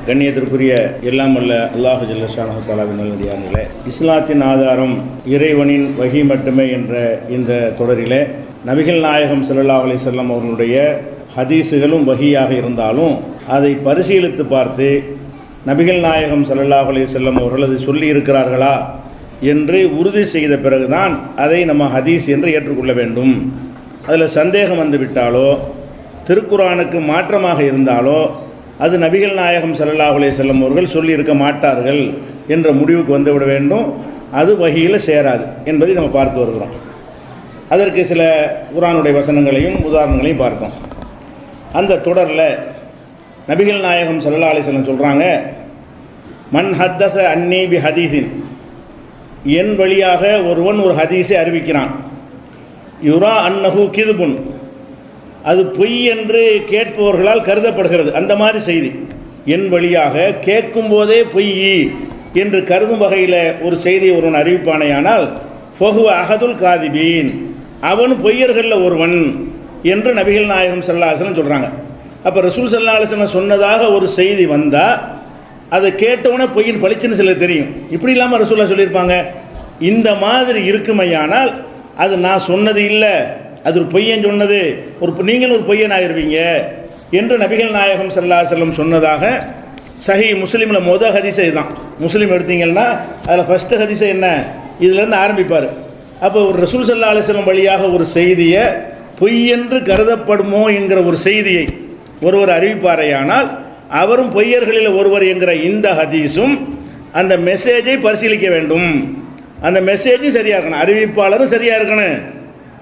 கண்ணியத்திற்குரிய எல்லாம் வல்ல அல்லாஹு ஜல்ல ஷானஹு தஆலாவின் நல்லடியார்களே, இஸ்லாத்தின் ஆதாரம் இறைவனின் வஹி மட்டுமே என்ற இந்த தொடரிலே நபிகள் நாயகம் ஸல்லல்லாஹு அலைஹி வஸல்லம் அவர்களுடைய ஹதீஸுகளும் வஹியாக இருந்தாலும் அதை பரிசீலித்து பார்த்து நபிகள் நாயகம் ஸல்லல்லாஹு அலைஹி வஸல்லம் அவர்கள் அதை சொல்லி இருக்கிறார்களா என்று உறுதி செய்த பிறகுதான் அதை நம்ம ஹதீஸ் என்று ஏற்றுக்கொள்ள வேண்டும். அதில் சந்தேகம் வந்துவிட்டாலோ திருக்குரானுக்கு மாற்றமாக இருந்தாலோ அது நபிகள் நாயகம் ஸல்லல்லாஹு அலைஹி வஸல்லம் அவர்கள் சொல்லியிருக்க மாட்டார்கள் என்ற முடிவுக்கு வந்துவிட வேண்டும். அது வஹியில் சேராது என்பதை நம்ம பார்த்து வருகிறோம். அதற்கு சில குர்ஆனுடைய வசனங்களையும் உதாரணங்களையும் பார்த்தோம். அந்த தொடரில் நபிகள் நாயகம் ஸல்லல்லாஹு அலைஹி வஸல்லம் சொல்கிறாங்க, மன் ஹத்தஸ அன்னி பி ஹதீஸின், என் வழியாக ஒருவன் ஒரு ஹதீஸை அறிவிக்கிறான், யுரா அன்னஹு கிதுபுன், அது பொய் என்று கேட்பவர்களால் கருதப்படுகிறது. அந்த மாதிரி செய்தி என் வழியாக கேட்கும் போதே பொய் என்று கருதும் வகையில் ஒரு செய்தியை ஒருவன் அறிவிப்பானேயானால் ஃபஹுவ அஹதுல் காதிபீன், அவன் பொய்யர்களில் ஒருவன் என்று நபிகள் நாயகம் ஸல்லல்லாஹு அலைஹி வஸல்லம் சொல்கிறாங்க. அப்போ ரசூல் ஸல்லல்லாஹு அலைஹி வஸல்லம் சொன்னதாக ஒரு செய்தி வந்தால் அதை கேட்டவுடனே பொய்யின் பளிச்சுன்னு சில தெரியும். இப்படி இல்லாமல் ரசூலுல்லாஹ் சொல்லியிருப்பாங்க. இந்த மாதிரி இருக்குமையானால் அது நான் சொன்னது இல்லை, அது ஒரு பொய்யன் சொன்னது, நீங்களும் ஒரு பொய்யன் ஆகிருவீங்க என்று நபிகள் நாயகம் ஸல்லல்லாஹு அலைஹி வஸல்லம் சொன்னதாக சஹீஹ் முஸ்லீமில் மொதல் ஹதீஸை இதுதான். முஸ்லீம் எடுத்தீங்கன்னா அதில் ஃபஸ்ட்டு ஹதீஸை என்ன, இதிலேருந்து ஆரம்பிப்பார். அப்போ ஒரு ரசூல் ஸல்லல்லாஹு அலைஹி வஸல்லம் வழியாக ஒரு செய்தியை பொய் என்று கருதப்படுமோ என்கிற ஒரு செய்தியை ஒருவர் அறிவிப்பாரையானால் அவரும் பொய்யர்களில் ஒருவர் என்கிற இந்த ஹதீஸும் அந்த மெசேஜை பரிசீலிக்க வேண்டும். அந்த மெசேஜும் சரியாக இருக்கணும், அறிவிப்பாளரும் சரியாக இருக்கணும்,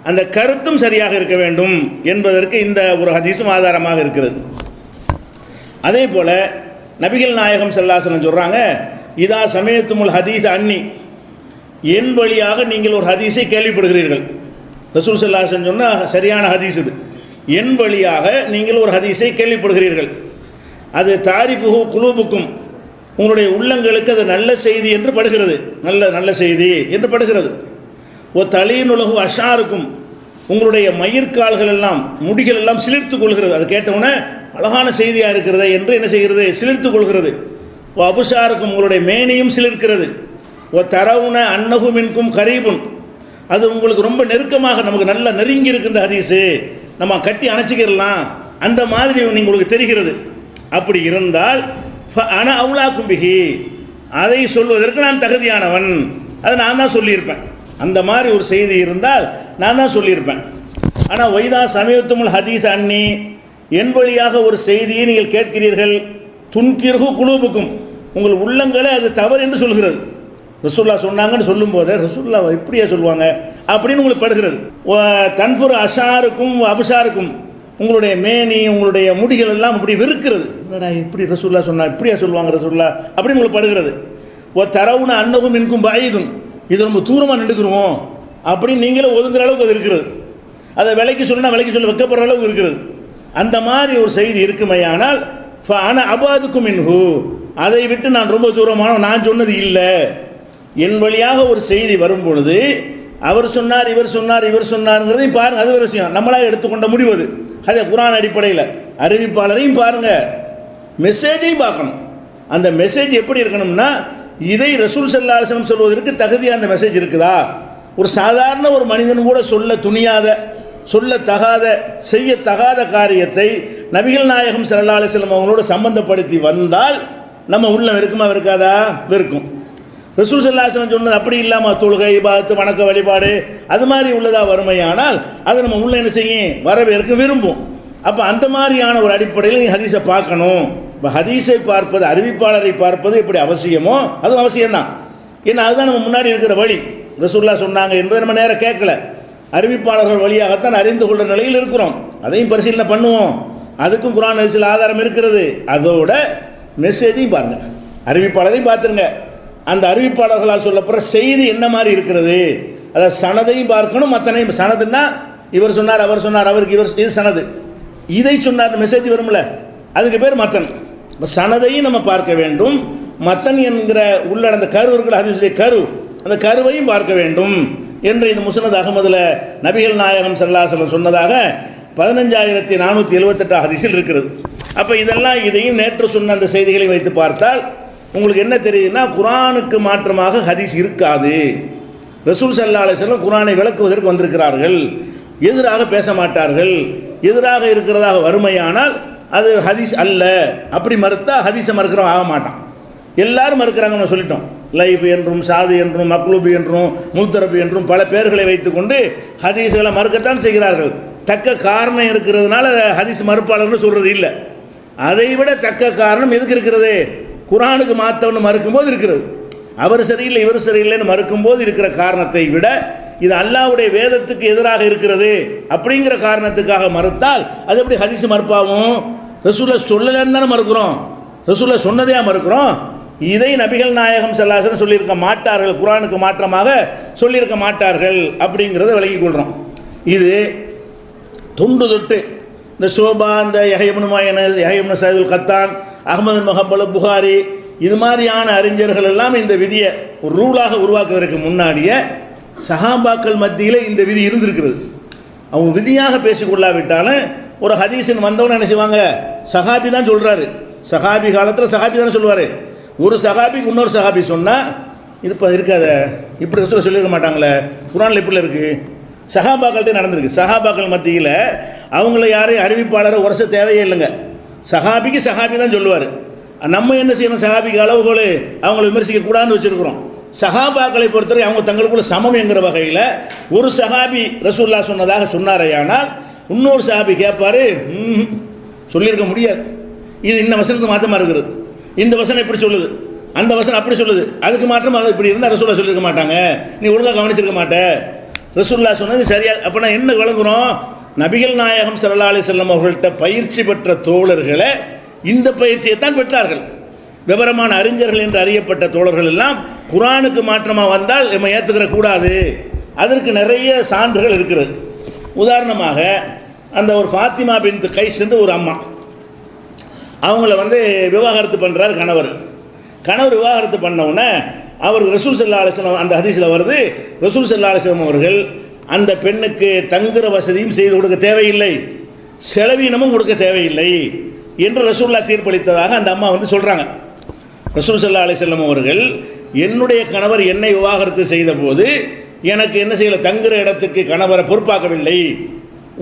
அந்த கருத்தும் சரியாக இருக்க வேண்டும் என்பதற்கு இந்த ஒரு ஹதீஸும் ஆதாரமாக இருக்கிறது. அதே போல் நபிகள் நாயகம் ஸல்லல்லாஹு அலைஹி வஸல்லம் சொல்கிறாங்க, இதா சமயத்துமுல் ஹதீஸ் அன்னி, என் வழியாக நீங்கள் ஒரு ஹதீஸை கேள்விப்படுகிறீர்கள். ரசூல் ஸல்லல்லாஹு அலைஹி வஸல்லம் சொன்ன சரியான ஹதீஸ் இது. என் வழியாக நீங்கள் ஒரு ஹதீஸை கேள்விப்படுகிறீர்கள், அது தாரிஃபுஹு குலூபுக்கும், உங்களுடைய உள்ளங்களுக்கு அது நல்ல செய்தி என்று படுகிறது, நல்ல செய்தி என்று படுகிறது. ஓ தலீனுலகு அஷாருக்கும், உங்களுடைய மயிர்கால்கள் எல்லாம் முடிகள் எல்லாம் சிலிர்த்து கொள்கிறது, அது கேட்டவுடனே அழகான செய்தியாக இருக்கிறது என்று என்ன செய்கிறது, சிலிர்த்து கொள்கிறது. ஓ அபுஷாருக்கும், உங்களுடைய மேனியும் சிலிர்க்கிறது. ஓ தரவுன அன்னகு மின்கும் கரீபுன், அது உங்களுக்கு ரொம்ப நெருக்கமாக நமக்கு நல்ல நெருங்கி இருக்கின்ற ஹதீஸு, நம்ம கட்டி அணைச்சிக்கிறலாம் அந்த மாதிரி உங்களுக்கு தெரிகிறது. அப்படி இருந்தால் அன அவுலாக்கும் பிஹி, அதை சொல்வதற்கு நான் தகுதியானவன், அதை நான் தான் சொல்லியிருப்பேன். அந்த மாதிரி ஒரு செய்தி இருந்தால் நான் தான் சொல்லியிருப்பேன். ஆனால் வைதா சமயத்துமுல் ஹதீஸ் அன்னி, என் வழியாக ஒரு செய்தியை நீங்கள் கேட்கிறீர்கள், துன்கிர்ஹு குலூபுக்கும், உங்கள் உள்ளங்களே அது தவறு என்று சொல்கிறது. ரசூலுல்லாஹ் சொன்னாங்கன்னு சொல்லும்போது ரசூலுல்லாஹ் இப்படியே சொல்லுவாங்க அப்படின்னு உங்களுக்கு படுகிறது. தன்ஃபுர் அஷாருக்கும் அபுஷாருக்கும், உங்களுடைய மேனி உங்களுடைய முடிகள் எல்லாம் இப்படி வெறுக்கிறது, என்னடா இப்படி ரசூலுல்லாஹ் சொன்னா இப்படியா சொல்லுவாங்க ரசூலுல்லாஹ் அப்படின்னு உங்களுக்கு படுகிறது. ஓ தரவுன அன்னகும் மின்கும் பஈதுன், இது ரொம்ப தூரமாக நின்றுக்கிறோம் அப்படின்னு நீங்களே ஒதுங்குற அளவுக்கு அது இருக்கிறது. அதை விலைக்கு சொன்னால் விலைக்கு சொல்ல வைக்கப்படுற அளவுக்கு இருக்கிறது. அந்த மாதிரி ஒரு செய்தி இருக்குமையானால் ஆனால் அபாதுக்கும் மின்ஹு, அதை விட்டு நான் ரொம்ப தூரமான, நான் சொன்னது இல்லை. என் வழியாக ஒரு செய்தி வரும் பொழுது அவர் சொன்னார் இவர் சொன்னாருங்கிறதையும் பாருங்கள், அது ஒரு விஷயம். நம்மளாக எடுத்துக்கொண்ட முடிவது அதே குர்ஆன் அடிப்படையில். அறிவிப்பாளரையும் பாருங்கள், மெசேஜையும் பார்க்கணும். அந்த மெசேஜ் எப்படி இருக்கணும்னா, இதை ரசூல் ஸல்லல்லாஹு அலைஹி வஸல்லம் சொல்வதற்கு தகுதியாக அந்த மெசேஜ் இருக்குதா, ஒரு சாதாரண ஒரு மனிதன் கூட சொல்ல துணியாத, சொல்லத்தகாத, செய்யத்தகாத காரியத்தை நபிகள் நாயகம் ஸல்லல்லாஹு அலைஹி வஸல்லம் அவங்களோட சம்பந்தப்படுத்தி வந்தால் நம்ம உள்ளம் இருக்குமா இருக்காதா, வெறுக்கும். ரசூல் ஸல்லல்லாஹு அலைஹி வஸல்லம் சொன்னது அப்படி இல்லாமல் தொழுகை இபாதத்து வணக்க வழிபாடு அது மாதிரி உள்ளதா வறுமையானால் அதை நம்ம உள்ள என்ன செய்யும், வரவேற்க விரும்பும். அப்போ அந்த மாதிரியான ஒரு அடிப்படையில் நீ ஹதீஸை பார்க்கணும். இப்போ ஹதீஸை பார்ப்பது, அறிவிப்பாளரை பார்ப்பது எப்படி அவசியமோ அதுவும் அவசியம்தான். ஏன்னா அதுதான் நம்ம முன்னாடி இருக்கிற வழி. ரசூலுல்லாஹ் சொன்னாங்க என்பதை நம்ம நேராக கேட்கல, அறிவிப்பாளர்கள் வழியாகத்தான் அறிந்து கொள்கிற நிலையில் இருக்கிறோம். அதையும் பரிசீலனை பண்ணுவோம். அதுக்கும் குர்ஆன் ஹதீஸில் ஆதாரம் இருக்கிறது. அதோட மெசேஜையும் பாருங்கள், அறிவிப்பாளரையும் பார்த்துருங்க. அந்த அறிவிப்பாளர்களால் சொல்லப்படுற செய்தி என்ன மாதிரி இருக்கிறது, அதை சனதையும் பார்க்கணும். மற்றனையும் சனதுன்னா இவர் சொன்னார் அவர் சொன்னார் அவருக்கு இவர், இது சனது. இதை சொன்னார் மெசேஜ் வரும்ல, அதுக்கு பேர் மத்தன். இப்போ சனதையும் நம்ம பார்க்க வேண்டும். மத்தன் என்கிற உள்ளடந்த கரு இருக்கிற ஹதீஸுடைய கரு, அந்த கருவையும் பார்க்க வேண்டும் என்று இந்த முஸ்னத் அஹ்மதில் நபிகள் நாயகம் ஸல்லல்லாஹு அலைஹி வஸல்லம் சொன்னதாக 15478 ஹதீஸில் இருக்கிறது. அப்போ இதையும் நேற்று சொன்ன அந்த செய்திகளை வைத்து பார்த்தால் உங்களுக்கு என்ன தெரியுதுன்னா, குர்ஆனுக்கு மாற்றமாக ஹதீஸ் இருக்காது. ரசூல் ஸல்லல்லாஹு அலைஹி வஸல்லம் குர்ஆனை விளக்குவதற்கு வந்திருக்கிறார்கள், எதிராக பேச மாட்டார்கள். எதிராக இருக்கிறதாக வறுமையானால் அது ஹதீஸ் அல்ல. அப்படி மறுத்தா ஹதீஸை மறுக்கிறவன் ஆக மாட்டான். எல்லாரும் மறுக்கிறாங்கன்னு சொல்லிட்டோம். லைஃப் என்றும் சாது என்றும் மக்லூபி என்றும் முல்தரபி என்றும் பல பெயர்களை வைத்துக்கொண்டு ஹதீஸ்களை மறுக்கத்தான் செய்கிறார்கள். தக்க காரணம் இருக்கிறதுனால ஹதீஸ் மறுப்பாளர்னு சொல்கிறது இல்லை. அதை விட தக்க காரணம் எதுக்கு இருக்கிறது? குர்ஆனுக்கு மாற்றம்னு மறுக்கும்போது இருக்கிறது. அவர் சரியில்லை இவர் சரியில்லைன்னு மறுக்கும்போது இருக்கிற காரணத்தை விட இது அல்லாஹ்வுடைய வேதத்துக்கு எதிராக இருக்கிறது அப்படிங்கிற காரணத்துக்காக மறுத்தால் அது எப்படி ஹதீஸ் மறுப்பாகும்? ரசூலை சொல்லலன்னு தானே மறுக்கிறோம், ரசூலை சொன்னதையா மறுக்கிறோம்? இதை நபிகள் நாயகம் ஸல்லல்லாஹு அலைஹி வஸல்லம் சொல்லியிருக்க மாட்டார்கள், குர்ஆனுக்கு மாற்றமாக சொல்லியிருக்க மாட்டார்கள் அப்படிங்கிறத விளங்கிக் கொள்கிறோம். இது தொண்டு தொட்டு இந்த ஷோபா, இந்த யஹ்யா சயீதுல் கத்தான், அஹ்மது முஹம்பல், புகாரி இது மாதிரியான அறிஞர்கள் எல்லாம் இந்த விதியை ஒரு ரூலாக உருவாக்குவதற்கு முன்னாடியே சஹாபாக்கள் மத்தியில் இந்த விதி இருந்திருக்கிறது. அவங்க விதியாக பேசிக்கொள்ளாவிட்டாலும் ஒரு ஹதீஸின் வந்தவன்னு என்ன செய்வாங்க, சஹாபி தான் சொல்கிறாரு. சஹாபி காலத்தில் சஹாபி தானே சொல்லுவார். ஒரு சஹாபிக்கு இன்னொரு சஹாபி சொன்னால் இருக்காத, இப்படி ரசூல் சொல்லியிருக்க மாட்டாங்களே, குர்ஆனில் இப்படி இருக்குது. சஹாபாக்கள்கிட்ட நடந்திருக்கு. சஹாபாக்கள் மத்தியில் அவங்கள யாரையும் அறிவிப்பாளரை உரச தேவையே இல்லைங்க. சஹாபிக்கு சஹாபி தான் சொல்லுவார். நம்ம என்ன செய்யணும், சஹாபிக்கு அளவுகோல் அவங்கள விமர்சிக்க கூடாதுன்னு வச்சுருக்கிறோம். சஹாபாக்களை பொறுத்தவரை அவங்க தங்களுக்குள்ள சமம் என்கிற வகையில் ஒரு சஹாபி ரசூலுல்லாஹ் சொன்னதாக சொன்னாரையானால் இன்னொரு சஹாபி கேட்பார், சொல்லியிருக்க முடியாது, இது இந்த வசனத்துக்கு மாற்றமாக இருக்கிறது, இந்த வசனம் இப்படி சொல்லுது, அந்த வசனம் அப்படி சொல்லுது, அதுக்கு மாற்றம் அது இப்படி இருந்தால் ரசூலுல்லாஹ் சொல்லியிருக்க மாட்டாங்க, நீ ஒழுங்காக கவனிச்சிருக்க மாட்ட, ரசூலுல்லாஹ் சொன்னது சரியா. அப்படின்னா என்ன விளங்குறோம்? நபிகள் நாயகம் ஸல்லல்லாஹு அலைஹி வஸல்லம் அவர்கள்ட்ட பயிற்சி பெற்ற தோழர்களை இந்த பயிற்சியை தான் பெற்றார்கள். விவரமான அறிஞர்கள் என்று அறியப்பட்ட தோழர்கள் எல்லாம் குர்ஆனுக்கு மாற்றமாக வந்தால் நம்ம ஏற்றுக்கிற கூடாது. அதற்கு நிறைய சான்றுகள் இருக்கிறது. உதாரணமாக அந்த ஒரு ஃபாத்திமா பின்த் கைஸ் என்று ஒரு அம்மா, அவங்கள விவாகரத்து பண்ணுறார் கணவர். விவாகரத்து பண்ணவுடனே அவர் ரசூல் ஸல்லல்லாஹு அலைஹி வஸல்லம், அந்த ஹதீஸில் வருது, ரசூல் ஸல்லல்லாஹு அலைஹி வஸல்லம் அவர்கள் அந்த பெண்ணுக்கு தங்குற வசதியும் செய்து கொடுக்க தேவையில்லை, செலவீனமும் கொடுக்க தேவையில்லை என்று ரசூலுல்லாஹ் தீர்ப்பளித்ததாக அந்த அம்மா சொல்கிறாங்க. ரசூல் ஸல்லல்லாஹு அலைஹி வஸல்லம் அவர்கள் என்னுடைய கணவர் என்னை விவாகரத்து செய்த போது எனக்கு என்ன செய்யலை, தங்குற இடத்துக்கு கணவரை பொறுப்பாக்கவில்லை,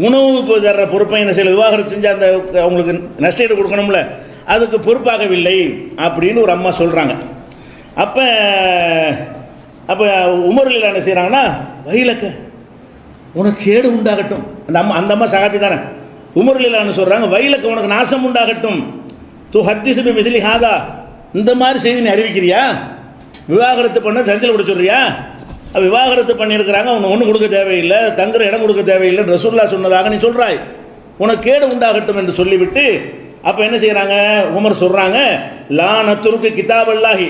உணவு தர்ற பொறுப்பை என்ன செய்யலை, விவாகரத்து செஞ்சால் அந்த அவங்களுக்கு நஷ்டஈடு கொடுக்கணும்ல, அதுக்கு பொறுப்பாகவில்லை அப்படின்னு ஒரு அம்மா சொல்கிறாங்க. அப்போ உமரில் என்ன செய்கிறாங்கன்னா, வயலக்க உனக்கு கேடு உண்டாகட்டும், அந்த அம்மா சகாபி தானே, உமரில் சொல்கிறாங்க, வயலக்க உனக்கு நாசம் உண்டாகட்டும், தூ ஹத்தீஸ் பி மிஸ்லி ஹாதா, இந்த மாதிரி செய்தி நீ அறிவிக்கிறியா, விவாகரத்து பண்ண சந்தில் விட சொல்றியா, விவாகரத்து பண்ணியிருக்கிறாங்க, அவனுக்கு ஒன்றும் கொடுக்க தேவையில்லை, தங்குற இடம் கொடுக்க தேவையில்லை, ரசூலுல்லாஹ் சொன்னதாக நீ சொல்கிறாய், உனக்கு கேடு உண்டாகட்டும் என்று சொல்லிவிட்டு அப்போ என்ன செய்கிறாங்க, உமர் சொல்கிறாங்க, லா நத்துருக்கு கிதாப் அல்லாஹி,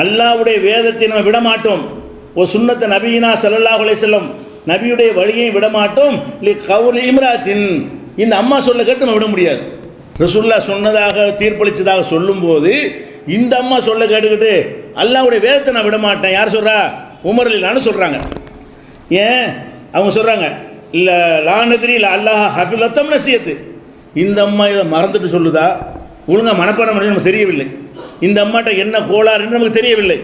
அல்லாஹ்வுடைய வேதத்தை நம்ம விடமாட்டோம், ஓ சுன்னத்த நபியினா ஸல்லல்லாஹு அலைஹி வஸல்லம், நபியுடைய வழியை விடமாட்டோம், லி கவுலி இம்ராத்தின், இந்த அம்மா சொல்ல கேட்டு நம்ம விட முடியாது. ரசூலுல்லாஹ் சொன்னதாக தீர்ப்பளித்ததாக சொல்லும்போது இந்த அம்மா சொல்ல கேட்டுக்கிட்டு அல்லாஹ்வுடைய வேதத்தை நான் விட மாட்டேன், யார் சொல்கிறா, உமர் ரலியல்லாஹு சொல்கிறாங்க. ஏன் அவங்க சொல்கிறாங்க, இல்லை லானதிரி அல்லாஹ் ஹஃபிலத்தம் நசியத்து, இந்த அம்மா இதை மறந்துட்டு சொல்லுதா, ஒழுங்காக மனப்பாடம் பண்ணி நமக்கு தெரியவில்லை, இந்த அம்மாட்ட என்ன கோளாறுன்னு நமக்கு தெரியவில்லை,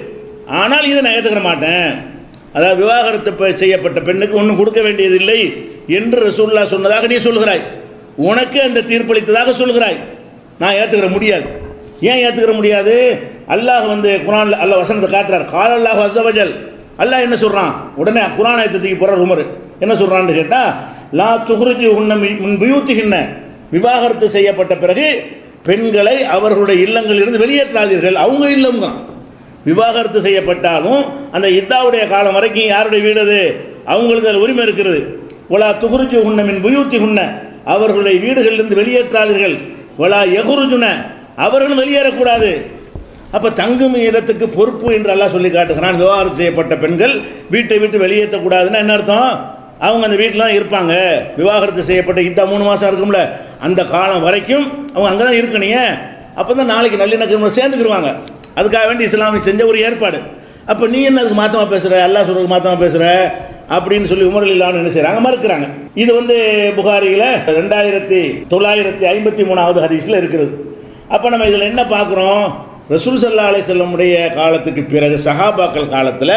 ஆனால் இதை நான் ஏற்றுக்கிற மாட்டேன், அதாவது விவாகரத்து செய்யப்பட்ட பெண்ணுக்கு ஒன்றும் கொடுக்க வேண்டியதில்லை என்று ரசூலுல்லாஹ் சொன்னதாக நீ சொல்கிறாய், உனக்கு அந்த தீர்ப்பளித்ததாக சொல்கிறாய், நான் ஏற்றுக்கிற முடியாது. ஏன் ஏற்றுக்கிற முடியாது? அல்லாஹ் குர்ஆனில் அல்லாஹ் வசனத்தை காட்டுறார், கால அல்லாஹ் அஸ்ஸ வஜல், அல்லாஹ் என்ன சொல்கிறான், உடனே குர்ஆன் ஆயத்தை தூக்கி போகிறார் உமர், என்ன சொல்கிறான்னு கேட்டால், லா துஹ்ரிஜு ஹுன்ன மின் புயூத்திஹின்ன, விவாகரத்து செய்யப்பட்ட பிறகு பெண்களை அவர்களுடைய இல்லங்களிலிருந்து வெளியேற்றாதீர்கள், அவங்க இல்லம் தான். விவாகரத்து செய்யப்பட்டாலும் அந்த இத்தாவுடைய காலம் வரைக்கும் யாருடைய வீடு அது, அவங்களுக்கு அதில் உரிமை இருக்கிறது. ஒலா துஹ்ரிஜு ஹுன்ன மின் புயூத்திஹுன்ன, அவர்களுடைய வீடுகளிலிருந்து வெளியேற்றாதீர்கள், ஒலா யஹ்ருஜுன, அவர்களும் வெளியேறக்கூடாது. அப்போ தங்கும் இடத்துக்கு பொறுப்பு என்று அல்லாஹ் சொல்லி காட்டுகிறான். விவாகரத்து செய்யப்பட்ட பெண்கள் வீட்டை விட்டு வெளியேற்றக்கூடாதுன்னா என்ன அர்த்தம், அவங்க அந்த வீட்டில் தான் இருப்பாங்க, விவாகரத்து செய்யப்பட்ட இத்தா 3 மாதம் இருக்கும்ல, அந்த காலம் வரைக்கும் அவங்க அங்கே தான் இருக்கணுங்க, அப்போ தான் நாளைக்கு நல்லிணக்கம் சேர்ந்துக்கிடுவாங்க. அதுக்காக வேண்டி இஸ்லாமிக் செஞ்ச ஒரு ஏற்பாடு. அப்போ நீ என்ன அதுக்கு மாற்றமாக பேசுகிற, அல்லாஹ் சொல்கிறதுக்கு மாற்றமாக பேசுகிற, அப்படின்னு சொல்லி உமர் ரலியல்லாஹு என்ன செய்கிறாங்க, மறுக்கிறாங்க. இது புகாரியில் 2953வது ஹதீஸில் இருக்கிறது. அப்போ நம்ம இதில் என்ன பார்க்குறோம், ரசூல் ஸல்லல்லாஹு அலைஹி வஸல்லமுடைய காலத்துக்கு பிறகு சஹாபாக்கள் காலத்தில்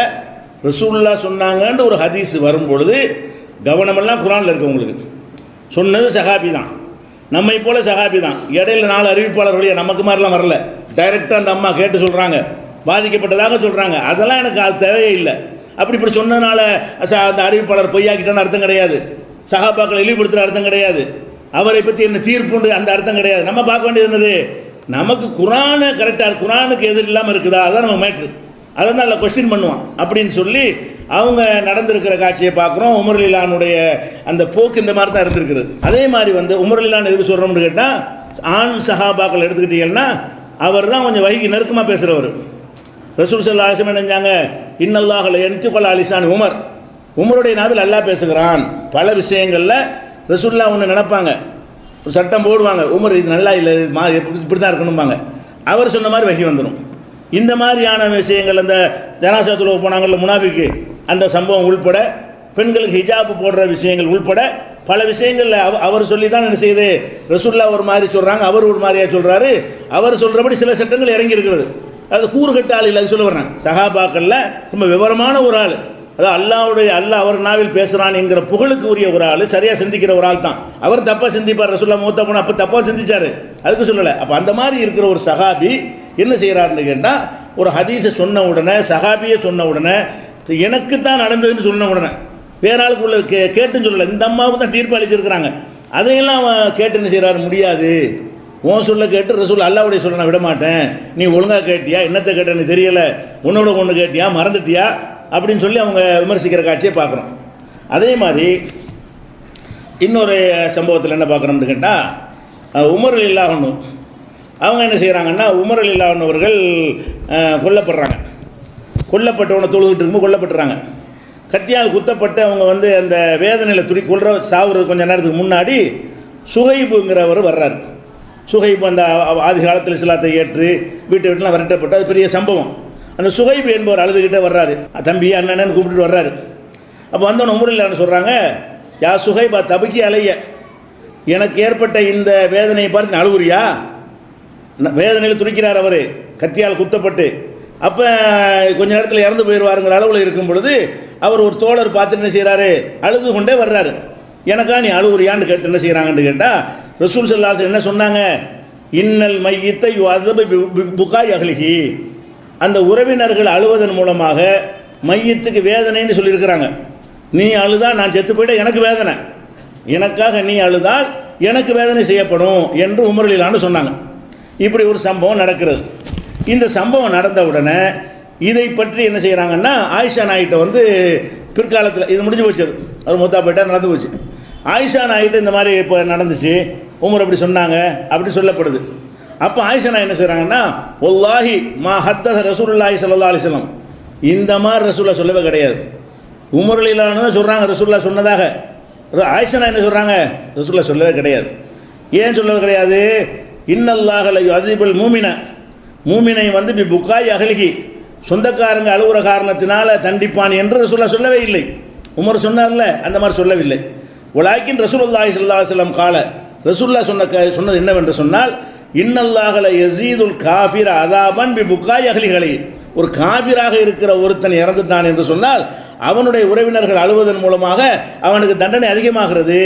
ரசூலுல்லாஹ் சொன்னாங்கன்னு ஒரு ஹதீஸ் வரும்பொழுது கவனமெல்லாம் குர்ஆனில் இருக்கு. உங்களுக்கு சொன்னது சஹாபி தான், நம்மை போல சஹாபி தான். இடையில 4 அறிவிப்பாளர் வழியாக நமக்கு மாதிரிலாம் வரல, டைரெக்டாக அந்த அம்மா கேட்டு சொல்கிறாங்க, பாதிக்கப்பட்டதாக சொல்கிறாங்க. அதெல்லாம் எனக்கு அது தேவையே இல்லை. இப்படி சொன்னதுனால அந்த அறிவிப்பாளர் பொய்யாக்கிட்டான்னு அர்த்தம் கிடையாது, சஹாபாக்களை இழிவுபடுத்துகிற அர்த்தம் கிடையாது, அவரை பற்றி என்ன தீர்ப்புண்டு அந்த அர்த்தம் கிடையாது. நம்ம பார்க்க வேண்டியது என்னது, நமக்கு குர்ஆனை கரெக்டாக, குர்ஆனுக்கு எதிர் இல்லாமல் இருக்குதா, அதான் நம்ம மேட்ரு. அதை தான் அதில் கொஸ்டின் பண்ணுவான் அப்படின்னு சொல்லி அவங்க நடந்திருக்கிற காட்சியை பார்க்குறோம். உமர் ரலியல்லாஹுடைய அந்த போக்கு இந்த மாதிரி தான் இருந்திருக்குது. அதே மாதிரி உமர் ரலியல்லாஹு எதுக்கு சொல்கிறோம்னு கேட்டால், ஆண் சஹாபாக்கள் எடுத்துக்கிட்டீங்கன்னா அவர் தான் கொஞ்சம் வஹிக்கு நெருக்கமாக பேசுகிறவர். ரசூல் ஸல்லல்லாஹு அலைஹி வஸல்லம் நினைஞ்சாங்க, இன்னல்லாஹ லயன்திகு அலா லிசானி உமர், உமருடைய நாவில் அல்லாஹ் பேசுகிறான். பல விஷயங்களில் ரசூலுல்லாஹ் ஒன்று நினைப்பாங்க, ஒரு சட்டம் போடுவாங்க, உமர் இது நல்லா இல்லை, இப்படி தான் இருக்கணும்பாங்க. அவர் சொன்ன மாதிரி வஹி வந்துடும். இந்த மாதிரியான விஷயங்கள், அந்த ஜனாசா தொழுக போனாங்கல்ல முனாஃபிக்கு, அந்த சம்பவம் உள்பட, பெண்களுக்கு ஹிஜாப் போடுற விஷயங்கள் உள்பட பல விஷயங்களில் அவர் சொல்லி தான் என்ன செய்யுது, ரசூலுல்லாஹ் ஒரு மாதிரி சொல்கிறாங்க, அவர் ஒரு மாதிரியாக சொல்கிறாரு. அவர் சொல்கிறபடி சில சட்டங்கள் இறங்கி இருக்கிறது. அது கூறுகட்ட ஆள் இல்லை, அது சொல்ல வர்றேன். சஹாபாக்களில் ரொம்ப விவரமான ஒரு ஆள், அதாவது அல்லாஹ் அவர் நாவில் பேசுகிறான் என்கிற புகழுக்கு உரிய ஒரு ஆள், சரியாக சிந்திக்கிற ஒரு ஆள் தான். அவர் தப்பாக சிந்திப்பார், ரசூலுல்லாஹ் மூத்தா போனால் அப்போ தப்பாக சிந்திச்சார், அதுக்கு சொல்லலை. அப்போ அந்த மாதிரி இருக்கிற ஒரு சஹாபி என்ன செய்கிறாருன்னு கேட்டால், ஒரு ஹதீஸை சொன்ன உடனே, சஹாபியை சொன்ன உடனே, எனக்கு தான் நடந்ததுன்னு சொன்ன உடனே வேற ஆளுக்கு உள்ள கேட்டுன்னு சொல்லலை, இந்த அம்மாவுக்கு தான் தீர்ப்பு அளிச்சிருக்கிறாங்க. அதையெல்லாம் அவன் கேட்டு என்ன செய்கிறாரு, முடியாது, உன் சொல்ல கேட்டு ரசூல் அல்லாஹ்வுடைய சொல்ல நான் விட மாட்டேன், நீ ஒழுங்காக கேட்டியா, என்னத்தை கேட்டேன்னு தெரியலை, உன்னோட ஒன்று கேட்டியா, மறந்துட்டியா அப்படின்னு சொல்லி அவங்க விமர்சிக்கிற காட்சியை பார்க்குறோம். அதே மாதிரி இன்னொரு சம்பவத்தில் என்ன பார்க்குறோம்னு கேட்டால், உமர் ரலியல்லாஹு அன்ஹு அவங்க என்ன செய்கிறாங்கன்னா, உமர் ரலியல்லாஹு அன்ஹு அவர்கள் கொல்லப்படுறாங்க. கொல்லப்பட்டவனை தொழுகிட்டு இருக்கும்போது கொல்லப்பட்டுறாங்க. கத்தியால் குத்தப்பட்டு அவங்க அந்த வேதனையில் சாவுறது கொஞ்சம் நேரத்துக்கு முன்னாடி சுஹைபுங்கிறவர் வர்றார். சுஹைபு அந்த ஆதி காலத்தில் இஸ்லாத்தை ஏற்று வீட்டை விட்டுலாம் விரட்டப்பட்டு அது பெரிய சம்பவம். அந்த சுஹைபு என்பவர் அழுதுகிட்டே வர்றாரு, தம்பி அண்ணன்னு கூப்பிட்டு வர்றாரு. அப்போ வந்தவன் உமர் ரலியல்லாஹு அன்ஹு சொல்கிறாங்க, யா சுஹைபா தபக்கி அலைய, எனக்கு ஏற்பட்ட இந்த வேதனையை பார்த்து நான் அழுவுறியா? வேதனையில் துடிக்கிறார் அவர், கத்தியால் குத்தப்பட்டு. அப்போ கொஞ்ச நேரத்தில் இறந்து போயிடுவாருங்கிற அளவில் இருக்கும் பொழுது அவர் ஒரு தோழர் பார்த்துட்டு என்ன செய்கிறாரு, அழுது கொண்டே வர்றாரு. எனக்கா நீ அழுவுறியான்னு கேட்டு என்ன செய்கிறாங்கன்னு கேட்டால், ரசூல் ஸல்லல்லாஹு அலைஹி வஸல்லம் என்ன சொன்னாங்க, இன்னல் மையித்த யுஅதபு பிபுகாய் அஹ்லிஹி, அந்த உறவினர்கள் அழுவதன் மூலமாக மையத்துக்கு வேதனைன்னு சொல்லியிருக்கிறாங்க. நீ அழுதா நான் செத்து போயிட்ட, எனக்கு வேதனை, எனக்காக நீ அழுதால் எனக்கு வேதனை செய்யப்படும் என்று உமர் ரலியல்லாஹு அன்ஹு சொன்னாங்க. இப்படி ஒரு சம்பவம் நடக்கிறது. இந்த சம்பவம் நடந்த உடனே இதை பற்றி என்ன செய்கிறாங்கன்னா, ஆயிஷா நாயிட்ட பிற்காலத்தில் இது முடிஞ்சு போச்சு, அவர் மூத்தா போயிட்டா நடந்து போச்சு. ஆயிஷா நாயிட்ட இந்த மாதிரி இப்போ நடந்துச்சு, உமர் அப்படி சொன்னாங்க அப்படி சொல்லப்படுது. அப்போ ஆயிஷா நாய் என்ன செய்கிறாங்கன்னா, வல்லாஹி மா ஹத்தஸ ரசூலுல்லாஹி ஸல்லல்லாஹு அலைஹி வஸல்லம், இந்த மாதிரி ரசூலுல்லாஹ் சொல்லவே கிடையாது. உமர் ரலியல்லாஹு அன்ஹு சொல்கிறாங்க ரசூலுல்லாஹ் சொன்னதாக, ஆயிஷா நாய் என்ன சொல்கிறாங்க, ரசூலுல்லாஹ் சொல்லவே கிடையாது. ஏன் சொல்லவே கிடையாது, இன்னல்லாஹ ல யுஅதிபுல் மூமின, மூமினை பி புகாய் அஹ்லிஹி, சொந்தக்காரங்க அழுவுற காரணத்தினால தண்டிப்பான் என்று ரசூலுல்லாஹ் சொல்லவே இல்லை. உமர் சொன்னார்ல அந்த மாதிரி சொல்லவில்லை. வலாக்கின் ரசூலுல்லாஹி ஸல்லல்லாஹு அலைஹி வஸல்லம் கால, ரசூலுல்லாஹ் சொன்னது என்னவென்று சொன்னால், இன்னல்லாஹ ல யஸீதுல் காஃபிர அஸாபன் பி புகாய் அஹ்லிஹி, ஒரு காஃபிராக இருக்கிற ஒருத்தன் இறந்துட்டான் என்று சொன்னால் அவனுடைய உறவினர்கள் அழுவதன் மூலமாக அவனுக்கு தண்டனை அதிகமாகிறது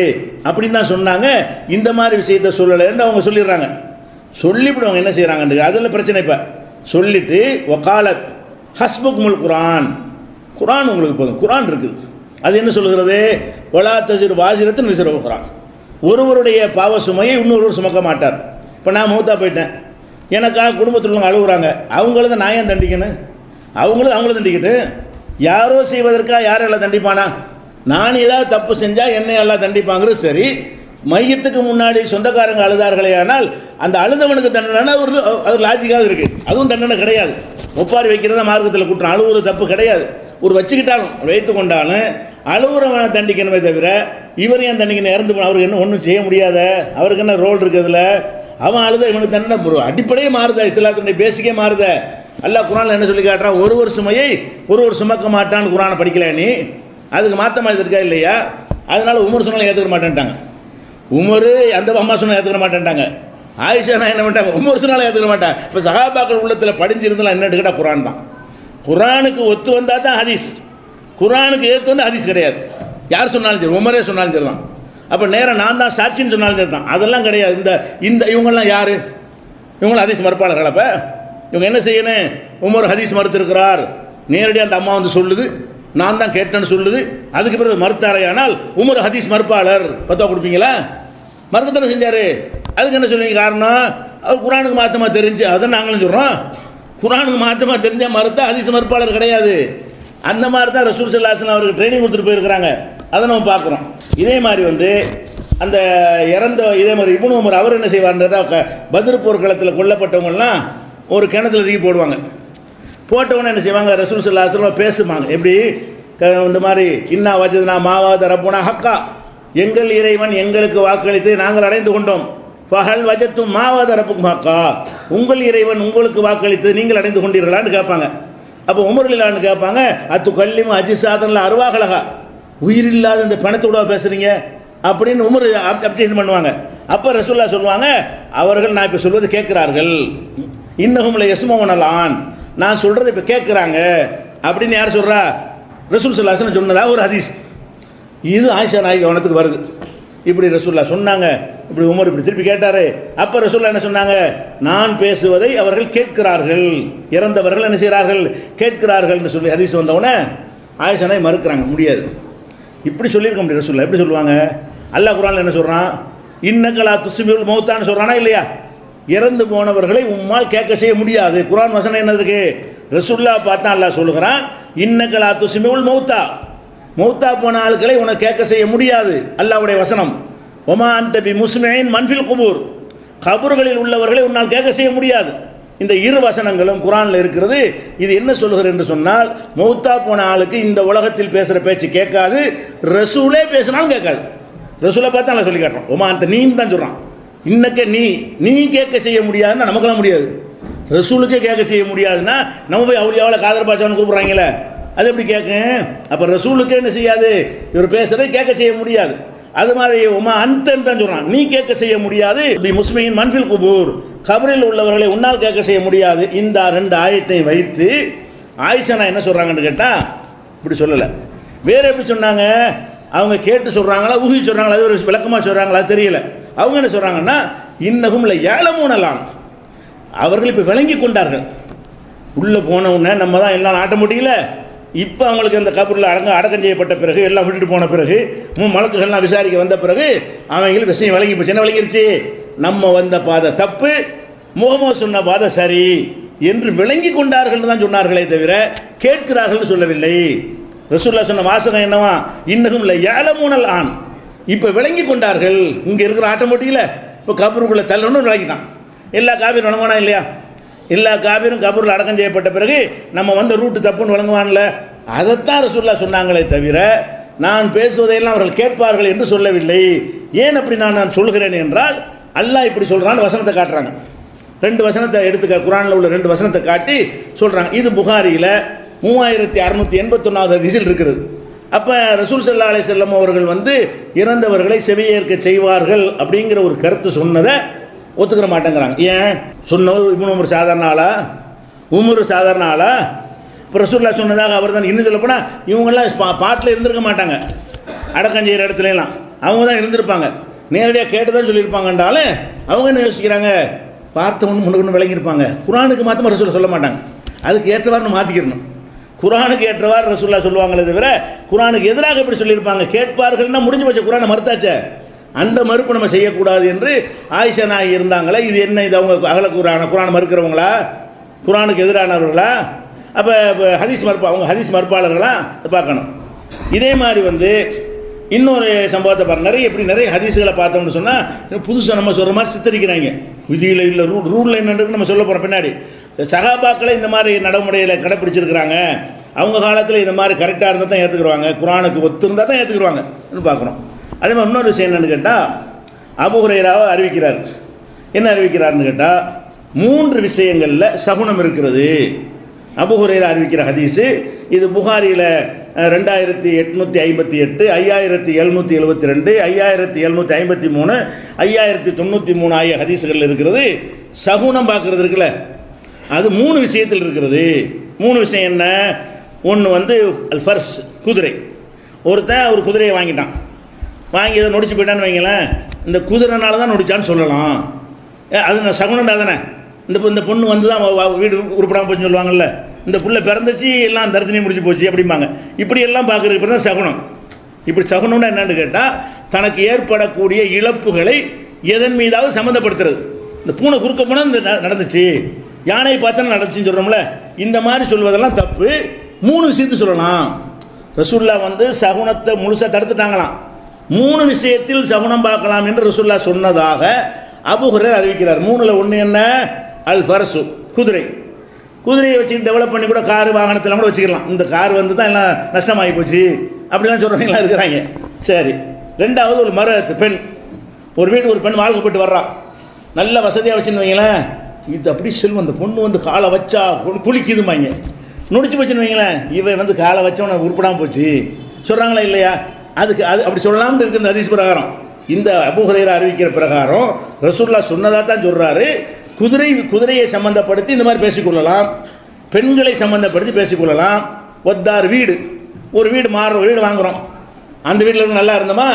அப்படின்னு தான் சொன்னாங்க. இந்த மாதிரி விஷயத்தை சொல்லலைன்னு அவங்க சொல்லிடுறாங்க. சொல்லிவிட்டு அவங்க என்ன செய்கிறாங்க, அதில் பிரச்சனை. இப்போ சொல்லிட்டு வகாலத் ஹஸ்புக்முல் குர்ஆன், குர்ஆன் உங்களுக்கு போதும், குர்ஆன் இருக்குது, அது என்ன சொல்லுகிறது, வலா தஸிர் வாசிரத்துன் விஸ்ர உக்ரா, ஒருவருடைய பாவ சுமையை இன்னொருவர் சுமக்க மாட்டார். இப்போ நான் மௌத்தா போயிட்டேன், எனக்காக குடும்பத்தில் உள்ளவங்க அழுகுறாங்க, அவங்கள நான் ஏன் தண்டிக்கணும், அவங்கள தண்டிக்கிட்டு யாரோ செய்வதற்காக யாரெல்லாம் தண்டிப்பானா, நான் ஏதாவது தப்பு செஞ்சால் என்னை எல்லாம் தண்டிப்பாங்கிறது சரி. மையத்துக்கு முன்னாடி சொந்தக்காரங்க அழுதார்களே ஆனால் அந்த அழுதவனுக்கு தண்டனை அது லாஜிக்காக இருக்குது, அதுவும் தண்டனை கிடையாது. ஒப்பாரி வைக்கிறத மார்க்கத்தில் குற்றம், அழுவுற தப்பு கிடையாது. ஒரு வச்சுக்கிட்டாலும் வைத்து கொண்டாலும் அழுவுறவனை தண்டிக்கணுமே தவிர இவர் ஏன் தண்டிக்கணும், இறந்து போன அவருக்கு என்ன ஒன்றும் செய்ய முடியாத, அவருக்கு என்ன ரோல் இருக்குதுல, அவன் அழுத இவனுக்கு தண்டனை அடிப்படையே மாறுதா, இஸ்லாத்துடைய பேசிக்கே மாறுத. அல்லாஹ் குர்ஆன்ல என்ன சொல்லி காட்டுறான், ஒருவர் சுமையை ஒருவர் சுமக்க மாட்டான்னு குர்ஆனை படிக்கல நீ, அதுக்கு மாற்றமாக இது இருக்கா இல்லையா? அதனால உமர் சொன்னாலும் ஏற்றுக்க மாட்டேன்ட்டாங்க. உமர் அந்த அம்மா சொன்னால் ஏற்றுக்க மாட்டேன்ட்டாங்க. ஆயிஷா நான் என்ன பண்ணிட்டாங்க, உமர் சொன்னாலும் ஏற்றுக்க மாட்டாங்க. இப்போ சஹாபாக்கள் உள்ளத்தில் படிஞ்சிருந்தாலும் என்னன்னு கேட்டால் குரான் தான். குரானுக்கு ஒத்து வந்தால் தான் ஹதீஸ். குரானுக்கு ஏற்று வந்து ஹதீஸ் கிடையாது. யார் சொன்னாலும் சரி, உமரே சொன்னாலும் சரி தான். அப்போ நேரம் நான் தான் சாட்சின்னு சொன்னாலும் சரி தான். அதெல்லாம் கிடையாது. இந்த இவங்கெல்லாம் யார்? இவங்களும் ஹதீஸ் மறுப்பாளர்கள். அப்போ இவங்க என்ன செய்யணும்? உமர் ஹதீஸ் மறுத்திருக்கிறார், நேரடியாக அந்த அம்மா வந்து சொல்லுது, நான் தான் கேட்டேன்னு சொல்லுது. அதுக்கு பிறகு மறுத்தாரையானால் உமர் ஹதீஸ் மறுப்பாளர். பத்தா கொடுப்பீங்களா? மறுக்கத்தானே செஞ்சார். அதுக்கு என்ன சொல்லுவீங்க காரணம்? அவர் குரானுக்கு மாற்றமாக தெரிஞ்சு. அதை நாங்களும் சொல்கிறோம். குரானுக்கு மாற்றமாக தெரிஞ்சால் மறுத்தா ஹதீஸ் மறுப்பாளர் கிடையாது. அந்த மாதிரி தான் ரசூல் ஸல்லல்லாஹு அலைஹி வஸல்லம் அவருக்கு ட்ரைனிங் கொடுத்துட்டு போயிருக்கிறாங்க. அதை நம்ம பார்க்குறோம். இதே மாதிரி வந்து அந்த இறந்த இதே மாதிரி இப்னு உமர் அவர் என்ன செய்வார்ன்றா, பத்ர் போர்க்களத்தில் கொல்லப்பட்டவங்கலாம் ஒரு கிணத்துல தூக்கி போடுவாங்க. போட்டவொன்னே என்ன செய்வாங்க, ரசூல் ஸல்லல்லாஹு அலைஹி வஸல்லம் பேசுவாங்க. எப்படி இந்த மாதிரி இன்னா வஜத்னா மாவாத ரப்புனா ஹக்கா, எங்கள் இறைவன் எங்களுக்கு வாக்களித்து நாங்கள் அடைந்து கொண்டோம். ஃபஹல் வஜத்தும் மாவாத ரப்புக்கும் ஹக்கா, உங்கள் இறைவன் உங்களுக்கு வாக்களித்து நீங்கள் அடைந்து கொண்டீர்களான்னு கேட்பாங்க. அப்போ உமர்லான்னு கேட்பாங்க, அத்து கல்லிமு அஜிசாதனில் அருவாகலகா, உயிர் இல்லாத இந்த பணத்தோட பேசுகிறீங்க அப்படின்னு உமர் அப்ஜெக்ஷன் பண்ணுவாங்க. அப்போ ரசூலுல்லாஹ் சொல்லுவாங்க, அவர்கள் நான் இப்போ சொல்வது கேட்குறார்கள், இன்னஹும் யஸ்மவுனலான், நான் சொல்கிறது இப்போ கேட்குறாங்க அப்படின்னு யார் சொல்கிறா? ரசூல் ஸல்லல்லாஹு அலைஹி வஸல்லம் சொன்னதாக ஒரு ஹதீஸ். இது ஆயிஷா நாயகி கவனத்துக்கு வருது. இப்படி ரசூலுல்லாஹ் சொன்னாங்க, இப்படி உமர் இப்படி திருப்பி கேட்டார். அப்போ ரசூலுல்லாஹ் என்ன சொன்னாங்க? நான் பேசுவதை அவர்கள் கேட்கிறார்கள், இறந்தவர்கள் என்ன செய்கிறார்கள்? கேட்கிறார்கள்னு சொல்லி ஹதீஸ் வந்தவுடனே ஆயிஷா நாயகி மறுக்கிறாங்க. முடியாது, இப்படி சொல்லியிருக்க முடியும். ரசூலுல்லாஹ் எப்படி சொல்லுவாங்க? அல்லாஹ் குர்ஆனில் என்ன சொல்கிறான்? இன்னக்கலா துஸ்மியுல் மௌத்தான்னு சொல்கிறானா இல்லையா? இறந்து போனவர்களை உம்மால் கேட்க செய்ய முடியாது. குர்ஆன் வசனம் என்னதுக்கு? ரசூலுல்லாஹ் பார்த்தா அல்லாஹ் சொல்லுகிறான், இன்னக்கலா துஸ்மியுல் மௌத்தா, மௌத்தா போன ஆட்களை உனக்கு கேட்க செய்ய முடியாது. அல்லாஹ்வுடைய வசனம். ஒமா அன்த பி முஸ்மியின் மன்ஃபில் குபூர், கபர்களில் உள்ளவர்களை உன்னால் கேட்க செய்ய முடியாது. இந்த இரு வசனங்களும் குர்ஆனில் இருக்கிறது. இது என்ன சொல்லுகிறது என்று சொன்னால், மௌத்தா போன ஆளுக்கு இந்த உலகத்தில் பேசுகிற பேச்சு கேட்காது, ரசூலே பேசினாலும் கேட்காது. ரசூலை பார்த்தா நல்லா சொல்லி காட்டுறோம். ஒமா அந்த நீன்னு தான் சொல்கிறான். இன்னக்க நீ கேட்க செய்ய முடியாதுன்னா நமக்கெல்லாம் முடியாது. ரசூலுக்கே கேட்க செய்ய முடியாதுன்னா நம்ம போய் அவுலியாவில் காதர் பாச்சான்னு கூப்பிட்றாங்களே, அது எப்படி கேட்கும்? அப்போ ரசூலுக்கே என்ன செய்யாது, இவர் பேசுகிறத கேட்க செய்ய முடியாது. அது மாதிரி உமா அன்தன் தான் சொல்கிறான், நீ கேட்க செய்ய முடியாது. இப்படி முஸ்லிமின் மன்ஃபில் குபூர், கபரில் உள்ளவர்களை உன்னால் கேட்க செய்ய முடியாது. இந்த ரெண்டு ஆயத்தை வைத்து ஆயிஷா என்ன சொல்கிறாங்கன்னு கேட்டால் இப்படி சொல்லலை, வேறு எப்படி சொன்னாங்க? அவங்க கேட்டு சொல்கிறாங்களா, ஊகி சொல்கிறாங்களா, அது ஒரு விளக்கமாக சொல்கிறாங்களா தெரியல. அவங்க என்ன சொல்கிறாங்கன்னா, இன்னகும் இல்லை ஏழமூனலாம், அவர்கள் இப்போ விளங்கி கொண்டார்கள். உள்ளே போனவுடனே நம்ம தான் எல்லாம் ஆட்ட முடியல. இப்போ அவங்களுக்கு அந்த கபரில் அடக்கம் செய்யப்பட்ட பிறகு, எல்லாம் விட்டுட்டு போன பிறகு, மலக்குகள்லாம் விசாரிக்க வந்த பிறகு அவங்களுக்கு விஷயம் விளங்கி போச்சு. என்ன விளங்கிருச்சு? நம்ம வந்த பாதை தப்பு, முகமது சொன்ன பாதை சரி என்று விளங்கி கொண்டார்கள் தான் சொன்னார்களே தவிர கேட்கிறார்கள் சொல்லவில்லை. ரசூலுல்லாஹ் சொன்ன வாசகம் என்னவா? இன்னகும் இல்லை ஏழமூனல் ஆண், இப்போ விளங்கி கொண்டார்கள். இங்கே இருக்கிற ஆட்ட முடியல, இப்போ கபருக்குள்ளே தள்ளணும்னு விளங்கிட்டான். எல்லா காவிரும் வழங்குவானா இல்லையா? எல்லா காவிரும் கபூரில் அடக்கம் செய்யப்பட்ட பிறகு நம்ம வந்த ரூட்டு தப்புன்னு வழங்குவான்ல, அதைத்தான் ரசூலுல்லாஹ் சொன்னாங்களே தவிர நான் பேசுவதையெல்லாம் அவர்கள் கேட்பார்கள் என்று சொல்லவில்லை. ஏன் அப்படி நான் சொல்கிறேன் என்றால், அல்லாஹ் இப்படி சொல்கிறான்னு வசனத்தை காட்டுறாங்க. ரெண்டு வசனத்தை எடுத்துக்க, குர்ஆனில் உள்ள ரெண்டு வசனத்தை காட்டி சொல்கிறாங்க. இது புகாரியில் 3681வது ஹதீஸில் இருக்கிறது. அப்போ ரசூல் ஸல்லல்லாஹு அலைஹி வஸல்லம் அவர்கள் வந்து இறந்தவர்களை செவியேற்க செய்வார்கள் அப்படிங்கிற ஒரு கருத்து சொன்னதை ஒத்துக்கிற மாட்டேங்கிறாங்க. ஏன் சொன்னவர் இப்னு உமர் சாதாரண ஆளா? உமர் சாதாரண ஆளா? இப்போ ரசூலுல்லாஹ் சொன்னதாக அவர் தான். இன்னும் சொல்லப்போனால் இவங்கெல்லாம் பாட்டில் இருந்திருக்க மாட்டாங்க, அடக்கம் செய்கிற இடத்துலலாம் அவங்க தான் இருந்திருப்பாங்க, நேரடியாக கேட்டு தான் சொல்லியிருப்பாங்கன்றாலும் அவங்க என்ன யோசிக்கிறாங்க, பார்த்த ஒன்று முன்னுக்கு விளங்கியிருப்பாங்க. குர்ஆனுக்கு மாற்றமாக ரசூலுல்லாஹ் சொல்ல மாட்டாங்க, அதுக்கு ஏற்றவாறு மாற்றிக்கிறணும். குர்ஆனுக்கு ஏற்றவாறு ரசூலுல்லாஹ் சொல்லுவாங்களே தவிர குர்ஆனுக்கு எதிராக இப்படி சொல்லியிருப்பாங்க. கேட்பார்கள்னா முடிஞ்சு போச்சு, குர்ஆனை மறுத்தாச்சே, அந்த மறுப்பு நம்ம செய்யக்கூடாது என்று ஆயிஷா நாயகி இருந்தாங்களே. இது என்ன? இது அவங்க அகல குர்ஆனை மறுக்கிறவங்களா? குர்ஆனுக்கு எதிரானவர்களா? அப்போ ஹதீஸ் மறுப்பா, அவங்க ஹதீஸ் மறுப்பாளர்களா பார்க்கணும். இதே மாதிரி வந்து இன்னொரு சம்பவத்தை பாருங்க. நிறைய ஹதீஸுகளை பார்த்தோம்னு சொன்னால் புதுசாக நம்ம சொல்கிற மாதிரி சித்தரிக்கிறாங்க. விதியில் இல்லை, ரூலில் என்னன்னு நம்ம சொல்ல போகிறோம் பின்னாடி. சஹாபாக்களை இந்த மாதிரி நடைமுறையில் கடைப்பிடிச்சிருக்கிறாங்க. அவங்க காலத்தில் இந்த மாதிரி கரெக்டாக இருந்தால் தான் ஏற்றுக்குருவாங்க, குர்ஆனுக்கு ஒத்து இருந்தால் தான் ஏற்றுக்குருவாங்கன்னு பார்க்குறோம். அதே மாதிரி இன்னொரு விஷயம் என்னென்னு கேட்டால், அபூ ஹுரைராவை அறிவிக்கிறார். என்ன அறிவிக்கிறார்னு கேட்டால், 3 விஷயங்களில் சகுனம் இருக்கிறது. அபூ ஹுரைரா அறிவிக்கிற ஹதீஸு. இது புகாரியில் 2858, 5772, 5753, 5093 ஆகிய ஹதீஸுகள் இருக்கிறது. சகுனம் பார்க்கறது இருக்குல்ல, அது 3 விஷயத்தில் இருக்கிறது. 3 விஷயம் என்ன? ஒன்று வந்து அல் ஃபர்ஸ், குதிரை. ஒருத்தன் ஒரு குதிரையை வாங்கிட்டான், வாங்கி அதை நொடிச்சு போயிட்டான்னு வைங்களேன், இந்த குதிரைனால தான் நொடிச்சான்னு சொல்லலாம். அது சகுனண்டா தானே. இந்த பொண்ணு வந்து தான் வீடு உருப்படாமல் போச்சுன்னு சொல்லுவாங்கல்ல, இந்த புள்ள பிறந்துச்சு எல்லாம் தரிசனையும் முடிச்சு போச்சு அப்படிம்பாங்க. இப்படி எல்லாம் பார்க்குறதுக்கு தான் சகுனம். இப்படி சகுனம்னா என்னன்னு கேட்டால், தனக்கு ஏற்படக்கூடிய இழப்புகளை எதன் மீதாவது சம்மந்தப்படுத்துறது. இந்த பூனை குறுக்க போனால் இந்த நடந்துச்சு, யானை பார்த்தா நடந்துச்சுன்னு சொல்கிறோம்ல, இந்த மாதிரி சொல்வதெல்லாம் தப்பு. 3 விஷயத்து சொல்லலாம். ரசூல்லா வந்து சகுனத்தை முழுசாக தடுத்துட்டாங்களாம். 3 விஷயத்தில் சகுனம் பார்க்கலாம் என்று ரசூல்லா சொன்னதாக அபூ ஹுரைரா அறிவிக்கிறார். 3ல் ஒன்று என்ன? அல் ஃபர்சு, குதிரை. குதிரையை வச்சு டெவலப் பண்ணி கூட காரு வாகனத்தில் கூட வச்சுக்கலாம். இந்த கார் வந்து தான் எல்லாம் நஷ்டமாகி போச்சு அப்படிலாம் சொல்கிறவங்களாம் இருக்கிறாங்க. சரி. 2வது ஒரு மரத்து, பெண். ஒரு வீடு ஒரு பெண் வாழ்க்கப்பட்டு வர்றான், நல்ல வசதியாக வச்சுன்னு வைங்களேன், இது அப்படி செல்வம், அந்த பொண்ணு வந்து காலை வச்சா குளிக்குதுமாங்க, நொடிச்சு போச்சுன்னு வைங்களேன், இவன் வந்து காலை வச்சவனை உருப்படாமல் போச்சு சொல்கிறாங்களா இல்லையா? அதுக்கு அப்படி சொல்லலாம்னு இருக்குது இந்த ஹதீஸ் பிரகாரம். இந்த அபூ ஹுரைரா அறிவிக்கிற பிரகாரம் ரசூலுல்லாஹ் சொன்னதாக தான் சொல்கிறாரு. குதிரையை சம்பந்தப்படுத்தி இந்த மாதிரி பேசிக்கொள்ளலாம், பெண்களை சம்பந்தப்படுத்தி பேசிக்கொள்ளலாம். ஒத்தார், வீடு. ஒரு வீடு மாறுற வீடு வாங்குகிறோம், அந்த வீட்டில் நல்லா இருந்தோமா,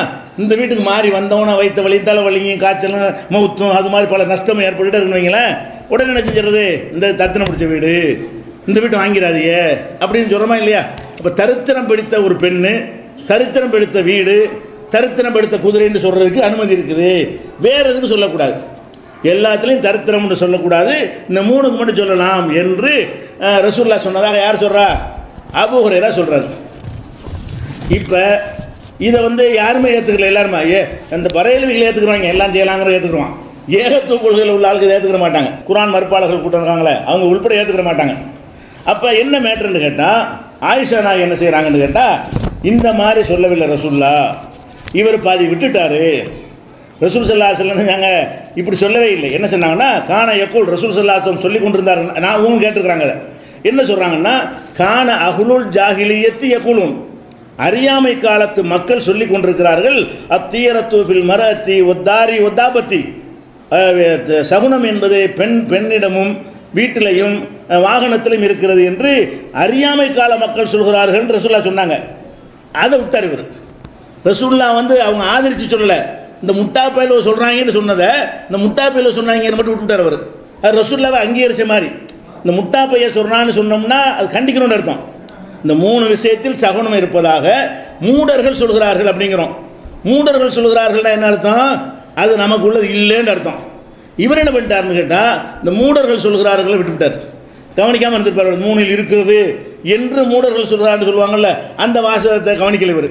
இந்த வீட்டுக்கு மாறி வந்தவன வைத்த வலி, தலைவலியும், காய்ச்சலும், மவுத்தும், அது மாதிரி பல நஷ்டமும் ஏற்பட்டுட்டு இருக்குன்னு வைங்களேன், உடனே என்ன செஞ்சிடறது? இந்த தரித்திரம் பிடிச்ச வீடு, இந்த வீட்டை வாங்கிறாதிய அப்படின்னு சொல்கிறோமா இல்லையா? இப்போ தரித்திரம் பிடித்த ஒரு பெண்ணு, தரித்திரம் பிடித்த வீடு, தரித்திரம் பிடித்த குதிரைன்னு சொல்கிறதுக்கு அனுமதி இருக்குது. வேறு எதுக்கு சொல்லக்கூடாது. எல்லாத்துலேயும் தரித்திரம்னு சொல்லக்கூடாது, இந்த 3க்கு மட்டும் சொல்லலாம் என்று ரசூலுல்லாஹ் சொன்னதாக யார் சொல்கிறா? அபூ ஹுரைரா சொல்கிறார். இப்போ இதை வந்து யாருமே ஏற்றுக்கல. எல்லாருமே அந்த பறையல்விகளை ஏற்றுக்குறாங்க, எல்லாம் செய்யலாங்கிற ஏற்றுக்குருவான். ஏகத்துவ கொள்கையில் உள்ள ஆளுக்கு ஏற்றுக்கிற மாட்டாங்க. குர்ஆன் மறுப்பாளர்கள் கூட்டம் இருக்காங்களே, அவங்க உள்பட ஏற்றுக்கிற மாட்டாங்க. அப்போ என்ன மேட்டர்ன்னு கேட்டால், ஆயிஷா நாய் என்ன செய்கிறாங்கன்னு கேட்டால், இந்த மாதிரி சொல்லவில்லை ரசூலுல்லாஹ், இவர் பாதி விட்டுட்டாரு. ரசூல் ஸல்லல்லாஹு அலைஹி வஸல்லம் நாங்கள் இப்படி சொல்லவே இல்லை. என்ன சொன்னாங்கன்னா, கான யக்கூல், ரசூல் ஸல்லல்லாஹு அலைஹி வஸல்லம் சொல்லி கொண்டிருந்தார். நான் அவங்க கேட்டுருக்குறாங்க. என்ன சொல்கிறாங்கன்னா, கான அஹ்லுல் ஜாஹிலியத்தி யக்கூலுன், அறியாமை காலத்து மக்கள் சொல்லி கொண்டிருக்கிறார்கள், அத்தீரத்து ஃபில் மரத்தி ஒத்தாரி ஒத்தாபத்தி, சகுனம் என்பது பெண்ணிடமும் வீட்டிலையும் வாகனத்திலும் இருக்கிறது என்று அறியாமை கால மக்கள் சொல்கிறார்கள் என்று ரசூலுல்லாஹ் சொன்னாங்க. அதை விட்டார் இவர். ரசூலுல்லாஹ் வந்து அவங்க ஆதரித்து சொல்லலை, இந்த முட்டாப்பையில் சொல்கிறாங்கன்னு சொன்னதை இந்த முட்டாப்பையில் சொன்னாங்கன்னு மட்டும் விட்டுட்டார் அவர். அது ரசூலுல்லாஹ்வை அங்கீகரித்த மாதிரி. இந்த முட்டாப்பையை சொல்கிறான்னு சொன்னோம்னா அது கண்டிக்கணும்னு அர்த்தம். இந்த 3 விஷயத்தில் சகுனம் இருப்பதாக மூடர்கள் சொல்கிறார்கள் அப்படிங்கிறோம். மூடர்கள் சொல்கிறார்கள்னா என்ன அர்த்தம்? அது நமக்கு உள்ளது இல்லைன்னு அர்த்தம். இவர் என்ன பண்ணிட்டார்னு கேட்டால், இந்த மூடர்கள் சொல்கிறார்களை விட்டுவிட்டார், கவனிக்காமல் இருந்திருப்பார். 3ல் இருக்கிறது என்று மூடர்கள் சொல்கிறான்னு சொல்லுவாங்கள்ல, அந்த வாசகத்தை கவனிக்கல. இவர்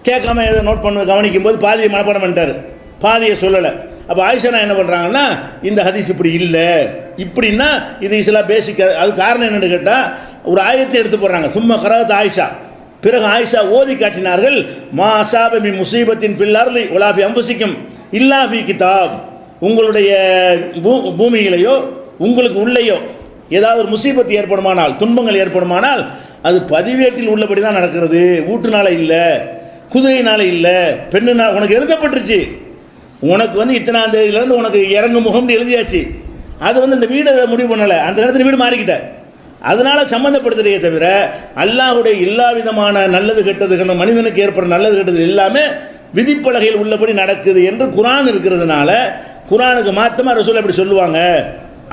கேட்காம எதை நோட் பண்ண கவனிக்கும் போது பாதியை மனப்பாடம் பண்ணிட்டார், பாதியை சொல்லலை. அப்போ ஆயிஷா என்ன பண்ணுறாங்கன்னா, இந்த ஹதீஸ் இப்படி இல்லை, இப்படின்னா இது இஸ்லாம் பேசிக். அது காரணம் என்னென்னு கேட்டால், ஒரு ஆயத்தை எடுத்து போடுறாங்க, சும்மா கராத் ஆயிஷா, பிறகு ஆயிஷா ஓதி காட்டினார்கள், மா அசாப மின் முசீபத்தின் ஃபில் அர்தி வலா ஃபி அன்ஃபுசிக்கும் இல்லா ஃபி கிதாப், உங்களுடைய பூமியிலேயோ உங்களுக்கு உள்ளேயோ ஏதாவது ஒரு முசீபத்து ஏற்படுமானால், துன்பங்கள் ஏற்படுமானால், அது பதிவேட்டில் உள்ளபடி தான் நடக்கிறது, வீட்டுனால இல்லை, குதிரையினால இல்லை, பெண்ணுனால. உனக்கு எழுதப்பட்டுருச்சு, உனக்கு வந்து இத்தனாம் தேதியிலேருந்து உனக்கு இறங்கும் முகம்னு எழுதியாச்சு. அது வந்து இந்த வீடை முடிவு பண்ணலை, அந்த நேரத்தில் வீடு மாறிக்கிட்ட, அதனால் சம்மந்தப்படுத்துறதே தவிர அல்லாஹ்வுடைய எல்லா விதமான நல்லது கெட்டதுகள், மனிதனுக்கு ஏற்படுற நல்லது கெட்டது எல்லாமே விதிப்பலகையில் உள்ளபடி நடக்குது என்று குர்ஆன் இருக்கிறதுனால, குர்ஆனுக்கு மாற்றமாக ரசூல் அப்படி சொல்லுவாங்க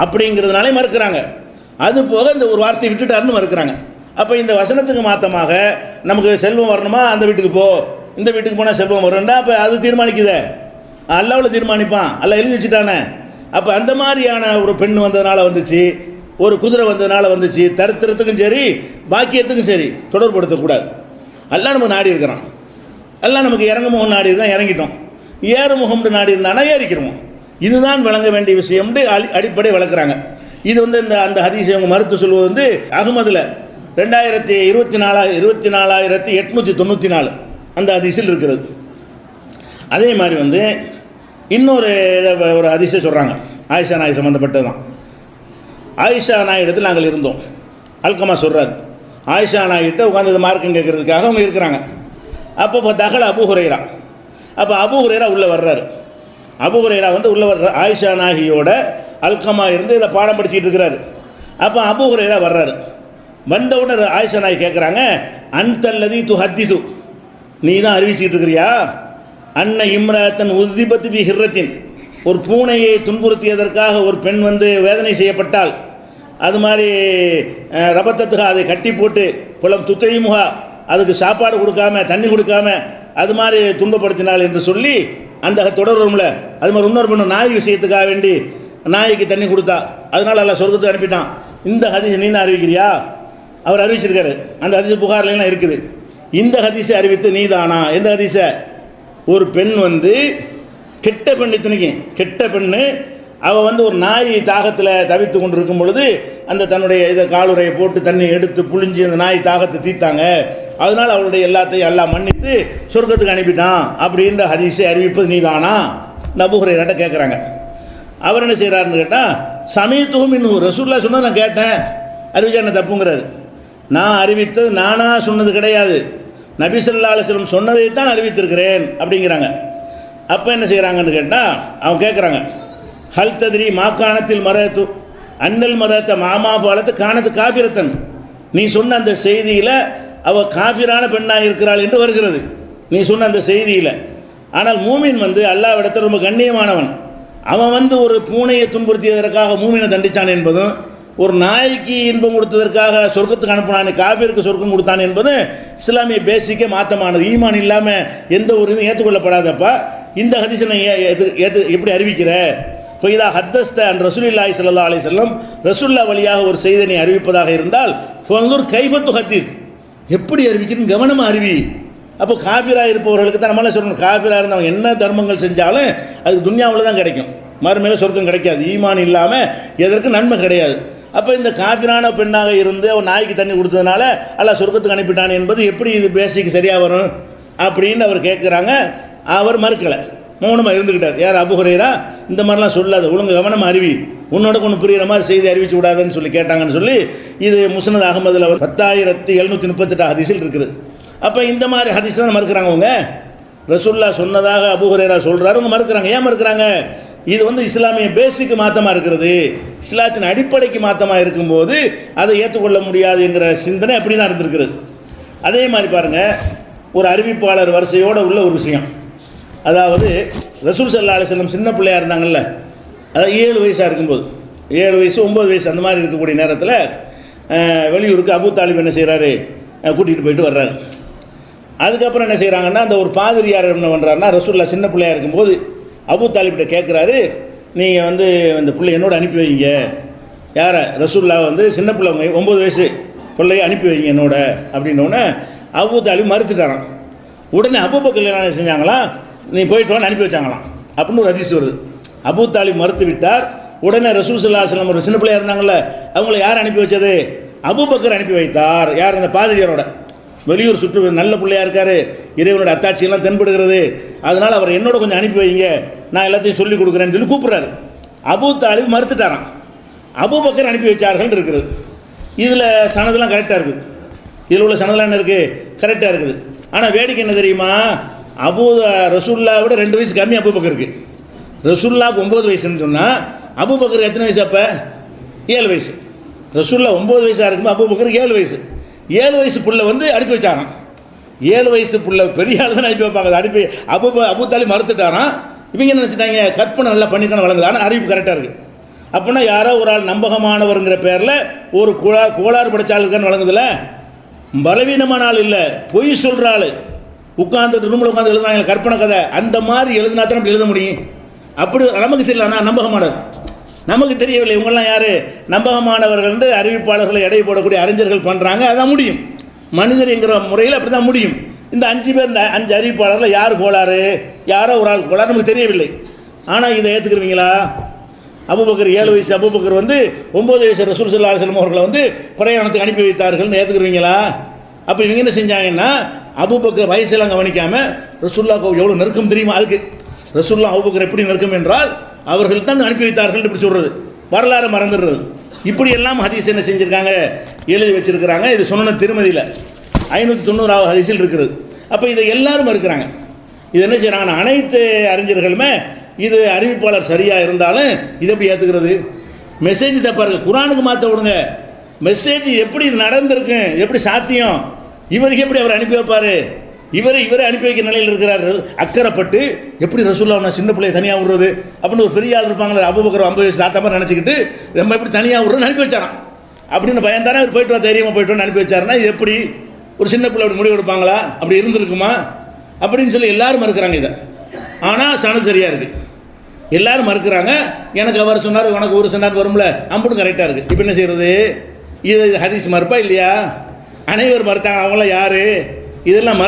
அப்படிங்கிறதுனாலே மறுக்கிறாங்க. அது போக இந்த ஒரு வார்த்தையை விட்டுட்டாருன்னு மறுக்கிறாங்க. அப்போ இந்த வசனத்துக்கு மாற்றமாக நமக்கு செல்வம் வரணுமா, அந்த வீட்டுக்கு போ, இந்த வீட்டுக்கு போனால் செல்வம் வரும்டா, அப்போ அது தீர்மானிக்குதே, அல்லாஹ்வுல தீர்மானிப்பான், அல்லாஹ் எழுதி வச்சுட்டானே. அப்போ அந்த மாதிரியான ஒரு பெண் வந்ததுனால வந்துச்சு, ஒரு குதிரை வந்ததுனால வந்துச்சு, தரித்திரத்துக்கும் சரி பாக்கியத்துக்கும் சரி தொடர்படுத்தக்கூடாது. அல்லாஹ் நம்ம நாடி இருக்கிறான், அல்லாஹ் நமக்கு இறங்கு முகம் நாடி இருக்கான், இறங்கிட்டோம். ஏறு முகம்னு நாடி இருந்தானா ஏறிக்கிறோம். இதுதான் விளங்க வேண்டிய விஷயம்னு அடிப்படை வளர்க்குறாங்க. இது வந்து இந்த அந்த ஹதீஸை அவங்க மறுத்து சொல்வது வந்து அகமதில் 24,894 அந்த ஹதீஸில் இருக்கிறது. அதே மாதிரி வந்து இன்னொரு ஒரு ஹதீஸை சொல்கிறாங்க, ஆயிஷா நாய் சம்மந்தப்பட்டது தான். ஆயிஷா நாய் இடத்தில் நாங்கள் இருந்தோம். அல்கமா சொல்கிறார். ஆயிஷா நாய்கிட்ட உட்காந்து மார்க்கம் கேட்கறதுக்காக அவங்க இருக்கிறாங்க. அப்போ தகல அபூ ஹுரைரா. அப்போ அபூ ஹுரைரா உள்ளே வர்றாரு. அபூ ஹுரைரா வந்து உள்ளே வர்ற ஆயிஷா நாகியோட அல்கமா இருந்து இதை பாடம் படிச்சுட்டு இருக்கிறாரு. அப்போ அபூ ஹுரைரா வர்றாரு. வந்தவுடனே ஆயிஷா நாய் கேட்குறாங்க, அன்தல்லதி துஹத்திது, நீ தான் அறிவிச்சுக்கிட்டு இருக்கிறியா, அன்ன இம்ராத்தன் உதிபத்து பி ஹிர்ரத்தின், ஒரு பூனையை துன்புறுத்தியதற்காக ஒரு பெண் வந்து வேதனை செய்யப்பட்டால் அது மாதிரி ரபத்தத்துகா அதை கட்டி போட்டு புலம் துத்தைமுகா அதுக்கு சாப்பாடு கொடுக்காம தண்ணி கொடுக்காம அது மாதிரி துன்பப்படுத்தினாள் என்று சொல்லி அந்த தொடர்புல அது மாதிரி இன்னொரு பெண்ணு நாய் விஷயத்துக்காக வேண்டி நாய்க்கு தண்ணி கொடுத்தா அதனால எல்லாம் சொர்க்கத்துக்கு அனுப்பிட்டான். இந்த ஹதீஸ் நீ தான் அறிவிக்கிறியா? அவர் அறிவிச்சிருக்காரு. அந்த ஹதீஸ் புகார்லாம் இருக்குது. இந்த ஹதீஸை அறிவித்து நீ தானா? எந்த ஹதீஸை? ஒரு பெண் வந்து கெட்ட பெண், இத்தனைக்கும் கெட்ட பெண்ணு, அவள் வந்து ஒரு நாய் தாகத்தில் தவித்து கொண்டு இருக்கும் பொழுது அந்த தன்னுடைய இதை காலுரையை போட்டு தண்ணி எடுத்து புழிஞ்சு அந்த நாய் தாகத்தை தீர்த்தாங்க. அதனால் அவளுடைய எல்லாத்தையும் எல்லாம் மன்னித்து சொர்க்கத்துக்கு அனுப்பிட்டான் அப்படின்ற ஹதீஸை அறிவிப்பது நீ தானா? அபூ ஹுரைராட்ட கேட்குறாங்க. அவர் என்ன செய்கிறாருன்னு கேட்டால், சமீத்துஹு மின்ஹு, ரசூலுல்லாஹ் சொன்னதை நான் கேட்டேன், அறிவிச்சா என்ன தப்புங்கிறாரு. நான் அறிவித்தது நானா சொன்னது கிடையாது, நபி ஸல்லல்லாஹு அலைஹி வஸல்லம் சொன்னதைத்தான் அறிவித்திருக்கிறேன் அப்படிங்கிறாங்க. அப்போ என்ன செய்கிறாங்கன்னு கேட்டால் அவங்க கேட்குறாங்க, ஹல் தத்ரி மாக்கானத்தில் மரத்து அன்னல் மரத்த மாமா பாலத்து காணத்து காபிரத்தன், நீ சொன்ன அந்த செய்தியில் அவள் காஃபிரான பெண்ணாக இருக்கிறாள் என்று வருகிறது நீ சொன்ன அந்த செய்தியில். ஆனால் மூமின் வந்து அல்லாஹ்விடத்தில் ரொம்ப கண்ணியமானவன். அவன் வந்து ஒரு பூனையை துன்புறுத்தியதற்காக மூமினை தண்டித்தான் என்பதும், ஒரு நாய்க்கு இன்பம் கொடுத்ததற்காக சொர்க்கத்துக்கு அனுப்பினான், காஃபிருக்கு சொர்க்கம் கொடுத்தான் என்பது இஸ்லாமிய பேசிக்கே மாற்றமானது. ஈமான் இல்லாமல் எந்த ஒரு இதுவும் ஏற்றுக்கொள்ளப்படாதப்பா. இந்த ஹதீஸை எப்படி அறிவிக்கிற? பொய்தா ஹத்தஸ்த அன் ரசூலுல்லாஹி ஸல்லல்லாஹு அலைஹி வஸல்லம், ரசூலுல்லாஹ் வழியாக ஒரு செய்தியை நீ அறிவிப்பதாக இருந்தால் ஃபன்துர் கைஃபத்து ஹதீஸ், எப்படி அறிவிக்கணும் கவனமாக அறிவி. அப்போ காஃபிராக இருப்பவர்களுக்கு தான் நம்மளால சொல்லணும், காஃபிராக இருந்தவங்க என்ன தர்மங்கள் செஞ்சாலும் அது துன்யாவில் தான் கிடைக்கும், மறுமையில் சொர்க்கம் கிடைக்காது. ஈமான் இல்லாமல் எதற்கு நன்மை கிடையாது. அப்போ இந்த காஃபிரான பெண்ணாக இருந்து அவன் நாய்க்கு தண்ணி கொடுத்ததுனால அல்லாஹ் சொர்க்கத்துக்கு அனுப்பிட்டான் என்பது எப்படி இது பேசிக்கு சரியாக வரும் அப்படின்னு அவர் கேட்குறாங்க. அவர் மறுக்கலை, மௌனமாக இருந்துக்கிட்டார். யார்? அபூ ஹுரைரா. இந்த மாதிரிலாம் சொல்லாது, ஒழுங்கு கவனமாக அறிவி, உன்னோட கொண்டு புரிகிற மாதிரி செய்தி அறிவிச்சு விடாதுன்னு சொல்லி கேட்டாங்கன்னு சொல்லி இது முஸ்னத் அஹ்மதில் 10,738 ஹதீஸில் இருக்குது. அப்போ இந்த மாதிரி ஹதீஸ் தான் மறுக்கிறாங்க அவங்க. ரசூலுல்லாஹ் சொன்னதாக அபூ ஹுரைரா சொல்கிறாரு, அவங்க மறுக்கிறாங்க. ஏன் மறுக்கிறாங்க? இது வந்து இஸ்லாமிய பேசிக்கு மாற்றமாக இருக்கிறது, இஸ்லாத்தின் அடிப்படைக்கு மாற்றமாக இருக்கும்போது அதை ஏற்றுக்கொள்ள முடியாது என்கிற சிந்தனை அப்படி தான் இருந்திருக்கிறது. அதே மாதிரி பாருங்கள், ஒரு அறிவிப்பாளர் வரிசையோடு உள்ள ஒரு விஷயம். அதாவது ரசூல் ஸல்லல்லாஹு அலைஹி வஸல்லம் சின்ன பிள்ளையாக இருந்தாங்கல்ல, அதாவது 7 வயசாக இருக்கும்போது, 7 வயசு 9 வயசு அந்த மாதிரி இருக்கக்கூடிய நேரத்தில் வெளியூருக்கு அபூ தாலிப் என்ன செய்கிறாரு, கூட்டிகிட்டு போயிட்டு வர்றாரு. அதுக்கப்புறம் என்ன செய்கிறாங்கன்னா, அந்த ஒரு பாதிரியார் என்ன பண்ணுறாருன்னா, ரசூலுல்லாஹ் சின்ன பிள்ளையாக இருக்கும்போது அபூ தாலிப்கிட்ட கேட்குறாரு, நீங்கள் வந்து அந்த பிள்ளை என்னோட அனுப்பி வைங்க. யாரை? ரசூலுல்லாஹ் வந்து சின்ன பிள்ளை 9 வயசு பிள்ளையை அனுப்பி வைங்க என்னோட அப்படின்னோடனே அபூ தாலிப் மறுத்துட்டாரான். உடனே அபூபக்கர் என்ன செஞ்சாங்களாம், நீ போயிட்டு வான்னு அனுப்பி வச்சாங்களாம் அப்படின்னு ஒரு ஹதீஸ் வருது. அபூ தாலிப் மறுத்து விட்டார். உடனே ரசூல் ஸல்லல்லாஹு அலைஹி வஸல்லம் ஒரு சின்ன பிள்ளையாக இருந்தாங்கல்ல, அவங்கள யார் அனுப்பி வச்சது? அபூபக்கர் அனுப்பி வைத்தார். யார்? அந்த பாதிரியாரோட. வெளியூர் சுற்று நல்ல பிள்ளையாக இருக்கார், இறைவனோட அத்தாட்சியெல்லாம் தென்படுகிறது, அதனால் அவர் என்னோட கொஞ்சம் அனுப்பி வைங்க, நான் எல்லாத்தையும் சொல்லிக் கொடுக்குறேன்னு சொல்லி கூப்பிட்றாரு. அபூ தாலிப் மறுத்துட்டாரான். அபூபக்கர் அனுப்பி வச்சார்கள் இருக்கிறது. இதில் சனதெல்லாம் கரெக்டாக இருக்குது, இதில் உள்ள சனதெல்லாம் என்ன இருக்குது, கரெக்டாக இருக்குது. ஆனால் வேடிக்கை என்ன தெரியுமா, ரசூலுல்லாஹ் விட 2 வயசு கம்மி அபூபக்கருக்கு. ரசூலுல்லாஹ்க்கு 9 வயசுன்னு சொன்னால் அபூபக்கருக்கு எத்தனை வயசு? அப்போ 7 வயசு. ரசூலுல்லாஹ் 9 வயசாக இருக்கும்போது அபூபக்கருக்கு 7 வயசு. 7 வயசு புள்ள வந்து அனுப்பி வச்சாரான். 7 வயசு புள்ள பெரிய ஆள் தான் அனுப்பி வைப்பாங்க. அதை அனுப்பி அபூ தாலிப் மறுத்துட்டாரான். இவங்க என்ன நினச்சிட்டாங்க, கற்பனை நல்லா பண்ணிக்கணும் வழங்குது, ஆனால் அறிவிப்பு கரெக்டாக இருக்குது. அப்படின்னா யாரோ ஒரு ஆள் நம்பகமானவருங்கிற பேரில் ஒரு கோளாறு படித்த ஆளுக்கான்னு வழங்குதில்ல, பலவீனமான ஆள் இல்லை, பொய் சொல்கிற ஆள், உட்காந்துட்டு ரூமில் உட்காந்து எழுதுனாங்க கற்பனை கதை, அந்த மாதிரி எழுதினா தான் அப்படி எழுத முடியும். அப்படி நமக்கு தெரியல, ஆனால் நம்பகமானது நமக்கு தெரியவில்லை. இவங்கெல்லாம் யார்? நம்பகமானவர்கள் என்று அறிவிப்பாளர்களை எடை போடக்கூடிய அறிஞர்கள் பண்ணுறாங்க, அதான் முடியும். மனிதர் என்கிற முறையில் அப்படி தான் முடியும். இந்த 5 பேர், இந்த 5 அறிவிப்பாளர்கள் யார் கோளாறு, யாரோ ஒரு ஆள் கோளாறு நமக்கு தெரியவில்லை. ஆனால் இதை ஏற்றுக்கிறீங்களா? அபூபக்கர் 7 வயசு அபூபக்கர் வந்து 9 வயசு ரசூல் ஸல்லல்லாஹு அலைஹி வஸல்லம் அவர்களை வந்து பிரயாணத்துக்கு அனுப்பி வைத்தார்கள்னு ஏற்றுக்கிறீங்களா? அப்போ இவங்க என்ன செஞ்சாங்கன்னா, அபூபக்கர் வயசெல்லாம் கவனிக்காமல் ரசூலுல்லாஹ்க்கு எவ்வளோ நெருக்கம் தெரியுமா? அதுக்கு ரசூலுல்லாஹ் அபூபக்கர் எப்படி நெருக்கம் என்றால் அவர்கள் தான் அனுப்பி வைத்தார்கள் இப்படி சொல்கிறது, வரலாறு மறந்துடுறது. இப்படி எல்லாம் ஹதீஸ் என்ன செஞ்சுருக்காங்க, எழுதி வச்சிருக்கிறாங்க. இது சுனன திருமதியில் 590வது ஹதீஸில் இருக்கிறது. அப்போ இதை எல்லாரும் இருக்கிறாங்க. இது என்ன செய்கிறாங்கன்னா, அனைத்து அறிஞர்களுமே இது அறிவிப்பாளர் சரியாக இருந்தாலும் இதை எப்படி ஏற்றுக்கிறது? மெசேஜ் தப்பாக இருக்குது, குரானுக்கு மாற்ற விடுங்க. மெசேஜ் எப்படி இது நடந்திருக்கு, எப்படி சாத்தியம், இவருக்கு எப்படி அவர் அனுப்பி வைப்பார்? இவரை அனுப்பி வைக்கிற நிலையில் இருக்கிறார். அக்கறைப்பட்டு எப்படி ரசூலுல்லாஹ் சின்ன பிள்ளையை தனியாக விடுறது அப்படின்னு ஒரு பெரிய ஆள் இருப்பாங்களே, அபூபக்கர் 50 வயசு தாத்தா மாதிரி நினச்சிக்கிட்டு ரொம்ப எப்படி தனியாக விடுறதுன்னு அனுப்பி வச்சாரான். அப்படின்னு பயந்தானே அவர் போய்ட்டு வா, தைரியமாக போய்ட்டு வந்து அனுப்பி வச்சாருன்னா இது எப்படி ஒரு சின்ன பிள்ளை அப்படி முடிவு எடுப்பாங்களா? அப்படி இருந்திருக்குமா அப்படின்னு சொல்லி எல்லாரும் மறுக்கிறாங்க இதை. ஆனால் சனது சரியாக இருக்குது, எல்லாரும் மறுக்கிறாங்க. எனக்கு அவர் சொன்னார், உனக்கு ஒரு சொன்னார் வரும்ல, அம்புட்டு கரெக்டாக இருக்குது. இப்போ என்ன செய்கிறது? இது ஹதீஸ் மறுப்பா இல்லையா? அனைவர் மறுத்தாங்க. அவங்களாம் யார்? இதெல்லாம்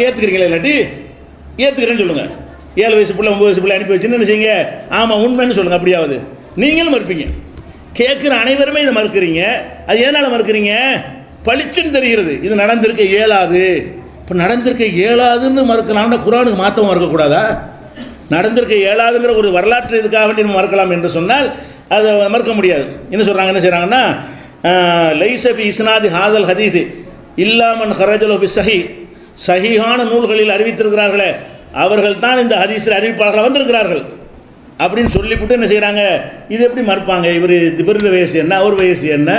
ஏற்றுக்கிறீங்களா? இல்லாட்டி ஏற்றுக்கிறேன்னு சொல்லுங்கள். 7 வயசு பிள்ளை 9 வயசு பிள்ளை அனுப்பி வச்சுன்னு என்ன செய்யுங்க? ஆமாம் உண்மைன்னு சொல்லுங்கள். அப்படியாவது நீங்களும் மறுப்பீங்க. கேட்குற அனைவருமே இதை மறுக்கிறீங்க. அது எதனால் மறுக்கிறீங்க? பளிச்சுன்னு தெரிகிறது இது நடந்திருக்க இயலாது. இப்போ நடந்திருக்க இயலாதுன்னு மறுக்கலாம்னா குரானுக்கு மாற்றவும் மறுக்கக்கூடாதா? நடந்திருக்க இயலாதுங்கிற ஒரு வரலாற்று இதுக்காக வேண்டி நம்ம மறுக்கலாம் என்று சொன்னால் அதை மறுக்க முடியாது. என்ன செய்கிறாங்கன்னா, லைசபி இஸ்னாதி ஹாதல் ஹதீஸ் இல்லாமன் ஹரஜலோ பி சஹி, சஹீஹான நூல்களில் அறிவித்திருக்கிறார்களே அவர்கள் தான் இந்த ஹதீஸில் அறிவிப்பாளர்கள் வந்திருக்கிறார்கள் அப்படின்னு சொல்லிவிட்டு என்ன செய்கிறாங்க, இது எப்படி மறுப்பாங்க? இவருடைய வயசு என்ன, அவர் வயசு என்ன,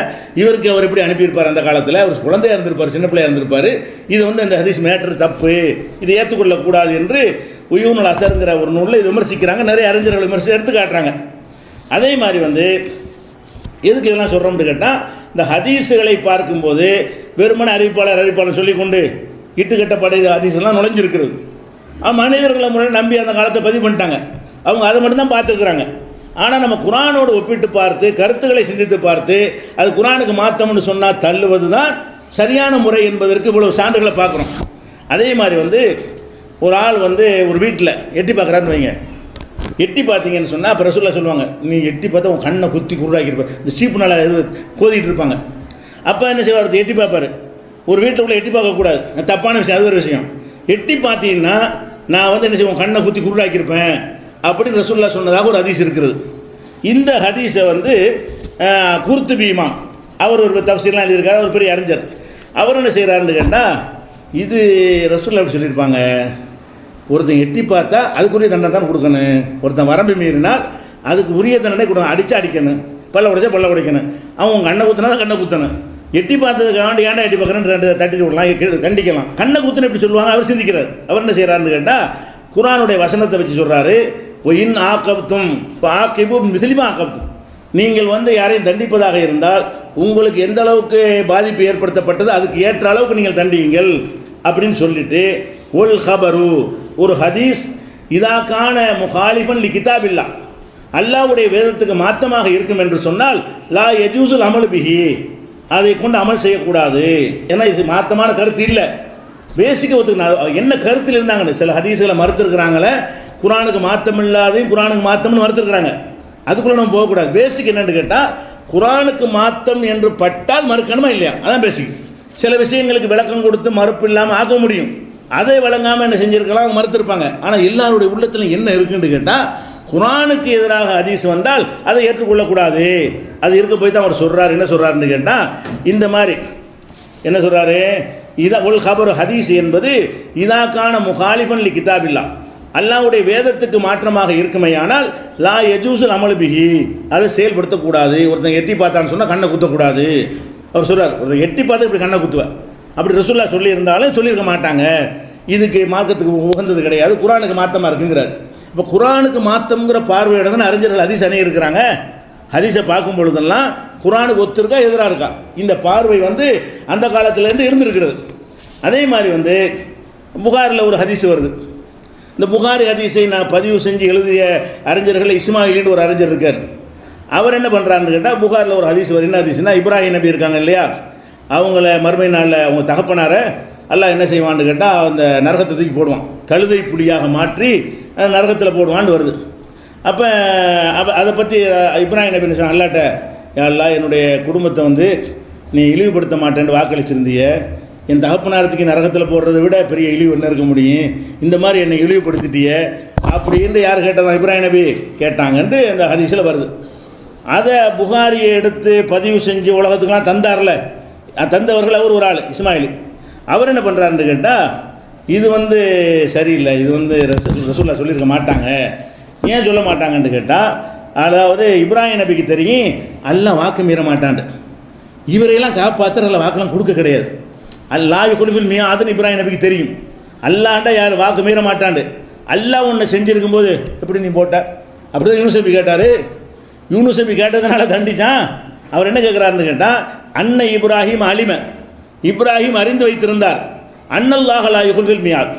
இவருக்கு அவர் எப்படி அனுப்பியிருப்பார்? அந்த காலத்தில் அவர் குழந்தையாக இருந்திருப்பார், சின்ன பிள்ளையாக இருந்திருப்பார். இது அந்த ஹதீஸ் மேட்டர் தப்பு, இதை ஏற்றுக்கொள்ளக்கூடாது என்று உயூனுல் அசருங்கிற ஒரு நூலில் இது விமர்சிக்கிறாங்க. நிறைய அறிஞர்கள் விமர்சித்து எடுத்து காட்டுறாங்க. அதே மாதிரி எதுக்கு இதெல்லாம் சொல்கிறோம்னு கேட்டால், இந்த ஹதீஸுகளை பார்க்கும்போது வெறுமனை அறிவிப்பாளர் சொல்லிக்கொண்டு இட்டுக்கட்டப்பட ஹதீஸ்லாம் நுழைஞ்சிருக்கிறது. மனிதர்களை முறை நம்பி அந்த காலத்தை பதிவு பண்ணிட்டாங்க. அவங்க அதை மட்டும்தான் பார்த்துருக்குறாங்க. ஆனால் நம்ம குரானோடு ஒப்பிட்டு பார்த்து கருத்துக்களை சிந்தித்து பார்த்து அது குரானுக்கு மாற்றம்னு சொன்னால் தள்ளுவது தான் சரியான முறை என்பதற்கு இவ்வளவு சான்றுகளை பார்க்குறோம். அதே மாதிரி ஒரு ஆள் ஒரு வீட்டில் எட்டி பார்க்குறான்னு வைங்க. எட்டி பார்த்தீங்கன்னு சொன்னால் அப்போ ரசூலுல்லாஹ் சொல்லுவாங்க, நீ எட்டி பார்த்தா உன் கண்ணை குத்தி குருடாக்கியிருப்ப, இந்த சீப்புனால் கோதிட்டு இருப்பாங்க. அப்போ என்ன செய்வார்? எட்டி பார்ப்பார். ஒரு வீட்டுக்குள்ளே எட்டி பார்க்கக்கூடாது, தப்பான விஷயம், அது ஒரு விஷயம். எட்டி பார்த்தீங்கன்னா நான் என்ன செய்வோம், கண்ணை குத்தி குருடாக்கியிருப்பேன் அப்படின்னு ரசூலுல்லாஹ் சொன்னதாக ஒரு ஹதீஸ் இருக்கிறது. இந்த ஹதீஸை குர்துபி இமாம் அவர் ஒரு தஃப்சீர்லாம் எழுதியிருக்காரு, ஒரு பெரிய அறிஞர். அவர் என்ன செய்கிறாருன்னு கேட்டால், இது ரசூலுல்லாஹ் எப்படி சொல்லியிருப்பாங்க, ஒருத்தன் எட்டி பார்த்தா அதுக்குரிய தண்டனை தான் கொடுக்கணும், ஒருத்தன் வரம்பு மீறினால் அதுக்கு உரிய தண்டனை கொடுக்கணும், அடிக்கணும், பல்ல உடைக்கணும், அவன் கண்ணை குத்தினா தான் கண்ணை குத்தணும். எட்டி பார்த்ததுக்காக ஏன்டா எட்டி பார்க்குறேன்னு 2 தட்டி விடலாம், கண்டிக்கலாம். கண்ணை குத்துன்னு எப்படி சொல்லுவாங்க? அவர் சிந்திக்கிறார். அவர் என்ன செய்கிறாருன்னு கேட்டால், குரானுடைய வசனத்தை வச்சு சொல்கிறாரு, ஒயின் ஆக்கப்தும் ஆக்கிபு மிசிலிமா ஆக்கப்தும், நீங்கள் யாரையும் தண்டிப்பதாக இருந்தால் உங்களுக்கு எந்த அளவுக்கு பாதிப்பு ஏற்படுத்தப்பட்டது அதுக்கு ஏற்ற அளவுக்கு நீங்கள் தண்டியுங்கள் அப்படின்னு சொல்லிட்டு, ஒல் ஹபரு ஒரு ஹதீஸ் இதாக்கான முகாலிஃபன் லி கிதாபில்லா, அல்லாஹ்வுடைய வேதத்துக்கு மாற்றமாக இருக்கும் என்று சொன்னால் லா யஜூசுல் அமல் பிஹி, அதை கொண்டு அமல் செய்யக்கூடாது. ஏன்னா இது மாற்றமான கருத்து இல்லை, பேசிக்க ஒத்துக்கு என்ன கருத்தில் இருந்தாங்கன்னு சில ஹதீஸ்களை மறுத்துருக்குறாங்களே, குரானுக்கு மாற்றம் இல்லாதையும் குரானுக்கு மாற்றம்னு மறுத்துருக்குறாங்க. அதுக்குள்ளே நம்ம போகக்கூடாது. பேசிக் என்னன்னு கேட்டால், குரானுக்கு மாற்றம் என்று பட்டால் மறுக்கணுமா இல்லையா, அதான் பேசிக். சில விஷயங்களுக்கு விளக்கம் கொடுத்து மறுப்பு இல்லாமல் ஆக்க முடியும், அதை வழங்காமல் என்ன செஞ்சுருக்கலாம், அவங்க மறுத்திருப்பாங்க. ஆனால் எல்லாருடைய உள்ளத்தில் என்ன இருக்குன்னு கேட்டால், குரானுக்கு எதிராக ஹதீஸ் வந்தால் அதை ஏற்றுக்கொள்ளக்கூடாது, அது இருக்க போய் தான் அவர் சொல்கிறார். என்ன சொல்கிறாருன்னு கேட்டால், இந்த மாதிரி என்ன சொல்கிறாரு, இதா ஒல் ஹபர் ஹதீஸ் என்பது இதாக்கான முகாலிஃபன் லி கிதாபில்லா, அல்லாஹ்வுடைய வேதத்துக்கு மாற்றமாக இருக்குமையானால் லா யஜூசுல் அமல் பிஹி, அதை செயல்படுத்தக்கூடாது. ஒருத்தன் எட்டி பார்த்தான்னு சொன்னால் கண்ணை குத்தக்கூடாது. அவர் சொல்கிறார், ஒருத்தன் எட்டி பார்த்து இப்படி கண்ணை குத்துவேன் அப்படி ரசூலுல்லாஹ் சொல்லியிருந்தாலும் சொல்லியிருக்க மாட்டாங்க, இதுக்கு மார்க்கத்துக்கு உகந்தது கிடையாது, குரானுக்கு மாற்றமாக இருக்குங்கிறார். இப்போ குரானுக்கு மாற்றம்ங்கிற பார்வையோட தான் அறிஞர்கள் ஹதீஸ் அணி இருக்கிறாங்க. ஹதீஸை பார்க்கும் பொழுதெல்லாம் குரானுக்கு ஒத்துருக்கா எதிராக இருக்கா, இந்த பார்வை அந்த காலத்திலேருந்து இருந்திருக்கிறது. அதே மாதிரி புகாரில் ஒரு ஹதீஸ் வருது. இந்த புகாரி ஹதீஸை நான் பதிவு செஞ்சு எழுதிய அறிஞர்கள் இஸ்மாயிலின்னு ஒரு அறிஞர் இருக்கார். அவர் என்ன பண்ணுறாருன்னு கேட்டால், புகாரில் ஒரு ஹதீஸ் வரும். என்ன ஹதீஸ்னா, இப்ராஹிம் நபி இருக்காங்க இல்லையா, அவங்கள மறுமை நாளில் அவங்க தகப்பனாரை அல்லாஹ் என்ன செய்வான்னு கேட்டால், அந்த நரகத்தை தூக்கி போடுவான், கழுதை புலியாக மாற்றி நரகத்தில் போடுவான்னு வருது. அப்போ அதை பற்றி இப்ராஹிம் நபி சொன்னாங்க, அல்லாட்ட அல்லாஹ் என்னுடைய குடும்பத்தை நீ இழிவுபடுத்த மாட்டேன்னு வாக்களிச்சிருந்திய, என் தகப்பனாரத்துக்கு நரகத்தில் போடுறதை விட பெரிய இழிவு என்ன இருக்க முடியும், இந்த மாதிரி என்னை இழிவுபடுத்திட்டிய அப்படின்னு யார் கேட்டதான், இப்ராஹிம் நபி கேட்டாங்கன்ட்டு அந்த ஹதீஸில் வருது. அதை புகாரியை எடுத்து பதிவு செஞ்சு உலகத்துக்கெல்லாம் தந்தார்ல, தந்தவர்கள் அவர் ஒரு ஆள் இஸ்மாயில். அவர் என்ன பண்ணுறாருன்னு கேட்டால், இது சரியில்லை, இது ரசூலுல்லாஹ் சொல்லியிருக்க மாட்டாங்க. ஏன் சொல்ல மாட்டாங்கன்னு கேட்டால், அதாவது இப்ராஹிம் நபிக்கு தெரியும் அல்லாஹ் வாக்கு மீற மாட்டான்ட்டு. இவரையெல்லாம் காப்பாற்ற அல்ல வாக்கெல்லாம் கொடுக்க கிடையாது. அல்லாஹ் குலுஃபில் மியாதுன்னு இப்ராஹிம் நபிக்கு தெரியும். அல்லாண்டா யார் வாக்கு மீற மாட்டாண்டு. அல்லாஹ் ஒன்று செஞ்சுருக்கும் போது எப்படி நீ போட்ட அப்படிதான் யூனுஸ் நபி கேட்டார். யூனுஸ் நபி கேட்டதுனால தண்டிச்சான். அவர் என்ன கேட்குறாருன்னு கேட்டால், அன்னை இப்ராஹிம் அலிம, இப்ராஹிம் அறிந்து வைத்திருந்தார். அன்னல்லாஹ் லா யுகுல்ஃபில் மியாத்,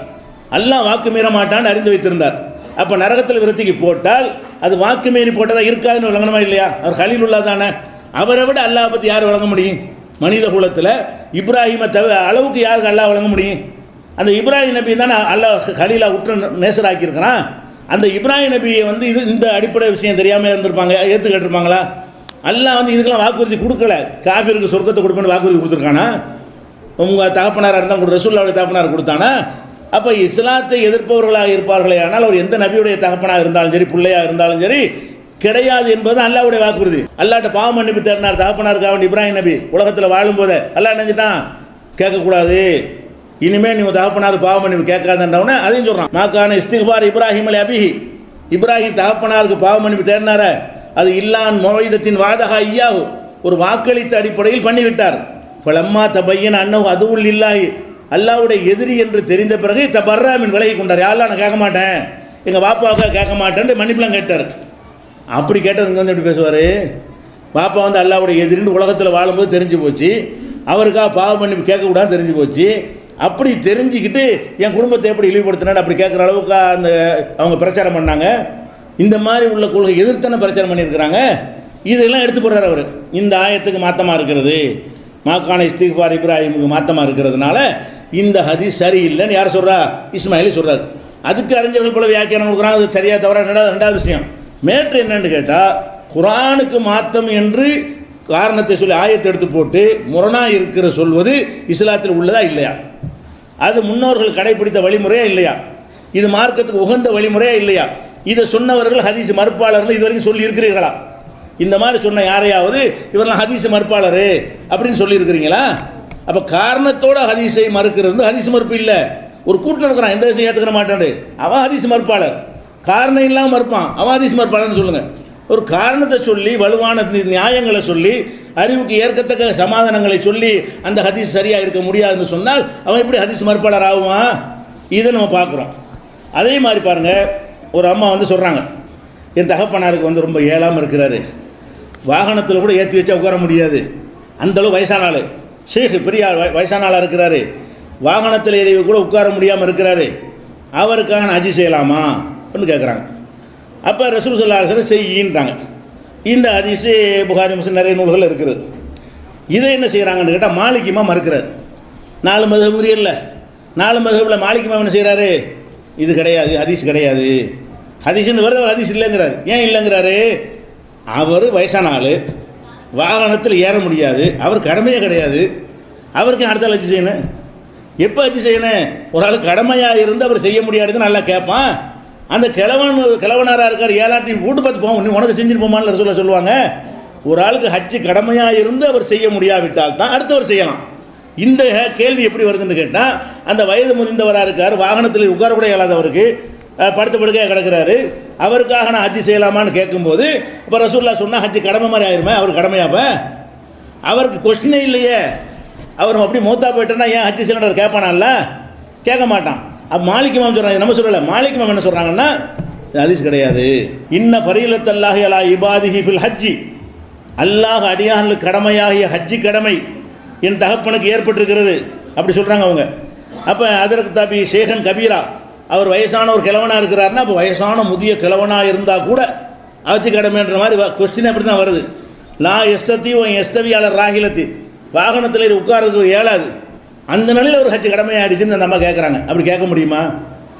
அல்லாஹ் வாக்கு மீற மாட்டான்னு அறிந்து வைத்திருந்தார். அப்போ நரகத்தில் விருத்திக்கு போட்டால் அது வாக்கு மீறி போட்டதாக இருக்காதுன்னு விளங்கணுமா இல்லையா? அவர் கலீலுல்லா தானே. அவரை விட அல்லாஹ் பற்றி யார் வழங்க முடியும்? மனித குலத்தில் இப்ராஹிமை அளவுக்கு யாருக்கு அல்லாஹ் வழங்க முடியும்? அந்த இப்ராஹிம் நபி தானே அல்லாஹ் கலீலா உற்ற நேசராக்கியிருக்கிறான். அந்த இப்ராஹிம் நபியை இது இந்த அடிப்படை விஷயம் தெரியாமல் இருந்திருப்பாங்க, ஏற்றுக்கிட்டிருப்பாங்களா? அல்லாஹ் இதுக்கெல்லாம் வாக்குறுதி கொடுக்கல. காஃபிருக்கு சொர்க்கத்தை கொடுப்பேன்னு வாக்குறுதி கொடுத்துருக்கானா? உங்கள் தகப்பனாராக இருந்தால் ரசூலுல்லாஹ்வுடைய தகப்பனார் கொடுத்தானா? அப்போ இஸ்லாத்தை எதிர்ப்பவர்களாக இருப்பார்களே ஆனால் அவர் எந்த நபியுடைய தகப்பனாக இருந்தாலும் சரி, பிள்ளையாக இருந்தாலும் சரி கிடையாது என்பது அல்லாஹ்வுடைய வாக்குறுதி. அல்லாஹ்ட்ட பாவ மன்னிப்பு தேடினார் தகப்பனாருக்காக இப்ராஹிம் நபி உலகத்தில் வாழும்போது. அல்லாஹ் நினைச்சிட்டான் கேட்கக்கூடாது, இனிமேல் நீ தகப்பனார் பாவ மன்னிப்பு கேட்காதன்றவனே அதையும் சொல்கிறான். மாக்கான இஸ்திக்பார் இப்ராஹிம் அலி அபிஹி, இப்ராஹிம் தகப்பனாருக்கு பாவ மன்னிப்பு தேடினார அது இல்லான் மொய்தத்தின் வாதகா ஐயாஹு, ஒரு வாக்களித்த அடிப்படையில் பண்ணிவிட்டார். ஃபலம்மா தபையன் அன்னஹு அதுவுல் இல்லாஹி, அல்லாஹ்வுடைய எதிரி என்று தெரிந்த பிறகு தபர்ராமின் விலகி கொண்டார். யாரெல்லாம் நான் கேட்க மாட்டேன், எங்கள் பாப்பாவுக்காக கேட்க மாட்டேன்னு மன்னிப்புலாம் கேட்டார். அப்படி கேட்டவங்க எப்படி பேசுவார்? பாப்பா அல்லாஹ்வுடைய எதிரின்னு உலகத்தில் வாழும்போது தெரிஞ்சு போச்சு, அவருக்காக பாவ மன்னிப்பு கேட்கக்கூடாது தெரிஞ்சு போச்சு. அப்படி தெரிஞ்சுக்கிட்டு என் குடும்பத்தை எப்படி இழிவுபடுத்தினான்னு அப்படி கேட்குற அளவுக்கு அவங்க பிரச்சாரம் பண்ணாங்க. இந்த மாதிரி உள்ள கொள்கை எதிர்த்தான பிரச்சாரம் பண்ணியிருக்கிறாங்க. இதெல்லாம் எடுத்து போடுறார் அவர். இந்த ஆயத்துக்கு மாற்றமாக இருக்கிறது, மாக்கான இஸ்திக்பார் இப்ராஹிமுக்கு மாற்றமாக இருக்கிறதுனால இந்த ஹதீஸ் சரியில்லைன்னு யார் சொல்கிறா? இஸ்மாயில் சொல்கிறார். அதுக்கு அறிஞர்கள் போல வியாக்கியானம் கொடுக்குறாங்க. அது சரியாக தவிர ரெண்டாவது விஷயம். மேற்று என்னன்னு கேட்டால், குர்ஆனுக்கு மாத்தம் என்று காரணத்தை சொல்லி ஆயத்தை எடுத்து போட்டு முரணாக இருக்கிற சொல்வது இஸ்லாத்தில் உள்ளதா இல்லையா? அது முன்னோர்கள் கடைபிடித்த வழிமுறையா இல்லையா? இது மார்க்கத்துக்கு உகந்த வழிமுறையா இல்லையா? இதை சொன்னவர்கள் ஹதீஸ் மறுப்பாளர்கள் இது வரைக்கும் சொல்லி இருக்கிறீர்களா? இந்த மாதிரி சொன்ன யாரையாவது இவரெல்லாம் ஹதீஸ் மறுப்பாளர் அப்படின்னு சொல்லியிருக்கிறீங்களா? அப்போ காரணத்தோட ஹதீஸை மறுக்கிறது ஹதீஸ் மறுப்பு இல்லை. ஒரு கூட்டம் இருக்கிறான், எந்த விஷயம் ஏற்றுக்கிற மாட்டான், அவன் ஹதீஸ் மறுப்பாளர். காரணம் இல்லாமல் மறுப்பான், அவன் ஹதீஸ் மறுப்பாளர்னு சொல்லுங்கள். ஒரு காரணத்தை சொல்லி வலுவான நியாயங்களை சொல்லி அறிவுக்கு ஏற்கத்தக்க சமாதானங்களை சொல்லி அந்த ஹதீஸ் சரியாக இருக்க முடியாதுன்னு சொன்னால் அவன் எப்படி ஹதீஸ் மறுப்பாளர் ஆகுவான்? இதை நம்ம பார்க்குறோம். அதே மாதிரி பாருங்கள், ஒரு அம்மா சொல்கிறாங்க, என் தகப்பனாருக்கு ரொம்ப ஏழாமல் இருக்கிறாரு, வாகனத்தில் கூட ஏற்றி வச்சா உட்கார முடியாது, அந்தளவு வயசான ஆள், ஷேக் பெரிய வயசான ஆளாக இருக்கிறாரு, வாகனத்தில் ஏறி கூட உட்கார முடியாமல் இருக்கிறாரு, அவருக்காக ஹஜ் செய்யலாமா அப்படின்னு கேட்குறாங்க. அப்போ ரசூல் ஸல்லல்லாஹு அலைஹி வஸல்லம் செய்யின்றாங்க. இந்த ஹதீஸு புகாரி முஸ்லிம் நிறைய நூல்கள் இருக்குது. இதை என்ன செய்கிறாங்கன்னு கேட்டால் மாலிக் இமாம் மறுக்கிறார். 4 மதுஹப் இல்லை, 4 மதுஹபில் மாலிக் இமாம் என்ன செய்கிறாரு? இது கிடையாது, ஹதீஸ் கிடையாது, ஹதீஸ்ன்னு வருது, அவர் ஹதீஸ் இல்லைங்கிறார். ஏன் இல்லைங்கிறாரு? அவர் வயசான ஆள், வாகனத்தில் ஏற முடியாது, அவர் கடமையே கிடையாது, அவருக்கு அடுத்த ஹஜ் செய்யணும். எப்போ ஹஜ் செய்யணும்? ஒரு ஆள் கடமையாக இருந்து அவர் செய்ய முடியாதுன்னு நல்லா கேட்பான். அந்த கிழவனாராக இருக்கார், ஏழாட்டையும் கூட்டு பார்த்து போவோம், நீ உனக்கு செஞ்சுட்டு போமான்னு சொல்லுவாங்க. ஒரு ஆளுக்கு ஹஜ்ஜு கடமையாக இருந்து அவர் செய்ய முடியாவிட்டால் தான் அடுத்தவர் செய்யலாம். இந்த கேள்வி எப்படி வருதுன்னு கேட்டால், அந்த வயது முதிர்ந்தவராக இருக்கார், வாகனத்தில் உட்காரக்கூட இயலாதவருக்கு, படுத்த படுக்கையாக கிடக்கிறாரு, அவருக்காக நான் ஹஜ்ஜு செய்யலாமான்னு கேட்கும்போது இப்போ ரசூலுல்லாஹ் சொன்னால் ஹஜ்ஜு கடமை மாதிரி ஆயிருமே, அவர் கடமையாப்ப அவருக்கு கொஸ்டினே இல்லையே. அவர் அப்படி மூத்தா போயிட்டேன்னா ஏன் ஹஜ்ஜு செய்யணும் கேட்பானால? கேட்க மாட்டான். அப்போ மாலிக் இமாம் சொல்கிறாங்க, நம்ம சொல்லலை, மாலிக் இமாம் என்ன சொல்கிறாங்கன்னா ஹதீஸ் கிடையாது. இன்ன ஃபரீலத்தல்லாஹி அலா இபாதிஹி ஃபில் ஹஜ்ஜி, அல்லாஹ் அடியார்களுக்கு கடமையாகிய ஹஜ்ஜி கடமை என் தகப்பனுக்கு ஏற்பட்டிருக்கிறது அப்படி சொல்கிறாங்க அவங்க. அப்போ அதற்கு தாபி ஷேகன் கபீரா, அவர் வயசான ஒரு கிழவனாக இருக்கிறாருன்னா அப்போ வயசான முதிய கிழவனாக இருந்தால் கூட ஹஜ்ஜி கடமைன்ற மாதிரி கொஸ்டின் அப்படி தான் வருது. லா எஸ்தத்தி ஓ எஸ்தவியாளர் ராகிலத்தி, வாகனத்தில் உட்கார்றதுக்கு இயலாது, அந்த நிலையில் ஒரு ஹஜ்ஜு கடமையாகிடுச்சுன்னு அந்த அம்மா கேட்குறாங்க. அப்படி கேட்க முடியுமா?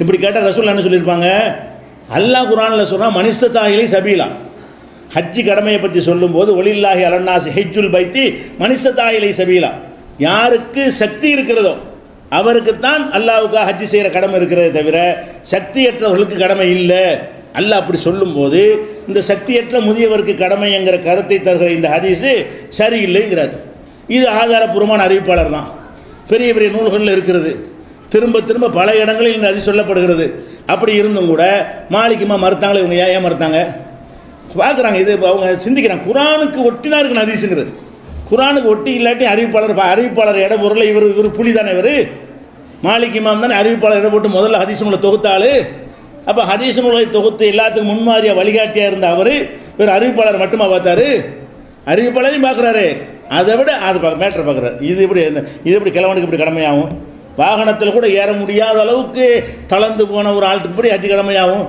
இப்படி கேட்டால் ரசூல் என்ன சொல்லியிருப்பாங்க? அல்லாஹ் குர்ஆனில் சொன்னால் மனிஸ்தத்தாயிலை சபீலா, ஹஜ்ஜி கடமையை பற்றி சொல்லும்போது ஒலில்லாஹி அலன்னாசி ஹஜ்ஜுல் பைத்தி மனிஸ்தத்தாயிலை சபீலா, யாருக்கு சக்தி இருக்கிறதோ அவருக்குத்தான் அல்லாஹ்வுக்காக ஹஜ்ஜி செய்கிற கடமை இருக்கிறதே தவிர சக்தியற்றவர்களுக்கு கடமை இல்லை அல்லாஹ் அப்படி சொல்லும்போது இந்த சக்தியற்ற முதியவருக்கு கடமைங்கிற கருத்தை தருகிற இந்த ஹதீஸு சரியில்லைங்கிறார். இது ஆதாரபூர்வமான அறிவிப்பாளர் தான், பெரிய பெரிய நூல்களில் இருக்கிறது, திரும்ப திரும்ப பல இடங்களில் இந்த ஹதீஸ் சொல்லப்படுகிறது. அப்படி இருந்தும் கூட மாலிக்குமா மறுத்தாங்களே, இவங்க ஏன் மறுத்தாங்க பார்க்குறாங்க. இது அவங்க சிந்திக்கிறாங்க, குரானுக்கு ஒட்டி தான் இருக்குன்னு ஹதீஸுங்கிறது. குரானுக்கு ஒட்டி இல்லாட்டி அறிவிப்பாளர் இட பொருளை இவர் புலி தானே, இவர் மாலிக் இமாம் தானே அறிவிப்பாளர் இட போட்டு முதல்ல ஹதீஸ் நூலை தொகுத்தாள். அப்போ ஹதீஸ் நூலை தொகுத்து எல்லாத்துக்கும் முன்மாதிரியாக வழிகாட்டியாக இருந்த அவர் இவர் அறிவிப்பாளர் மட்டுமா பார்த்தாரு? அறிவிப்பாளரையும் பார்க்குறாரு, அதை விட அது மேட்டரை பார்க்குறாரு. இது எப்படி கிழவனுக்கு இப்படி கடமையாகும்? வாகனத்தில் கூட ஏற முடியாத அளவுக்கு தளர்ந்து போன ஒரு ஆளுக்கு இப்படி அச்சு கடமையாகும்.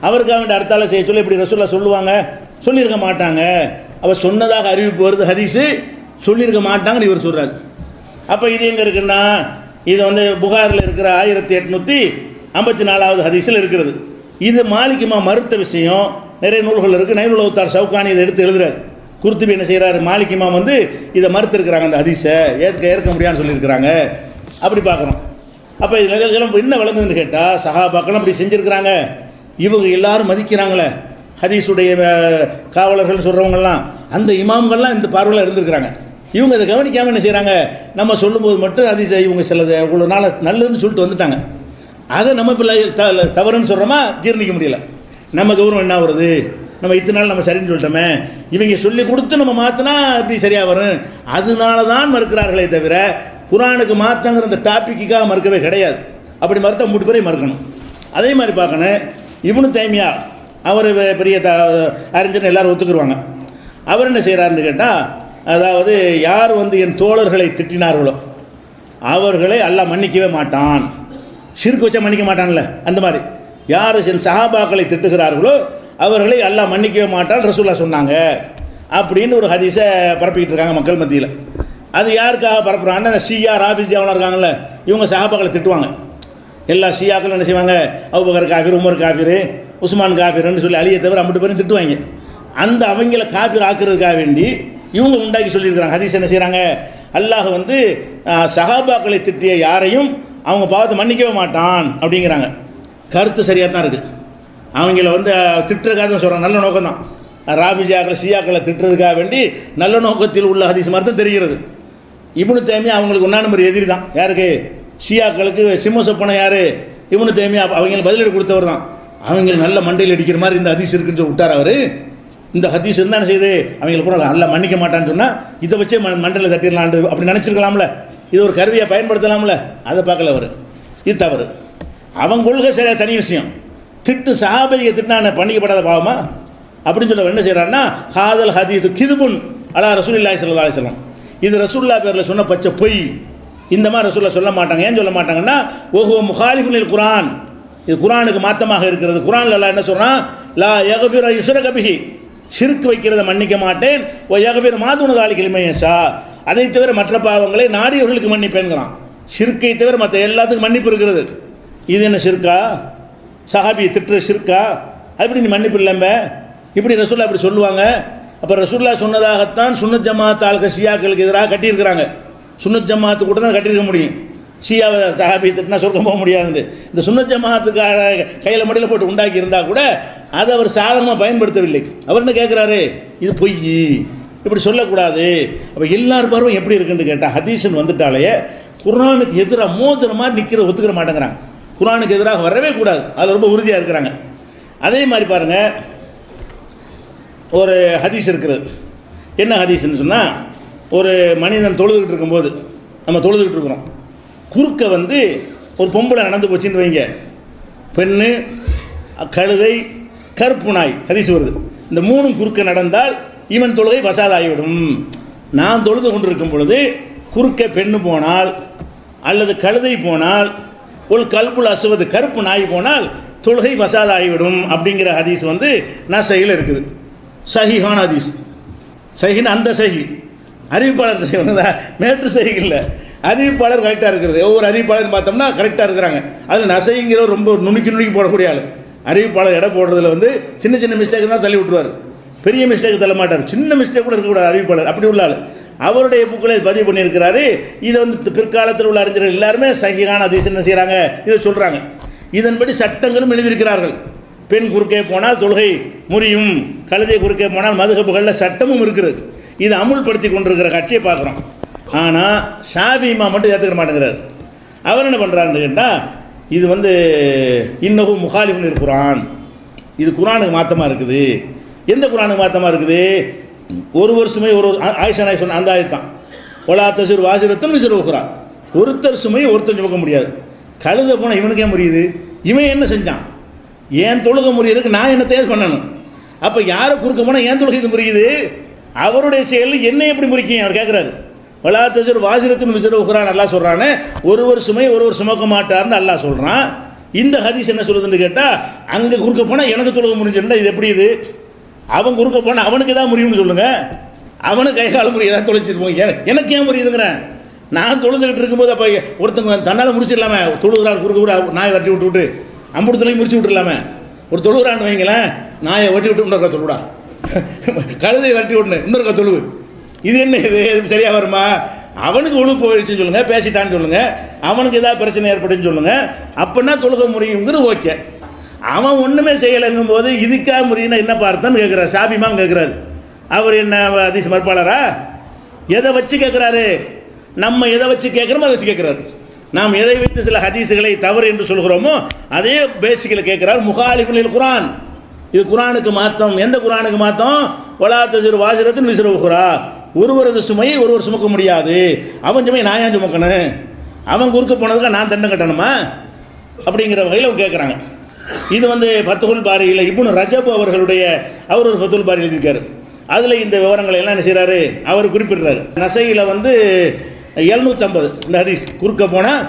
அவருக்காக வேண்டிய அடுத்தால செய்ய சொல்லி இப்படி ரசூலுல்லாஹ் சொல்லுவாங்க? சொல்லியிருக்க மாட்டாங்க. அவர் சொன்னதாக அறிவிப்பு வருது, ஹதீஸு சொல்லியிருக்க மாட்டாங்கன்னு இவர் சொல்கிறார். அப்போ இது எங்கே இருக்குன்னா, இது புகாரில் இருக்கிற 1854 ஹதீஸில் இருக்கிறது. இது மாலிக் இமாம் மறுத்த விஷயம் நிறைய நூல்கள் இருக்குது. நைலுல் அவுத்தார் ஷவுகானி இதை எடுத்து எழுதுறாரு. குர்துபி என்ன செய்கிறார், மாலிக் இமாம் இதை மறுத்திருக்கிறாங்க, அந்த ஹதீஸை ஏற்க முடியாதுன்னு சொல்லியிருக்கிறாங்க. அப்படி பார்க்கணும். அப்போ இதில் என்ன விளங்குதுன்னு கேட்டால், சஹாபாக்களும் அப்படி செஞ்சுருக்கிறாங்க, இவங்க எல்லாரும் மதிக்கிறாங்களே, ஹதீஸுடைய காவலர்கள் சொல்கிறவங்கலாம், அந்த இமாம்கள்லாம் இந்த பார்வையில் இருந்திருக்கிறாங்க. இவங்க அதை கவனிக்காமல் என்ன செய்கிறாங்க, நம்ம சொல்லும்போது மட்டும் ஹதீஸை இவங்க சிலது இவ்வளோ நாள் நல்லதுன்னு சொல்லிட்டு வந்துட்டாங்க. அதை நம்ம பிள்ளை தவறுன்னு சொல்கிறோமா, ஜீர்ணிக்க முடியல. நம்ம கௌரவம் என்ன வருது, நம்ம இத்தனை நாள் நம்ம சரின்னு சொல்லிட்டோமே, இவங்க சொல்லி கொடுத்து நம்ம மாற்றினா இப்படி சரியாக வரும், அதனால தான் மறுக்கிறார்களே தவிர குரானுக்கு மாற்றங்கிற அந்த டாப்பிக்காக மறுக்கவே கிடையாது. அப்படி மறுத்த 3 பேரை மறுக்கணும். அதே மாதிரி பார்க்கணும், இப்னு தைமியா அவர் பெரிய அறிஞர் எல்லாரும் ஒத்துக்குருவாங்க. அவர் என்ன செய்கிறாருன்னு கேட்டால், அதாவது யார் என் தோழர்களை திட்டினார்களோ அவர்களை அல்லாஹ் மன்னிக்கவே மாட்டான். ஷிர்க் வச்சா மன்னிக்க மாட்டான்ல, அந்த மாதிரி யார் என் சஹாபாக்களை திட்டுகிறார்களோ அவர்களை அல்லாஹ் மன்னிக்கவே மாட்டான் ரசூலுல்லாஹ் சொன்னாங்க அப்படின்னு ஒரு ஹதீஸை பரப்பிக்கிட்டு இருக்காங்க மக்கள் மத்தியில். அது யாருக்காக பரப்புறாங்கன்னா, ஷியா ராபிஜியாவெலாம் இருக்காங்கல்ல, இவங்க சஹாபாக்களை திட்டுவாங்க. எல்லா ஷியாக்களும் என்ன செய்வாங்க, அபூபக்கர் காஃபிர், உமர் காஃபிர், உஸ்மான் காஃபிர்னு சொல்லி அலியை தவிர 50 பேரும் திட்டுவாங்க. அந்த அவங்கள காஃபிர் ஆக்குறதுக்காக வேண்டி இவங்க உண்டாக்கி சொல்லியிருக்கிறாங்க. ஹதீஸ் என்ன செய்கிறாங்க, அல்லாஹ் சஹாபாக்களை திட்டிய யாரையும் அவங்க பாவத்தை மன்னிக்கவே மாட்டான் அப்படிங்கிறாங்க. கருத்து சரியாக தான் இருக்குது. அவங்கள திட்டுறதுக்காக தான் சொல்கிறாங்க, நல்ல நோக்கம் தான். ராபிஜியாக்களை ஷியாக்களை திட்டுறதுக்காக வேண்டி நல்ல நோக்கத்தில் உள்ள ஹதீஸ் மாதிரி தான் தெரிகிறது. இப்னு தைமியா அவங்களுக்கு 1 நம்பர் எதிரி தான். யாருக்கு? ஷியாக்களுக்கு சிம்மசப்பனை யார்? இப்னு தைமியா. அவங்களுக்கு பதிலடி கொடுத்தவர் தான். அவங்க நல்ல மண்டையில் அடிக்கிற மாதிரி இந்த ஹதீஸ் இருக்குன்னு சொல்லி விட்டார் அவர். இந்த ஹதீஸ் இருந்தால் என்ன செய்யுது, அவங்களுக்கு கூட அல்ல மன்னிக்க மாட்டான்னு சொன்னால் இதை வச்சே மண்டையில் தட்டிடலான்னு அப்படி நினச்சிருக்கலாம்ல, இது ஒரு கருவியை பயன்படுத்தலாம்ல, அதை பார்க்கல அவர். இது தவறு. அவங்க கொள்கை சரியாக தனி விஷயம். திட்டு சஹாபியை திட்டினா பண்ணிக்கப்படாத பாவமா அப்படின்னு சொல்ல என்ன செய்கிறாருன்னா, ஹாதல் ஹதீது கிதுபுன் அலா ரசூலுல்லாஹி ஸல்லல்லாஹு அலைஹி வஸல்லம், இது ரசூலுல்லாஹ் பேரில் சொன்ன பச்சை பொய். இந்த மாதிரி ரசூலுல்லாஹ் சொல்ல மாட்டாங்க. ஏன் சொல்ல மாட்டாங்கன்னா, ஓஹோ முகாலிஃபுல் குரான், இது குரானுக்கு மாற்றமாக இருக்கிறது. குரானில் அல்லாஹ் என்ன சொல்கிறான், லா யக்ஃபிரு யுஷ்ரக பிஹி, ஷிர்க் வைக்கிறத மன்னிக்க மாட்டேன், ஓ யக்ஃபிரு மா தூன தாலிக லிமன் யஷா, அதை தவிர மற்ற பாவங்களை நாடியவர்களுக்கு மன்னிப்பேன்கிறான். ஷிர்க்கை தவிர மற்ற எல்லாத்துக்கும் மன்னிப்பு இருக்கிறது. இது என்ன ஷிர்கா? சஹாபியை திட்டுற ஷிர்கா? அப்படி நீ மன்னிப்பு இல்லம்ப, இப்படி ரசூலுல்லாஹ் அப்படி சொல்லுவாங்க. அப்போ ரசூலுல்லாஹ் சொன்னதாகத்தான் சுன்னத் ஜமாத் ஆளுக்கு ஷியாக்களுக்கு எதிராக கட்டியிருக்கிறாங்க. சுன்னத் ஜமாத்து கூட தான் கட்டியிருக்க முடியும். ஷியாவை சஹாபியை திட்டினா சொர்க்கம் போக முடியாது. இந்த சுன்னத் ஜமாத்துக்காக கையில் மடியில் போட்டு உண்டாக்கி இருந்தால் கூட அதை அவர் சாதகமாக பயன்படுத்தவில்லை. அவர் என்ன கேட்குறாரு, இது பொய், இப்படி சொல்லக்கூடாது. அப்போ எல்லார் பார்வையும் எப்படி இருக்குன்னு கேட்டால், ஹதீஸ்ன்னு வந்துட்டாலே குர்ஆனுக்கு எதிராக மோதுற மாதிரி ஒத்துக்கிற மாட்டேங்கிறாங்க. குர்ஆனுக்கு எதிராக வரவே கூடாது, அதில் ரொம்ப உறுதியாக இருக்கிறாங்க. அதே மாதிரி பாருங்கள், ஒரு ஹதீஸ் இருக்கிறது. என்ன ஹதீஸ்ன்னு சொன்னால், ஒரு மனிதன் தொழுதுகிட்டு இருக்கும்போது, நம்ம தொழுதுகிட்டு இருக்கிறோம், குறுக்க ஒரு பொம்பளை நடந்து போச்சுன்னு வைங்க, பெண்ணு, கழுதை, கருப்பு நாய், ஹதீஸ் வருது. இந்த 3 குறுக்க நடந்தால் இவன் தொழுகை பசாதாகிவிடும். நான் தொழுது கொண்டிருக்கும் பொழுது குறுக்க பெண்ணு போனால் அல்லது கழுதை போனால், ஒரு கல்புல் அசுவது கருப்பு நாய் போனால் தொழுகை பசாதாகிவிடும் அப்படிங்கிற ஹதீஸ் நசையில் இருக்குது. சஹீஹான ஹதீஸ். சஹீன்னு அந்த சஹி அறிவிப்பாளர் சஹி மேற்று சஹி இல்லை, அறிவிப்பாளர் கரெக்டாக இருக்கிறது. ஒவ்வொரு அறிவிப்பாளர் பார்த்தோம்னா கரெக்டாக இருக்கிறாங்க. அதில் நசைங்கிற ரொம்ப நுணுக்கி போடக்கூடிய ஆள். அறிவிப்பாளர் எடை போடுறதுல சின்ன சின்ன மிஸ்டேக் தான் தள்ளி விட்டுருவார், பெரிய மிஸ்டேக் தள்ள மாட்டார். சின்ன மிஸ்டேக் கூட இருக்கக்கூடாது அறிவிப்பாளர், அப்படி உள்ள ஆள். அவருடைய புக்களை பதிவு பண்ணியிருக்கிறாரு. இதை பிற்காலத்தில் உள்ள அறிஞர்கள் எல்லாருமே சஹீஹான ஹதீஸ் என்ன செய்கிறாங்க, இதை சொல்கிறாங்க. இதன்படி சட்டங்களும் எழுதியிருக்கிறார்கள். பெண் குறுக்கே போனால் தொழுகை முறியும், கழுதை குறுக்கே போனால் மதுஹபுகளில் சட்டமும் இருக்கிறது. இது அமுல்படுத்தி கொண்டிருக்கிற காட்சியை பார்க்குறோம். ஆனால் ஷாஃபி இமாம் மட்டும் ஏற்றுக்க மாட்டேங்கிறார். அவர் என்ன பண்ணுறாருன்னு கேட்டால், இது இன்னும் முகாலிஃபுல் குர்ஆன், இது குர்ஆனுக்கு மாற்றமாக இருக்குது. எந்த குர்ஆனுக்கு மாற்றமாக இருக்குது? ஒரு வருஷமே ஆயிஷா நாய் சொன்ன அந்த ஆயத்தான், ஒலா தசிர் வாசிரத்தும் விசிறு உக்ரான், ஒருத்தர் சுமையை ஒருத்தர் சுமக்க முடியாது. கழுத போனால் இவனுக்கே முடியுது, இவன் என்ன செஞ்சான்? ஏன் தொழுக முறியதுக்கு நான் என்ன தேர்வு பண்ணணும்? அப்போ யாரை குறுக்க போனால் ஏன் தொழுகை இது முறியுது? அவருடைய செயலில் என்ன எப்படி முறிக்கும் அவர் கேட்குறாரு. ஒலா தசிர் வாசிரத்தும் விசிறு உக்ரான் அல்லாஹ் சொல்கிறானே, ஒருவர் சுமையை ஒருவர் சுமக்க மாட்டார்னு அல்லாஹ் சொல்கிறான். இந்த ஹதீஸ் என்ன சொல்லுதுன்னு கேட்டால், அங்கே குறுக்க போனால் எனக்கு தொழுக முடிஞ்சுன்னா இது எப்படி? இது அவன் குறுக்க போனால் அவனுக்கு ஏதாவது முடியும்னு சொல்லுங்கள். அவனுக்கு கைகால முறை ஏதாவது தொலைச்சிருப்போம், எனக்கு ஏன் முடியுதுங்கிறேன். நான் தொழுதுகிட்டு இருக்கும்போது அப்போ ஒருத்தங்க தன்னால் முடிச்சிடலாமே, தொழுகிறார் குறுக்க நாயை வெட்டி விட்டு அம்புடத்துலையும் முடிச்சு விட்டுருலாமே. ஒரு தொழுகிறான்னு வைங்களேன், நாயை வெட்டி விட்டு இன்னொருக்கா தொழுடா, கழுதை வெட்டி விட்டுனு இன்னொருக்கா தொழுவு, இது என்ன? இது சரியாக வருமா? அவனுக்கு ஒழுங்கு போயிடுச்சுன்னு சொல்லுங்கள், பேசிட்டான்னு சொல்லுங்கள், அவனுக்கு ஏதாவது பிரச்சனை ஏற்படுன்னு சொல்லுங்கள், அப்படின்னா தொழுக முடியுங்கிறது ஓகே. அவன் ஒன்றுமே செய்யலைங்கும் போது இதுக்காக முடியும்னா என்ன பார்த்தான்னு கேட்குறாரு. ஷாஃபி இமாம் கேட்குறாரு. அவர் என்ன ஹதீஸ் மறுப்பாளரா? எதை வச்சு கேட்குறாரு? நம்ம எதை வச்சு கேட்குறோமோ அதை வச்சு கேட்குறாரு. நாம் எதை வைத்து சில ஹதீஸுகளை தவறு என்று சொல்கிறோமோ அதே பேசிக்கில் கேட்குறார். முகாலிஃபுல் குர்ஆன், இது குர்ஆனுக்கு மாத்தம். எந்த குர்ஆனுக்கு மாத்தம்? வலா தஸிரு வாஸிரத்துன் விஸ்ர உக்ரா, ஒருவரது சுமையை ஒருவர் சுமக்க முடியாது. அவன் சுமையை நான் ஏன் சுமக்கணும்? அவன் குறுக்க போனதுக்கு நான் தண்டனை கட்டணுமா? அப்படிங்கிற வகையில் அவங்க கேட்குறாங்க. இது ஃபத்ஹுல் பாரியில் இப்னு ரஜப் அவர்களுடைய அவர் ஒரு ஃபத்ஹுல் பாரியில் எழுதியிருக்காரு. அதில் இந்த விவரங்களை எல்லாம் என்ன செய்கிறாரு அவர் குறிப்பிடுறாரு. நசையில் 750 இந்த ஹதீஸ் குறுக்க போனால்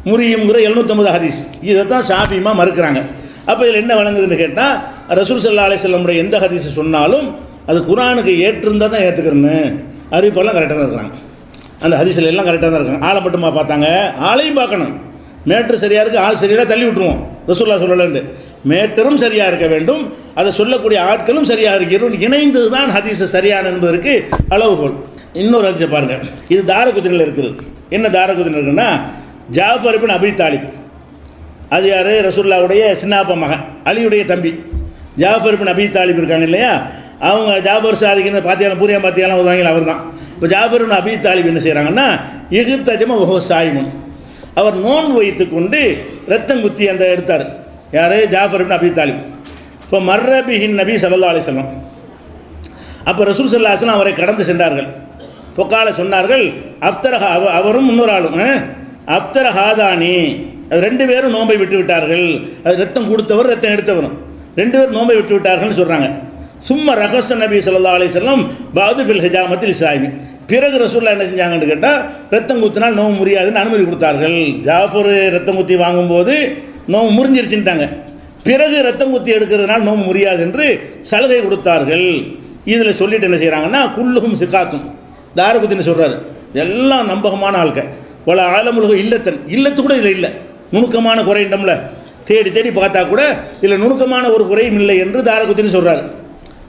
முறியுங்கிற 750 ஹதீஸ், இதை தான் ஷாஃபி இமாம் மறுக்கிறாங்க. அப்போ இதில் என்ன வழங்குதுன்னு கேட்டால், ரசூல் ஸல்லல்லாஹு அலைஹி வஸல்லம் எந்த ஹதீஸ் சொன்னாலும் அது குர்ஆனுக்கு ஏற்றிருந்தால் தான் ஏற்றுக்கிறேன்னு அறிவிப்பெல்லாம் கரெக்டாக தான் இருக்கிறாங்க. அந்த ஹதீஸில் எல்லாம் கரெக்டாக தான் இருக்காங்க. ஆளை மட்டுமா பார்த்தாங்க? ஆளையும் பார்க்கணும். மேட்ரு சரியாக இருக்குது, ஆள் சரியாக தள்ளி விட்டுருவோம். ரசூலுல்லாஹ் சொல்லலண்டு மேட்டரும் சரியாக இருக்க வேண்டும், அதை சொல்லக்கூடிய ஆட்களும் சரியாக இருக்கிறோம், இணைந்தது தான் ஹதீஸ் சரியான என்பதற்கு அளவுகோல். இன்னொரு ஹதீஸை பாருங்கள், இது தாரகுத்னியில் இருக்குது. என்ன தாரகுத்னியில் இருக்குன்னா, ஜாஃபர் இப்னு அபி தாலிப், அது யார்? ரசூலுல்லாஹ்வுடைய சின்னாப்பா மகன், அலியுடைய தம்பி ஜாஃபர் இப்னு அபி தாலிப் இருக்காங்க இல்லையா, அவங்க ஜாஃபர் சாதிக்கு பாத்தியாலும் பூரியா பாத்தியாலும் வருவாங்க, அவர் தான். இப்போ ஜாஃபர் இப்னு அபி தாலிப் என்ன செய்கிறாங்கன்னா, இஹ்தஜம வஹுவ சாயிமுன், அவர் நோன்பு வைத்து கொண்டு ரத்தம் குத்தி அந்த எடுத்தார். யார்? ஜாஃபர் இப்னு அபி தாலிப். இப்போ மர்ரபிஹின் நபி ஸல்லல்லாஹு அலைஹி வஸல்லம், அப்போ ரசூல் ஸல்லல்லாஹு அலைஹி வஸல்லம் அவரை கடந்து சென்றார்கள். பொக்கால சொன்னார்கள், அஃப்தரஹா, அவரும் இன்னொரு ஆளும் அஃப்தரஹாதானி, அது 2 பேரும் நோன்பை விட்டு விட்டார்கள். அது ரத்தம் கொடுத்தவர் ரத்தம் எடுத்தவரும் 2 பேரும் நோன்பை விட்டு விட்டார்கள்னு சொல்கிறாங்க. சும்மா ரஹஸ நபி ஸல்லல்லாஹு அலைஹி வஸல்லம் பாது ஃபில் ஹிஜாமத்தில் சாயிமி, பிறகு ரசூலுல்லாஹ் என்ன செஞ்சாங்கன்னு கேட்டால், ரத்தம் குத்தினால் நோவு முறியாதுன்னு அனுமதி கொடுத்தார்கள். ஜாஃபர் ரத்தம் குத்தி வாங்கும்போது நோவு முறிஞ்சிருச்சுட்டாங்க, பிறகு ரத்தம் குத்தி எடுக்கிறதுனால நோவு முடியாது என்று சலுகை கொடுத்தார்கள். இதில் சொல்லிட்டு என்ன செய்கிறாங்கன்னா, குல்லுகும் சிக்காத்தும், தாரகுத்தின்னு சொல்கிறாரு, எல்லாம் நம்பகமான ஆட்கள். பல ஆலமுலகம் இல்லத்தன், இல்லத்து கூட இதில் இல்லை, நுணுக்கமான குறையிட்டம்ல தேடி தேடி பார்த்தா கூட இதில் நுணுக்கமான ஒரு குறையும் இல்லை என்று தாரகுத்தின்னு சொல்கிறார்.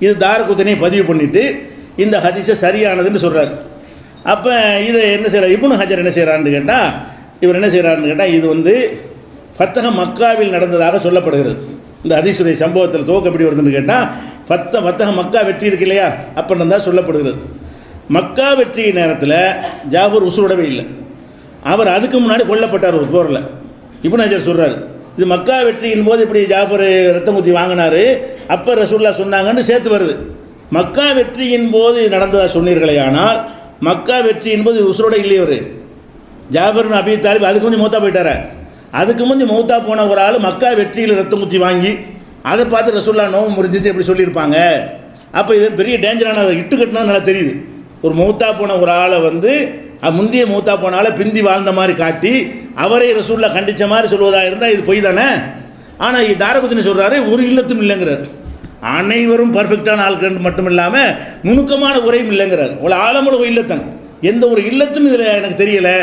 இது தாரகுத்தினை பதிவு பண்ணிவிட்டு இந்த ஹதீஸை சரியானதுன்னு சொல்கிறார். அப்போ இதை என்ன செய்கிறார் இப்னு ஹஜர் என்ன செய்கிறான்னு கேட்டால், இவர் என்ன செய்கிறாருன்னு கேட்டால், இது ஃபத்தஹ மக்காவில் நடந்ததாக சொல்லப்படுகிறது. இந்த ஹதீஸுடைய சம்பவத்தில் துவக்கம் எப்படி வருதுன்னு கேட்டால், ஃபத்தஹ மக்கா வெற்றி இருக்கு இல்லையா, அப்படின்னு தான் சொல்லப்படுகிறது. மக்கா வெற்றி நேரத்தில் ஜாஃபர் உசுரோடவே இல்லை, அவர் அதுக்கு முன்னாடி கொல்லப்பட்டார் ஒரு போரில். இப்னு ஹஜர் சொல்கிறார், இது மக்கா வெற்றியின் போது இப்படி ஜாஃபர் ரத்தம் குத்தி வாங்கினார், அப்போ ரசூலுல்லாஹ் சொன்னாங்கன்னு சேர்த்து வருது. மக்கா வெற்றியின் போது நடந்ததாக சொன்னீர்களே, ஆனால் மக்கா வெற்றியின் போது உசுரோட இல்லையவர் ஜாஃபர் இப்னு அபீ தாலிப், அதுக்கு முந்தி மௌத்தா போயிட்டார. அதுக்கு முந்தி மௌத்தா போன ஒரு ஆள் மக்கா வெற்றியில் ரத்தம் குத்தி வாங்கி அதை பார்த்து ரசூலுல்லாஹ் நோவு முறிஞ்சிச்சு எப்படி சொல்லியிருப்பாங்க. அப்போ இது பெரிய டேஞ்சரான இட்டு கட்டினா நல்லா தெரியுது. ஒரு மௌத்தா போன ஒரு ஆளை முந்தைய மௌத்தா போன ஆளை பிந்தி வாழ்ந்த மாதிரி காட்டி அவரை ரசூலுல்லாஹ் கண்டித்த மாதிரி சொல்வதாக இருந்தால் இது பொய் தானே. ஆனால் தாரகுத்தினி சொல்கிறாரு, ஒரு இல்லத்தும் இல்லைங்கிறார், அனைவரும் பர்ஃபெக்டான ஆட்கள் மட்டும் இல்லாமல் நுணுக்கமான குறையும் இல்லைங்கிறார். ஒரு ஆழமுள்ள இல்லத்தன், எந்த ஒரு இல்லத்துன்னு இதில் எனக்கு தெரியலை.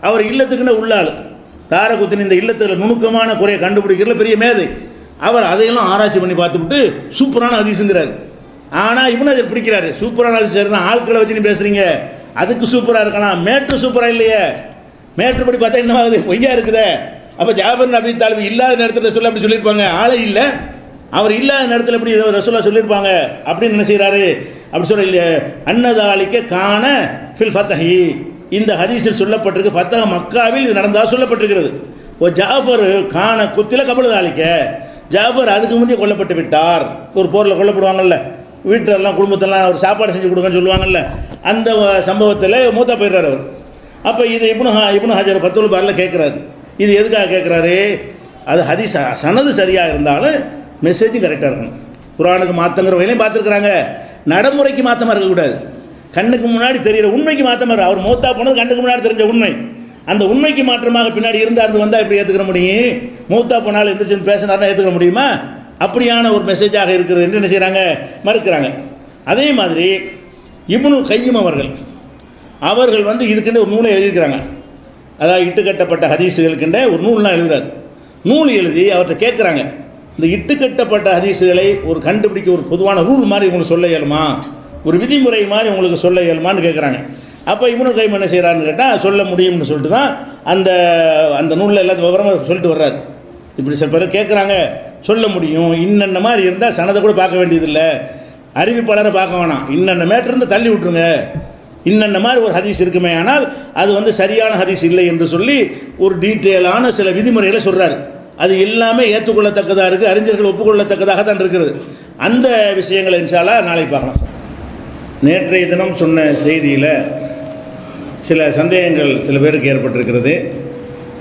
அவர் இல்லத்துக்குன்னு உள்ள ஆள் தாரகுத்தினி, இந்த இல்லத்தில் நுணுக்கமான குறையை கண்டுபிடிக்கிறதுல பெரிய மேதை. அவர் அதையெல்லாம் ஆராய்ச்சி பண்ணி பார்த்துவிட்டு சூப்பரான ஹதீஸுங்கிறார். ஆனால் இப்னு ஹஜர் பிடிக்கிறாரு, சூப்பரான ஹதீஸ் தான், ஆட்களை வச்சு நீ பேசுகிறீங்க, அதுக்கு சூப்பராக இருக்கலாம், மேட்ரு சூப்பராக இல்லையே, மேட்ரு படி பார்த்தா என்ன ஆகுது, பொய்யா இருக்குதே. அப்போ ஜாஃபர் இப்னு அபீ தாலிப் இல்லாத நேரத்தில் சொல்ல அப்படி சொல்லியிருப்பாங்க, ஆளே இல்லை, அவர் இல்லாத நேரத்தில் எப்படி ரசூலுல்லாஹ் சொல்லியிருப்பாங்க அப்படின்னு என்ன செய்கிறாரு? அப்படி சொல்ல அன்னதாலிக்க காண ஃபில் ஃபத்தஹி, இந்த ஹதீஸில் சொல்லப்பட்டிருக்கு ஃபத்தஹ மக்காவில் இது நடந்ததாக சொல்லப்பட்டிருக்கிறது. ஓ ஜாஃபர் காண குத்தில கபல தாலிக்க, ஜாஃபர் அதுக்கு முந்தைய கொல்லப்பட்டு விட்டார். ஒரு போரில் கொல்லப்படுவாங்கல்ல, வீட்டிலெல்லாம் குடும்பத்தெல்லாம் அவர் சாப்பாடு செஞ்சு கொடுங்கன்னு சொல்லுவாங்கல்ல, அந்த சம்பவத்தில் மூத்தா போயிடுறார் அவர். அப்போ இது இப்னு ஹஜர் ஃபத்துல் பாரில் கேட்குறாரு. இது எதுக்காக கேட்குறாரு? அது ஹதீஸ் சனது சரியாக இருந்தாலும் மெசேஜும் கரெக்டாக இருக்கணும். குர்ஆனுக்கு மாற்றங்கிற வகையிலையும் பார்த்துருக்குறாங்க, நடைமுறைக்கு மாற்றமாக இருக்கக்கூடாது. கண்ணுக்கு முன்னாடி தெரிகிற உண்மைக்கு மாற்றமாக அவர் மூத்தா போனது கண்ணுக்கு முன்னாடி தெரிஞ்ச உண்மை, அந்த உண்மைக்கு மாற்றமாக பின்னாடி இருந்தார்னு வந்தால் எப்படி ஏற்றுக்கிற முடியும்? மூத்தா போனாலும் எந்திரிச்சு பேசினார்னா ஏற்றுக்கிற முடியுமா? அப்படியான ஒரு மெசேஜாக இருக்கிறது என்று என்ன செய்கிறாங்க? மறுக்கிறாங்க. அதே மாதிரி இப்னுல் கையிம் அவர்கள் இதுக்குன்னு ஒரு நூலை எழுதியிருக்கிறாங்க. அதாவது இட்டுக்கட்டப்பட்ட ஹதீஸுகளுக்குன்ற ஒரு நூல்லாம் எழுதுறாரு. நூல் எழுதி அவர்கிட்ட கேட்குறாங்க, இந்த இட்டுக்கட்டப்பட்ட ஹதீஸுகளை ஒரு கண்டுபிடிக்க ஒரு பொதுவான ரூல் மாதிரி உங்களுக்கு சொல்ல இயலுமா, ஒரு விதிமுறை மாதிரி உங்களுக்கு சொல்ல இயலுமான்னு கேட்குறாங்க. அப்போ இப்னுல் கையிம் என்ன செய்கிறாருன்னு கேட்டால் சொல்ல முடியும்னு சொல்லிட்டு தான் அந்த அந்த நூலில் எல்லாத்தையும் விவரமாக சொல்லிட்டு வர்றாரு. இப்படி சில பேர் கேட்குறாங்க, சொல்ல முடியும், இன்னென்ன மாதிரி இருந்தால் சனதை கூட பார்க்க வேண்டியதில்லை, அறிவிப்பாளரை பார்க்க வேணாம், இன்னென்ன மேட்டிருந்து தள்ளி விட்டுருங்க, இன்னென்ன மாதிரி ஒரு ஹதீஸ் இருக்குமே, ஆனால் அது சரியான ஹதீஸ் இல்லை என்று சொல்லி ஒரு டீட்டெயிலான சில விதிமுறைகளை சொல்கிறார். அது எல்லாமே ஏற்றுக்கொள்ளத்தக்கதாக இருக்குது, அறிஞர்கள் ஒப்புக்கொள்ளத்தக்கதாக தான் இருக்கிறது. அந்த விஷயங்களை இன்ஷா அல்லாஹ் நாளைக்கு பார்க்கலாம். நேற்றைய தினம் சொன்ன செய்தியில் சில சந்தேகங்கள் சில பேருக்கு ஏற்பட்டிருக்கிறது.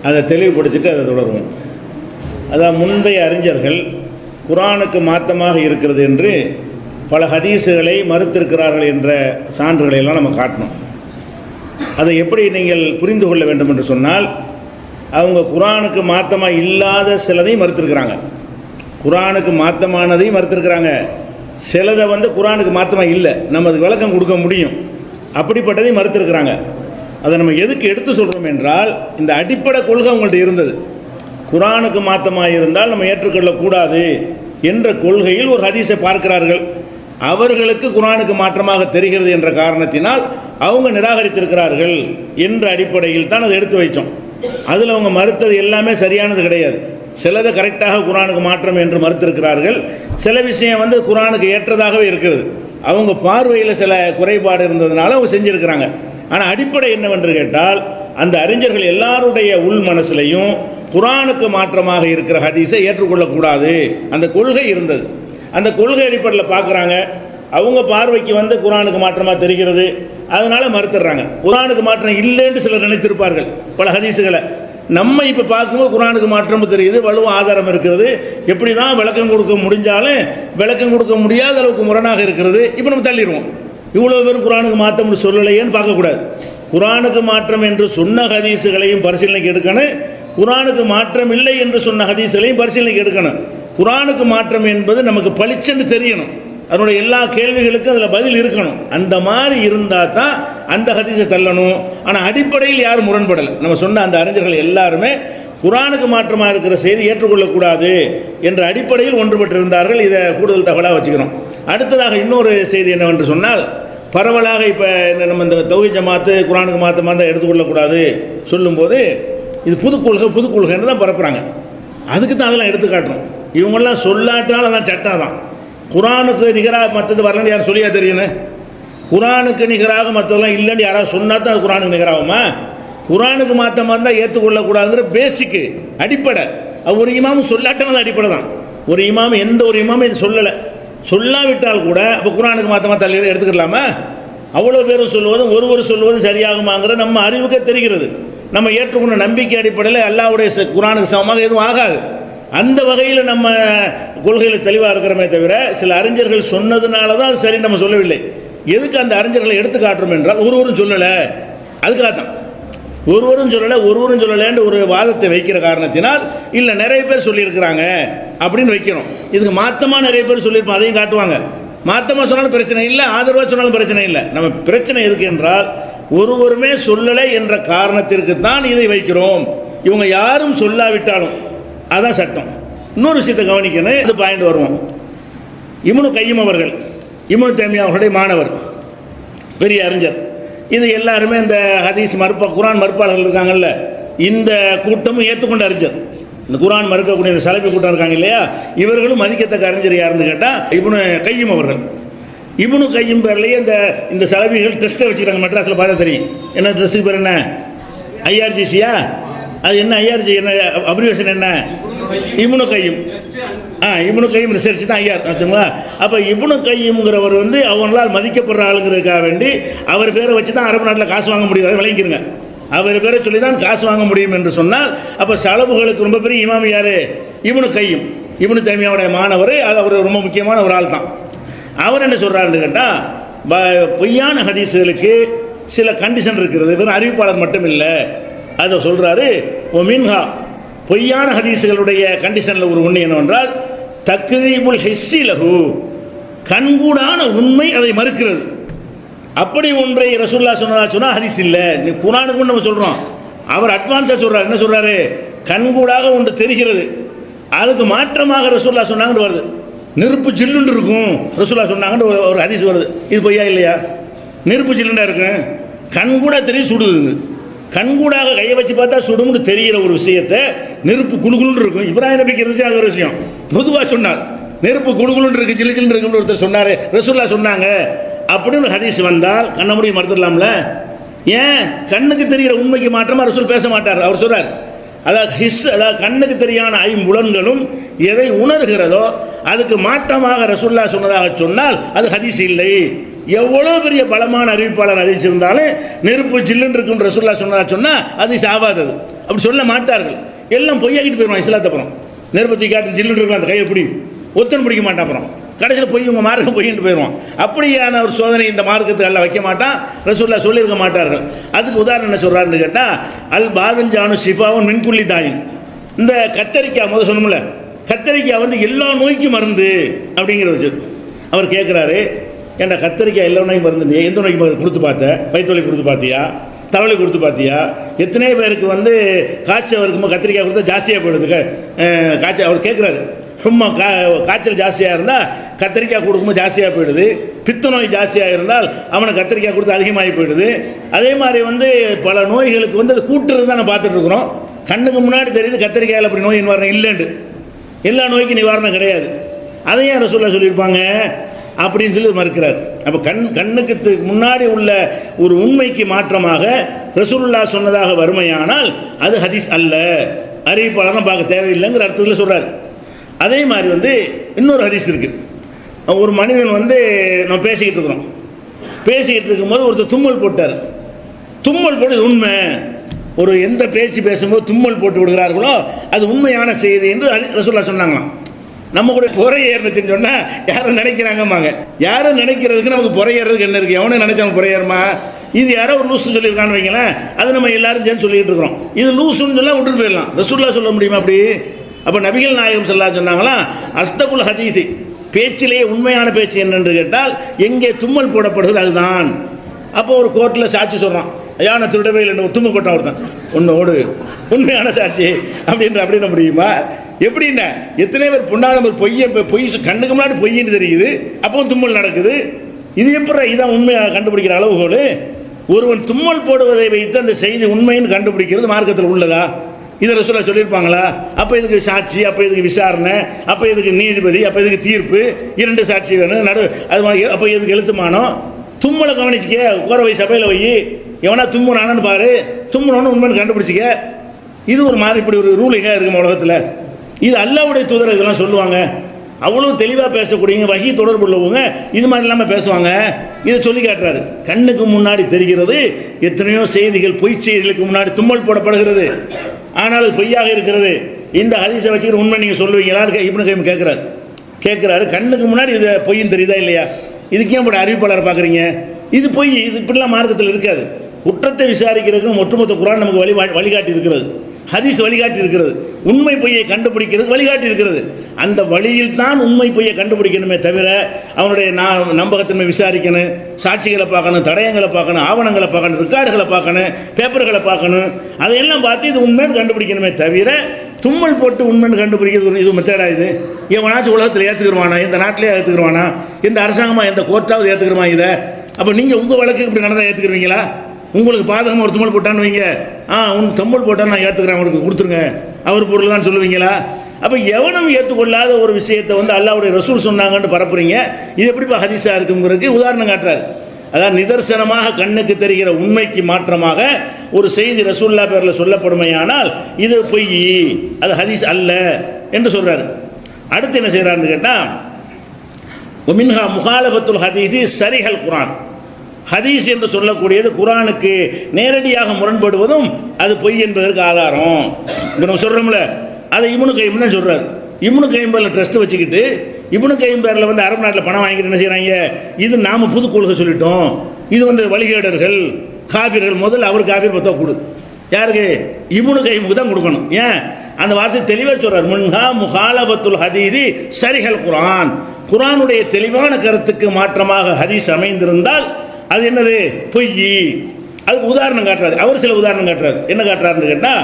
அதை தெளிவுபடுத்திட்டு அதை தொடருவோம். அதான் முந்தைய அறிஞர்கள் குர்ஆனுக்கு மாற்றமாக இருக்கிறது என்று பல ஹதீஸுகளை மறுத்திருக்கிறார்கள் என்ற சான்றுகளை எல்லாம் நம்ம காட்டணும். அதை எப்படி நீங்கள் புரிந்து கொள்ள வேண்டும் என்று சொன்னால், அவங்க குர்ஆனுக்கு மாற்றமாக இல்லாத சிலதையும் மறுத்திருக்கிறாங்க, குர்ஆனுக்கு மாற்றமானதையும் மறுத்திருக்கிறாங்க. சிலதை குர்ஆனுக்கு மாற்றமாக இல்லை, நம்ம அதுக்கு விளக்கம் கொடுக்க முடியும், அப்படிப்பட்டதையும் மறுத்திருக்கிறாங்க. அதை நம்ம எதுக்கு எடுத்து சொல்கிறோம் என்றால், இந்த அடிப்படை கொள்கை அவங்கள்ட்ட இருந்தது. குர்ஆனுக்கு மாற்றமாக இருந்தால் நம்ம ஏற்றுக்கொள்ளக்கூடாது என்ற கொள்கையில் ஒரு ஹதீஸை பார்க்கிறார்கள். அவர்களுக்கு குர்ஆனுக்கு மாற்றமாக தெரிகிறது என்ற காரணத்தினால் அவங்க நிராகரித்திருக்கிறார்கள் என்ற அடிப்படையில் தான் அதை எடுத்து வைத்தோம். அதில் அவங்க மறுத்தது எல்லாமே சரியானது கிடையாது. சிலதை கரெக்டாக குர்ஆனுக்கு மாற்றம் என்று மறுத்திருக்கிறார்கள். சில விஷயம் குர்ஆனுக்கு ஏற்றதாகவே இருக்கிறது. அவங்க பார்வையில் சில குறைபாடு இருந்ததுனால அவங்க செஞ்சுருக்கிறாங்க. ஆனால் அடிப்படை என்னவென்று கேட்டால், அந்த அறிஞர்கள் எல்லாருடைய உள் மனசுலையும் குர்ஆனுக்கு மாற்றமாக இருக்கிற ஹதீஸை ஏற்றுக்கொள்ளக்கூடாது அந்த கொள்கை இருந்தது. அந்த கொள்கை அடிப்படையில் பார்க்குறாங்க, அவங்க பார்வைக்கு குர்ஆனுக்கு மாற்றமாக தெரிகிறது, அதனால் மறுத்துடுறாங்க. குர்ஆனுக்கு மாற்றம் இல்லைன்னு சிலர் நினைத்திருப்பார்கள் பல ஹதீஸுகளை. நம்ம இப்போ பார்க்கும்போது குர்ஆனுக்கு மாற்றம் தெரியுது, வலுவாக ஆதாரம் இருக்கிறது, எப்படி தான் விளக்கம் கொடுக்க முடிஞ்சாலும் விளக்கம் கொடுக்க முடியாத அளவுக்கு முரணாக இருக்கிறது, இப்போ நம்ம தள்ளிடுவோம். இவ்வளோ பேரும் குர்ஆனுக்கு மாற்றம்னு சொல்லலையேன்னு பார்க்கக்கூடாது. குர்ஆனுக்கு மாற்றம் என்று சொன்ன ஹதீஸுகளையும் பரிசீலனைக்கு எடுக்கணும், குர்ஆனுக்கு மாற்றம் இல்லை என்று சொன்ன ஹதீஸுகளையும் பரிசீலனைக்கு எடுக்கணும். குர்ஆனுக்கு மாற்றம் என்பது நமக்கு பளிச்சென்று தெரியணும், அதனுடைய எல்லா கேள்விகளுக்கும் அதில் பதில் இருக்கணும். அந்த மாதிரி இருந்தால் தான் அந்த ஹதீஸை தள்ளணும். ஆனால் அடிப்படையில் யாரும் முரண்படலை. நம்ம சொன்ன அந்த அறிஞர்கள் எல்லாருமே குர்ஆனுக்கு மாற்றமாக இருக்கிற செய்தி ஏற்றுக்கொள்ளக்கூடாது என்ற அடிப்படையில் ஒன்றுபட்டிருந்தார்கள். இதை கூடுதல் தகவலாக வச்சுக்கிறோம். அடுத்ததாக இன்னொரு செய்தி என்னவென்று சொன்னால், பரவலாக இப்போ நம்ம இந்த தௌஹீத் ஜமாத்து குர்ஆனுக்கு மாற்றமாக தான் எடுத்துக்கொள்ளக்கூடாது சொல்லும்போது இது புதுக்கொள்கைன்னு தான் பரப்புகிறாங்க. அதுக்கு தான் அதெல்லாம் எடுத்து காட்டணும். இவங்கெல்லாம் சொல்லாட்டாலும் அதான் சட்டம் தான். குர்ஆனுக்கு நிகராக மற்றது வரலன்னு யாரும் சொல்லியா தெரியணும்? குர்ஆனுக்கு நிகராக மற்றதெல்லாம் இல்லைன்னு யாராவது சொன்னா தான் அது குர்ஆனுக்கு நிகராகுமா? குர்ஆனுக்கு மாற்றமாக இருந்தால் ஏற்றுக்கொள்ளக்கூடாதுங்கிற பேசிக்கு அடிப்படை. ஒரு இமாமும் சொல்லாட்டாலும் அது அடிப்படை தான். ஒரு இமாம் எந்த ஒரு இமாமும் இது சொல்லலை, சொல்லாவிட்டால் கூட அப்போ குர்ஆனுக்கு மாற்றமாக தள்ளி எடுத்துக்கலாமா? அவ்வளோ பேரும் சொல்லுவதும் ஒருவர் சொல்லுவதும் சரியாகுமாங்கிற நம்ம அறிவுக்கே தெரிகிறது. நம்ம ஏற்றுக்கொண்ட நம்பிக்கை அடிப்படையில் அல்லாஹ்வுடைய குர்ஆனுக்கு சமமாக எதுவும் ஆகாது. அந்த வகையில் நம்ம கொள்கையில் தெளிவாக இருக்கிறோமே தவிர, சில அறிஞர்கள் சொன்னதுனால தான் அது சரி நம்ம சொல்லவில்லை. எதுக்கு அந்த அறிஞர்களை எடுத்து காட்டுறோம் என்றால், ஒருவரும் சொல்லலை, அதுக்காக தான். ஒருவரும் சொல்லலைன்னு ஒரு வாதத்தை வைக்கிற காரணத்தினால், இல்லை நிறைய பேர் சொல்லியிருக்கிறாங்க அப்படின்னு வைக்கிறோம். இதுக்கு மாற்றமாக நிறைய பேர் சொல்லியிருப்போம், அதையும் காட்டுவாங்க. மாற்றமாக சொன்னாலும் பிரச்சனை இல்லை, ஆதரவாக சொன்னாலும் பிரச்சனை இல்லை. நம்ம பிரச்சனை எதுக்கு என்றால், ஒருவருமே சொல்லலை என்ற காரணத்திற்கு தான் இதை வைக்கிறோம். இவங்க யாரும் சொல்லாவிட்டாலும் அதான் சட்டம். இன்னொரு விஷயத்தை கவனிக்கணும், இது பாயிண்ட் வருவோம். இப்னு கையிம் இப்னு தைமியா அவர்களுடைய மாணவர், பெரிய அறிஞர். இது எல்லாருமே இந்த ஹதீஸ் குர்ஆன் மறுப்பாளர்கள் இருக்காங்கல்ல, இந்த கூட்டமும் ஏற்றுக்கொண்ட அறிஞர். இந்த குர்ஆன் மறுக்கக்கூடிய இந்த சலபி கூட்டம் இருக்காங்க இல்லையா, இவர்களும் மதிக்கத்தக்க அறிஞர் யாருன்னு கேட்டால் இப்னு கையும் அவர்கள். இப்னு கையும் பேர்லேயே இந்த சலபிகள் டெஸ்ட்டை வச்சுக்கிறாங்க. மெட்ராஸில் பார்த்தா தெரியும். என்ன ட்ரெஸ்ஸுக்கு பேர் என்ன? ஐஆர்ஜிசியா? அது என்ன ஐஆர்ஜி, என்ன அப்ரிவேஷன் என்ன? இப்னு கையும். இப்னு கையும் ரிசர்ச் தான் ஐஆர் வச்சுங்களா. அப்போ இப்னு கையும்ங்கிறவர் அவங்களால் மதிக்கப்படுற ஆளுங்கிறதுக்காக வேண்டி அவர் பேரை வச்சு தான் அரபு நாட்டில் காசு வாங்க முடியாது, விளங்கிக்கிறங்க. அவர் பேரை சொல்லி தான் காசு வாங்க முடியும் என்று சொன்னால், அப்போ சலபுகளுக்கு ரொம்ப பெரிய இமாம் யார்? இப்னு கையும். இப்னு தைமியாவுடைய மாணவர். அது அவர் ரொம்ப முக்கியமான ஒரு ஆள் தான். அவர் என்ன சொல்கிறாருன்னு கேட்டால், பொய்யான ஹதீஸுகளுக்கு சில கண்டிஷன் இருக்கிறது, வெறும் அறிவிப்பாளர் மட்டும் இல்லை. அதை சொல்கிறாரு. ஓ மின்ஹா, பொய்யான ஹதீஸுகளுடைய கண்டிஷனில் ஒரு ஒன்று என்னவென்றால் தக்தீபுல் ஹிஸ்ஸி லஹு, கண்கூடான உண்மை அதை மறுக்கிறது. அப்படி ஒன்றை ரசூலுல்லாஹ் சொன்னால் ஹதீஸ் இல்லை. நீ குர்ஆனுக்கு நம்ம சொல்கிறோம், அவர் அட்வான்ஸாக சொல்கிறார். என்ன சொல்கிறாரு? கண்கூடாக ஒன்று தெரிகிறது, அதுக்கு மாற்றமாக ரசூலுல்லாஹ் சொன்னாங்கன்னு வருது. நெருப்பு ஜில்லுன்னு இருக்கும் ரசூலுல்லாஹ் சொன்னாங்கன்னு ஒரு ஹதீஸ் வருது. இது பொய்யா இல்லையா? நெருப்பு ஜில்லுண்டா இருக்கும், கண்கூட தெரியும் சுடுது. கண்கூடாக கையை வச்சு பார்த்தா சுடும்னு தெரிகிற ஒரு விஷயத்தை நெருப்பு குழுகுலுன்னு இருக்கும். இப்ராஹிம் நபிக்கு இருந்துச்சு அது ஒரு விஷயம். பொதுவாக சொன்னார் நெருப்பு குழுகுலுன்னு இருக்கு, ஜில்லு ஜில்லுன்னு இருக்குன்னு ஒருத்தர் சொன்னார், ரசூலுல்லாஹ் சொன்னாங்க அப்படின்னு ஹதீஸ் வந்தால் கண்ண முடிய மறுத்துடலாம்ல? ஏன்? கண்ணுக்கு தெரிகிற உண்மைக்கு மாற்றமாக ரசூல் பேச மாட்டார். அவர் சொல்றார், அதாவது கண்ணுக்கு தெரியான ஐம்புலன்களும் எதை உணர்கிறதோ அதுக்கு மாற்றமாக ரசூலுல்லாஹ் சொன்னதாக சொன்னால் அது ஹதீஸ் இல்லை. எவ்வளோ பெரிய பலமான அறிவிப்பாளர் அறிவிச்சிருந்தாலும் நெருப்பு ஜில்லுன்னு இருக்குன்னு ரசூலுல்லாஹ் சொன்னதாக சொன்னால் அது சாவாதது. அப்படி சொல்ல மாட்டார்கள். எல்லாம் பொய்யாக்கிட்டு போயிடுவான் இஸ்லாத்தை. அப்புறம் நெருப்பு தூக்கி காட்டு ஜில்லுன்னு இருக்கும், அந்த கையை பிடி ஒத்தன் பிடிக்க மாட்டான். அப்புறம் கடைசியில் பொய், உங்கள் மார்க்கம் பொய்யிட்டு போயிடுவான். அப்படியான ஒரு சோதனை இந்த மார்க்கத்துக்கு எல்லாம் வைக்க மாட்டான், ரசூலுல்லாஹ் சொல்லியிருக்க மாட்டார்கள். அதுக்கு உதாரணம் என்ன சொல்கிறாருன்னு கேட்டால், அல் பாதஞ்சானு ஷிஃபாவும் மின்குள்ளி தாயின், இந்த கத்தரிக்காய் முதல் சொன்னோம்ல, கத்தரிக்காய் எல்லா நோய்க்கும் மருந்து அப்படிங்கிற வச்சு அவர் கேட்குறாரு, ஏன்டா கத்தரிக்காய் எல்லா நோய்க்கும் மருந்து, எந்த நோய்க்கு மருந்து கொடுத்து பார்த்த? வயிற்றுவலி கொடுத்து பார்த்தியா? தலைவலி கொடுத்து பார்த்தியா? எத்தனை பேருக்கு காய்ச்சல் இருக்கும்போது கத்திரிக்காய் கொடுத்தா ஜாஸ்தியாக போயிடுது காய்ச்சல். அவர் கேட்குறாரு, சும்மா காய்ச்சல் ஜாஸ்தியாக இருந்தால் கத்திரிக்காய் கொடுக்கும்போது ஜாஸ்தியாக போயிடுது, பித்த நோய் ஜாஸ்தியாக இருந்தால் அவனுக்கு கத்திரிக்காய் கொடுத்து அதிகமாகி போயிடுது. அதே மாதிரி பல நோய்களுக்கு அது கூட்டுறது தான் நான் பார்த்துட்டு இருக்கிறோம். கண்ணுக்கு முன்னாடி தெரியுது கத்திரிக்காயில் அப்படி நோய் நிவாரணம் இல்லைண்டு. எல்லா நோய்க்கும் நிவாரணம் கிடையாது. அதையும் ரசூலுல்லாஹ் சொல்லியிருப்பாங்க அப்படின்னு சொல்லி மறுக்கிறார். அப்போ கண்ணுக்கு முன்னாடி உள்ள ஒரு உண்மைக்கு மாற்றமாக ரசூலுல்லாஹ் சொன்னதாக வறுமையானால் அது ஹதீஸ் அல்ல, அறிவிப்பாளர்லாம் பார்க்க தேவையில்லைங்கிற அர்த்தத்தில் சொல்கிறார். அதே மாதிரி இன்னொரு ஹதீஸ் இருக்குது. ஒரு மனிதன் நம்ம பேசிக்கிட்டு இருக்கிறோம், பேசிக்கிட்டு இருக்கும்போது ஒருத்தர் தும்மல் போட்டார். தும்மல் போட்டு உண்மை, ஒரு எந்த பேச்சு பேசும்போது தும்மல் போட்டு விடுகிறார்களோ அது உண்மையான செய்தி என்று ரசூலுல்லாஹ் சொன்னாங்களாம். நம்ம கூட புறை ஏறினுச்சுன்னு சொன்னால் யாரும் நினைக்கிறாங்கம்மாங்க. யாரும் நினைக்கிறதுக்கு நமக்கு புறை ஏறதுக்கு என்ன இருக்குது? எவனே நினைச்சாங்க புறை ஏறுமா? இது யாரோ ஒரு லூசுன்னு சொல்லியிருக்கான்னு வைங்களேன், அது நம்ம எல்லாரும் சேர்ந்து சொல்லிக்கிட்டு இருக்கிறோம். இது லூசுன்னு சொன்னால் விட்டுட்டு போயிடலாம். ரசூலுல்லாஹ் சொல்ல முடியுமா அப்படி? அப்போ நபிகள் நாயகம் ஸல்லல்லாஹு சொன்னாங்களா, அஸ்தகுல் ஹதீஸி, பேச்சிலேயே உண்மையான பேச்சு என்னென்று கேட்டால் எங்கே தும்மல் போடப்படுகிறது அதுதான். அப்போ ஒரு கோர்ட்டில் சாட்சி சொல்கிறான், ஐயா நான் திருடவே இல்லை, தும்மல் போட்டான் ஒருத்தன், உன்னோடு உண்மையான சாட்சி அப்படின்ன முடியுமா? எப்படின்னா எத்தனை பேர் பொண்ணாத பொய் கண்ணுக்கு முன்னாடி பொய்ன்னு தெரியுது, அப்பவும் தும்மல் நடக்குது. இது எப்படி இதான் உண்மையாக கண்டுபிடிக்கிற அளவுகோல்? ஒருவன் தும்மல் போடுவதை வைத்து அந்த செய்தி உண்மைன்னு கண்டுபிடிக்கிறது மார்க்கத்தில் உள்ளதா? இதை ரசூலுல்லாஹ் சொல்லியிருப்பாங்களா? அப்போ இதுக்கு சாட்சி, அப்போ இதுக்கு விசாரணை, அப்போ இதுக்கு நீதிபதி, அப்போ இதுக்கு தீர்ப்பு, 2 சாட்சி வேணும் அது மாதிரி. அப்போ இதுக்கு எழுத்துமானம்? தும்மலை கவனிச்சிக்க, கோரவை சபையில் வை, எவனா தும்முறானு பாரு, தும்முறோன்னு உண்மைன்னு கண்டுபிடிச்சிக்க. இது ஒரு மாதிரி இப்படி ஒரு ரூலிங்காக இருக்குமா உலகத்தில்? இது அல்லாஹ்வுடைய தூதர் இதெல்லாம் சொல்லுவாங்க. அவ்வளோ தெளிவாக பேசக்கூடியவங்க, வஹி தொடர்பு உள்ளவங்க இது மாதிரி இல்லாமல் பேசுவாங்க. இதை சொல்லி காட்டுறாரு. கண்ணுக்கு முன்னாடி தெரிகிறது எத்தனையோ செய்திகள், பொய் செய்திகளுக்கு முன்னாடி தும்மல் போடப்படுகிறது, ஆனால் அது பொய்யாக இருக்கிறது. இந்த ஹதீஸை வச்சுக்கிட்டு உண்மை நீங்கள் சொல்லுவீங்களான்னு இப்னு கைம் கேட்குறாரு. கண்ணுக்கு முன்னாடி இது பொய்ன்னு தெரியுதா இல்லையா? இதுக்கே போட அறிவிப்பாளர் பார்க்குறீங்க? இது பொய், இது இப்படிலாம் மார்க்கத்தில் இருக்காது. குற்றத்தை விசாரிக்கிறதுக்கு ஒட்டுமொத்த குர்ஆன் நமக்கு வழிகாட்டி இருக்கிறது, ஹதீஸ் வழிகாட்டி இருக்கிறது, உண்மை பொய்யை கண்டுபிடிக்கிறது வழிகாட்டி இருக்கிறது. அந்த வழியில் தான் உண்மை பொய்யை கண்டுபிடிக்கணுமே தவிர அவனுடைய நம்பகத்தன்மை விசாரிக்கணும், சாட்சிகளை பார்க்கணும், தடயங்களை பார்க்கணும், ஆவணங்களை பார்க்கணும், ரெக்கார்டுகளை பார்க்கணும், பேப்பர்களை பார்க்கணும், அதையெல்லாம் பார்த்து இது உண்மைன்னு கண்டுபிடிக்கணுமே தவிர தும்மல் போட்டு உண்மைன்னு கண்டுபிடிக்கிறது இது மெத்தடா? இது எவனாச்சும் உலகத்தில் ஏற்றுக்குருவானா? இந்த நாட்டிலே ஏற்றுக்குருவானா? எந்த அரசாங்கமாக எந்த கோர்ட்டாவது ஏற்றுக்குருமா இதை? அப்போ நீங்கள் உங்கள் வழக்கு இப்படி நடந்தால் ஏற்றுக்குருவீங்களா? உங்களுக்கு பாதகமாக ஒரு தும்மல் போட்டான்னு வைங்க, உன் தும்மல் போட்டால் நான் ஏற்றுக்கிறேன், அவனுக்கு கொடுத்துருங்க அவர் பொருள் தான் சொல்லுவீங்களா? அப்போ எவனும் ஏற்றுக்கொள்ளாத ஒரு விஷயத்தை வந்து அல்லாஹ்வுடைய ரசூல் சொன்னாங்கன்னு பரப்புறீங்க. இது எப்படிப்பா ஹதீஸாக இருக்குங்கிறதுக்கு உதாரணம் காட்டுறாரு. அதான் நிதர்சனமாக கண்ணுக்கு தெரிகிற உண்மைக்கு மாற்றமாக ஒரு செய்தி ரசூல்லா பேரில் சொல்லப்படுமையானால் இது பொய், அது ஹதீஸ் அல்ல என்று சொல்கிறார். அடுத்து என்ன செய்கிறாருன்னு கேட்டால், ஒமின்ஹா முகாலபத்துல் ஹதீஸி சரிஹல் குரான். ஹதீஸ் என்று சொல்லக்கூடியது குரானுக்கு நேரடியாக முரண்படுவதும் அது பொய் என்பதற்கு ஆதாரம். இப்போ நம்ம சொல்கிறோம்ல, அதை இப்னு கைம் தான் சொல்கிறார். இப்னு கைம் பேரில் ட்ரஸ்ட்டு வச்சுக்கிட்டு இப்னு கைம் பேரில் வந்து அரபு நாட்டில் பணம் வாங்கிட்டு என்ன செய்கிறாங்க, இது நாம் புது கொள்கை சொல்லிட்டோம், இது வந்து வழிகேடர்கள் காபிர்கள், முதல்ல அவர் காபீர் பத்தா கொடு. யாருக்கு? இப்னு கைமுக்கு தான் கொடுக்கணும். ஏன்? அந்த வார்த்தை தெளிவாக சொல்கிறார். முன்ஹா முகாலபத்துல் ஹதீதி சரிஹல் குரான். குரானுடைய தெளிவான கருத்துக்கு மாற்றமாக ஹதீஸ் அமைந்திருந்தால் அது என்னது? பொய். அதுக்கு உதாரணம் காட்டுறாரு. அவர் சில உதாரணம் காட்டுறாரு. என்ன காட்டுறாருன்னு கேட்டால்,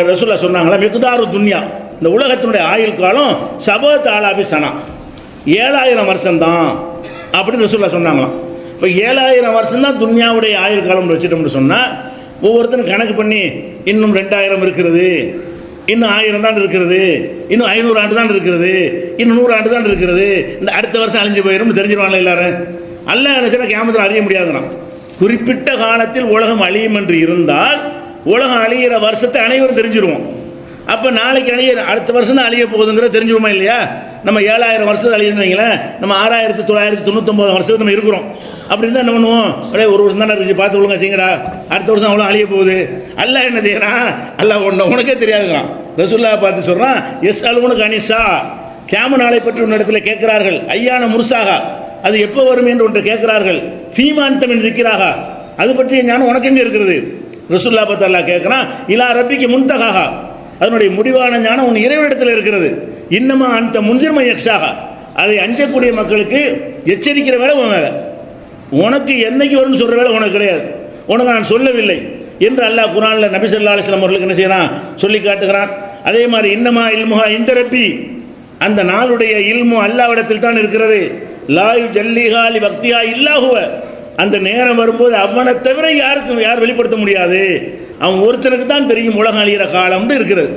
ரசூலுல்லாஹ் சொன்னாங்களா, மிக்தாரு துன்யா, இந்த உலகத்தினுடைய ஆயுள் காலம் சபத் ஆலாபி சனா, 7000 வருஷம்தான் அப்படின்னு ரசூலுல்லாஹ் சொன்னாங்களாம். இப்போ 7000 வருஷம்தான் துன்யாவுடைய ஆயுள் காலம் வச்சுட்டோம்னு சொன்னால், ஒவ்வொருத்தரும் கணக்கு பண்ணி இன்னும் 2000 இருக்கிறது, இன்னும் 1000 தான் இருக்கிறது, இன்னும் 500 ஆண்டு தான் இருக்கிறது, இன்னும் 100 ஆண்டு தான் இருக்கிறது, இந்த அடுத்த வருஷம் அழிஞ்சு போயிடும் தெரிஞ்சிருவாங்களே எல்லாரும். அல்லாஹ் நினைச்சா கியாமத்தில் அழிய முடியாதுன்னா, குறிப்பிட்ட காலத்தில் உலகம் அழியும் என்று இருந்தால் உலகம் அழியிற வருஷத்தை அனைவரும் தெரிஞ்சிருவோம். அப்போ நாளைக்கு அடுத்த வருஷம் தான் அழிய போகுதுங்கிற தெரிஞ்சிருமா இல்லையா? நம்ம 7000 வருஷத்தை அழியுதுன்னு வைங்களேன், நம்ம 6999 வருஷத்துக்கு நம்ம இருக்கிறோம். அப்படி இருந்தால் என்ன பண்ணுவோம்? அப்படியே ஒரு வருஷம் தானே இருந்துச்சு, பார்த்து ஒழுங்கா செய்யுங்கடா, அடுத்த வருஷம் அவ்வளோ அழிய போகுது. அல்லாஹ் என்ன செய்யறான்? அல்லாஹ் உனக்கே தெரியாதுதான். ரசூலுல்லாஹ் பார்த்து சொல்கிறான், எஸ் அலுவனுக்கு அனிசா, கியாம நாளை பற்றி உன்ன இடத்துல கேட்கிறார்கள். ஐயான முர்சாகா, அது எப்போ வரும் என்று ஒன்று கேட்கிறார்கள். ஃபீமாந்தம் என்று திக்கிறாக, அது பற்றிய ஞானம் உனக்கு எங்கே இருக்கிறது? ரசூலுல்லாஹ் பார்த்து அல்லாஹ் கேட்குறான், இலா ரப்பிக்கு முன்தகாகா, அதனுடைய முடிவான ஞானம் உன் இறைவனிடத்தில் இருக்கிறது. இன்னமா அந்த முன்ஜிர்ம யக்ஷாக, அதை அஞ்சக்கூடிய மக்களுக்கு எச்சரிக்கிற வேலை உன் வேலை. உனக்கு என்னைக்கு வரும்னு சொல்கிற வேலை உனக்கு கிடையாது, உனக்கு நான் சொல்லவில்லை என்று அல்லாஹ் குர்ஆனில் நபி ஸல்லல்லாஹு அலைஹி வஸல்லம் அவர்களுக்கு என்ன செய்யறான்? சொல்லி காட்டுகிறான். அதே மாதிரி இன்னமா இல்முஹா இந்த ரப்பி, அந்த நாளுடைய இல்மு அல்லாஹ்விடத்தில் தான் இருக்கிறது. லா யுஜல்லிஹா லி வக்திஹா இல்லா ஹுவ, அந்த நேரம் வரும்போது அவனை தவிர யார் வெளிப்படுத்த முடியாது, அவன் ஒருத்தனுக்கு தான் தெரியும் உலகம் அழிகிற காலம்னு இருக்கிறது.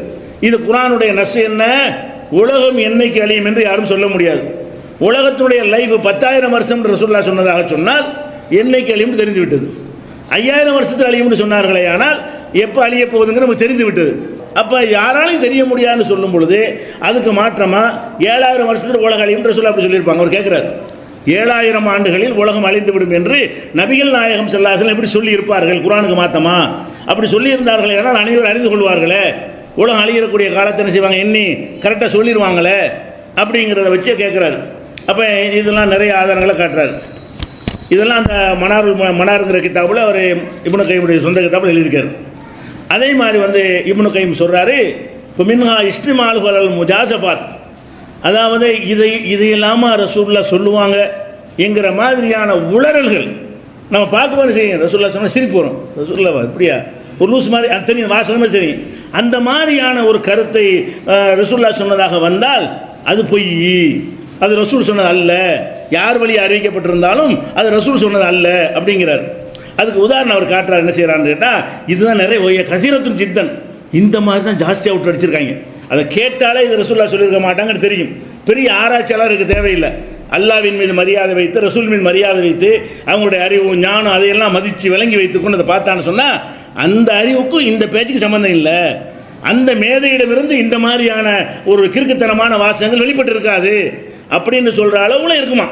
இது குர்ஆனுடைய நஸ். என்ன? உலகம் என்னைக்கு அழியும் என்று யாரும் சொல்ல முடியாது. உலகத்தினுடைய லைஃப் 10,000 வருஷம் ரசூலுல்லாஹ் சொன்னதாக சொன்னால் என்னைக்கு அழியும் தெரிந்து விட்டது. 5000 வருஷத்தில் அழியும்னு சொன்னார்களே, ஆனால் எப்போ அழிய போகுதுங்கிற நமக்கு தெரிந்து விட்டது. அப்போ யாராலையும் தெரிய முடியாதுன்னு சொல்லும் பொழுது அதுக்கு மாற்றமாக 7000 வருஷத்தில் உலகம் அழியும் ரசூலுல்லாஹ் அப்படி சொல்லியிருப்பாங்க. அவர் கேட்குறாரு, 7000 ஆண்டுகளில் உலகம் அழிந்து விடும் என்று நபிகள் நாயகம் ஸல்லல்லாஹு அலைஹி வஸல்லம் எப்படி சொல்லி இருப்பார்கள்? குர்ஆனுக்கு மாத்தமா அப்படி சொல்லி இருந்தார்களே, ஆனால் அனைவரும் அறிந்து கொள்வார்களே, உலகம் அழியக்கூடிய காலத்தை என்ன செய்வாங்க, எண்ணி கரெக்டாக சொல்லிடுவாங்களே அப்படிங்கிறத வச்சே கேட்குறாரு. அப்போ இதெல்லாம் நிறைய ஆதாரங்களை காட்டுறாரு. இதெல்லாம் அந்த மனாருங்கிற கிதாபில் அவர் இப்னு கைமுடைய சொந்த கிதாபில் எழுதியிருக்காரு. அதே மாதிரி வந்து இப்னு கைம் சொல்கிறாரு, இப்போ மின்ஹா இஸ்டிமாலுகள் முஜாசபாத், அதாவது இதையெல்லாமா ரசூலுல்லாஹ் சொல்லுவாங்க என்கிற மாதிரியான உளறல்கள் நம்ம பார்க்கும்போது செய்யும். ரசூலுல்லாஹ் சொன்னால் சிரிப்பு வரும். ரசூலுல்லாஹ் இப்படியா ஒரு லூஸ் மாதிரி அது தெரியும், வாசகமே சரி. அந்த மாதிரியான ஒரு கருத்தை ரசூலுல்லாஹ் சொன்னதாக வந்தால் அது பொய், அது ரசூல் சொன்னது அல்ல. யார் வழி அறிவிக்கப்பட்டிருந்தாலும் அது ரசூல் சொன்னது அல்ல அப்படிங்கிறார். அதுக்கு உதாரணம் அவர் காட்டுறார். என்ன செய்கிறான்னு கேட்டால், இதுதான் நிறைய கசீரத்துன் ஜித்தன், இந்த மாதிரி தான் ஜாஸ்தியாக விட்டு அடிச்சிருக்காங்க. அதை கேட்டாலே இது ரசூலுல்லாஹ் சொல்லியிருக்க மாட்டாங்கன்னு தெரியும். பெரிய ஆராய்ச்சியாளருக்கு தேவையில்லை. அல்லாஹ்வின் மீது மரியாதை வைத்து, ரசூல் மீது மரியாதை வைத்து, அவங்களுடைய அறிவு ஞானம் அதையெல்லாம் மதித்து விளங்கி வைத்துக்கொண்டு அதை பார்த்தான்னு சொன்னால் அந்த அறிவுக்கும் இந்த பேச்சுக்கு சம்மந்தம் இல்லை. அந்த மேதையிடமிருந்து இந்த மாதிரியான ஒரு கிறுக்குத்தனமான வாசகங்கள் வெளிப்பட்டு இருக்காது அப்படின்னு சொல்கிற அளவுல இருக்குமா.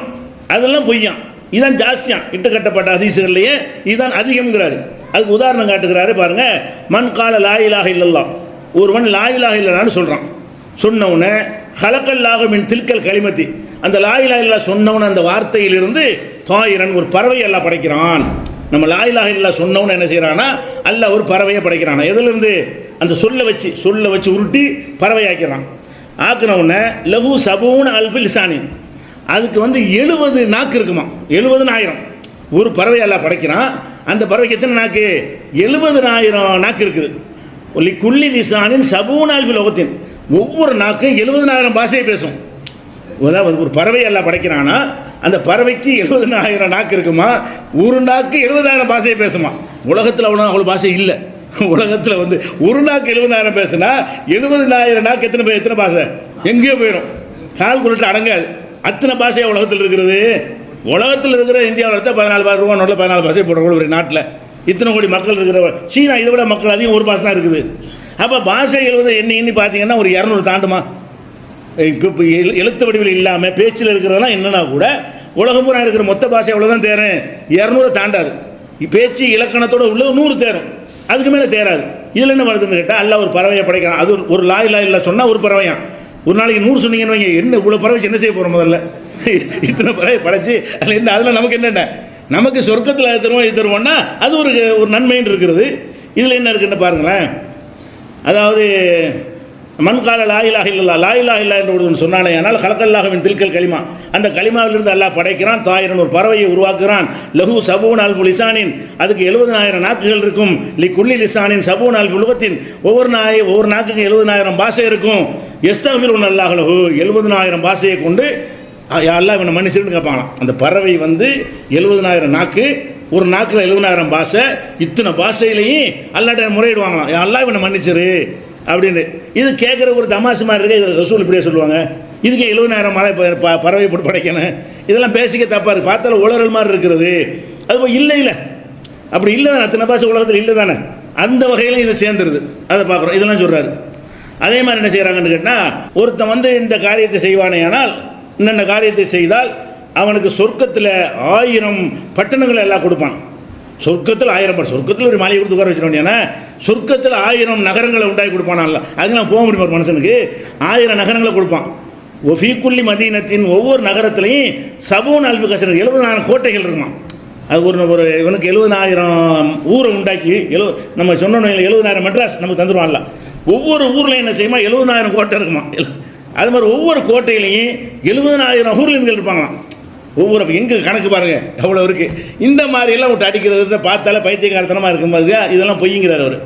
அதெல்லாம் பொய்யான். இதுதான் ஜாஸ்தியான் இட்டு கட்டப்பட்ட ஹதீஸுகள்லையே இதுதான் அதிகம்ங்கிறாரு. அதுக்கு உதாரணம் காட்டுகிறாரு பாருங்க. மன் கால லா இலாஹ இல்லல்லாஹ், ஒருவன் லா இலாஹ இல்லல்லாஹ்னு சொல்கிறான். சொன்னவுடனே ஹலக்கல்லாஹு மின் தில்கல் கலிமத்தி, அந்த லா இலாஹ இல்லல்லாஹ் சொன்னவுடனே அந்த வார்த்தையிலிருந்து தாயிரன் ஒரு பறவை அல்லாஹ் படைக்கிறான். நம்ம லா இலாஹ இல்லல்லாஹ் சொன்னவுடனே என்ன செய்கிறான்னா அல்லாஹ் ஒரு பறவையை படைக்கிறான். எதிலிருந்து? அந்த சொல்ல வச்சு உருட்டி பறவையாக்கிறான். ஆக்கினவுடனே லஹு சபூன அல்ஃபி லிசானின், அதுக்கு வந்து 70 நாக்கு இருக்குமா. 70,000 ஒரு பறவை எல்லாம் படைக்கிறான். அந்த பறவைக்கு எத்தனை நாக்கு? 70,000 நாக்கு இருக்குது. ஒல்லி குள்ளி லிசானின் சபூன அல்ஃபி லோகத்தின், ஒவ்வொரு நாக்கு 70,000 பாஷையை பேசும். அதாவது ஒரு பறவை எல்லாம் படைக்கிறான்னா அந்த பறவைக்கு 70,000 நாக்கு இருக்குமா. ஒரு நாக்கு 70,000 பாஷையை பேசுமா. உலகத்தில் அவ்வளோ பாஷை இல்லை. உலகத்தில் வந்து ஒரு நாக்கு 70,000 பேசுனா 70,000 நாக்கு எத்தனை பாஷை எங்கேயோ போயிடும், கால்குலேட்டர் அடங்காது. அத்தனை பாஷையாக உலகத்தில் இருக்கிறது. உலகத்தில் இருக்கிற இந்தியாவில் எடுத்தால் 14 ரூபா நோட்டில் 14 பாஷை போடுற ஒரு நாட்டில் இத்தனை கோடி மக்கள் இருக்கிற சீனா இதை விட மக்கள் அதிகம், ஒரு பாஷை தான் இருக்குது. அப்போ பாஷை 70 எண்ணி பார்த்தீங்கன்னா ஒரு 200 தாண்டுமா? இப்போ எழுத்து வடிவில் இல்லாமல் பேச்சில் இருக்கிறதெல்லாம் என்னன்னா கூட உலகம் பூரா இருக்கிற மொத்த பாஷை எவ்வளோதான் தேரும், 200 தாண்டாது. பேச்சு இலக்கணத்தோடு உள்ள 100 தேரும், அதுக்கு மேலே தேராது. இதில் என்ன வருதுன்னு கேட்டால் அல்ல ஒரு பறவையை படைக்கிறான். அது ஒரு லாயிலா இல்லை சொன்னால் ஒரு பறவையான். ஒரு நாளைக்கு 100 சொன்னீங்கன்னு வைங்க, என்ன இவ்வளோ பறவை என்ன செய்ய போகிறோம்? முதல்ல இத்தனை பறவை படைச்சு அதில் என்ன, அதில் நமக்கு என்னென்ன, நமக்கு சொர்க்கத்தில் இது தருவோம்னா அது ஒரு நன்மைன்னு இருக்கிறது. இதில் என்ன இருக்குன்னு பாருங்களேன். அதாவது மண்கால லாயிலாக இல்லா லாயிலாக இல்லா என்று ஒன்று சொன்னானே, ஆனால் ஹலக்கல்லாஹுவின் தில்கல் களிமா, அந்த களிமாவிலிருந்து அல்லாஹ் படைக்கிறான். தாயிரன் ஒரு பறவையை உருவாக்குறான். லஹு சபூன் அல்ஃபு லிசானின், அதுக்கு 70,000 நாக்குகள் இருக்கும். லி குல்லி லிசானின் சபூன் அல்ஃபு லுகத்தின், ஒவ்வொரு நாக்குக்கு 70,000 பாஷை இருக்கும். எஸ்தஃபிருன் அல்லாஹ் லஹு, 70,000 பாஷையை கொண்டு அல்லாஹ் இவனை மன்னிச்சிருன்னு கேட்பாங்களாம். அந்த பறவை வந்து 70,000 நாக்கு, ஒரு நாக்கில் 70,000 பாஷை, இத்தனை பாஷையிலையும் அல்லாட்ட முறையிடுவாங்களாம், அல்லாஹ் இவனை மன்னிச்சிரு அப்படின்னு. இது கேட்குற ஒரு தமாசு மாதிரி இருக்கு. இது ரசூல் இப்படியே சொல்லுவாங்க, இதுக்கு 70,000 மலை பறவை போட்டு படைக்கணும், இதெல்லாம் பேசிக்க தப்பாக இருக்குது, பார்த்தாலும் உளறல் மாதிரி இருக்கிறது. அது இல்லை அப்படி இல்லை தானே, அத்தனை பாஷை உலகத்தில் இல்லை தானே, அந்த வகையிலும் இதை சேர்ந்துருது. அதை பார்க்குறோம். இதெல்லாம் சொல்கிறாரு. அதே மாதிரி என்ன செய்கிறாங்கன்னு கேட்டால், ஒருத்தன் வந்து இந்த காரியத்தை செய்வானே, ஆனால் இன்னென்ன காரியத்தை செய்தால் அவனுக்கு சொர்க்கத்தில் 1000 பட்டணங்களை எல்லாம் கொடுப்பான். சொர்க்கத்தில் 1000 சொர்க்கத்தில் ஒரு மாளிகை கொடுத்து உட்கார வச்சிட ஏன்னா சொர்க்கத்தில் 1000 நகரங்களை உண்டாக்கி கொடுப்பானான்ல, அதுக்கெல்லாம் போக முடியும். ஒரு மனுஷனுக்கு 1000 நகரங்களை கொடுப்பான். ஃபீக்குல்லி மதீனத்தின், ஒவ்வொரு நகரத்துலையும் சபூன் அல்ஃபு கஸர், 70,000 கோட்டைகள் இருக்குமா. அது ஒரு இவனுக்கு 70,000 ஊரை உண்டாக்கி நம்ம சொன்னோம் 70,000 மெட்ராஸ் நமக்கு தந்துடுவான்ல. ஒவ்வொரு ஊரில் என்ன செய்யுமா 70,000 கோட்டை இருக்குமா. அது மாதிரி ஒவ்வொரு கோட்டையிலையும் 70,000 ஊர்லீன்கள் இருப்பாங்களாம். ஒவ்வொரு எங்கே கணக்கு பாருங்கள் எவ்வளோ இருக்குது. இந்த மாதிரியெல்லாம் விட்டு அடிக்கிறது பார்த்தாலே பைத்தியக்காரத்தனமாக இருக்கும்போது இதெல்லாம் பொய்ங்கிறார் அவர்.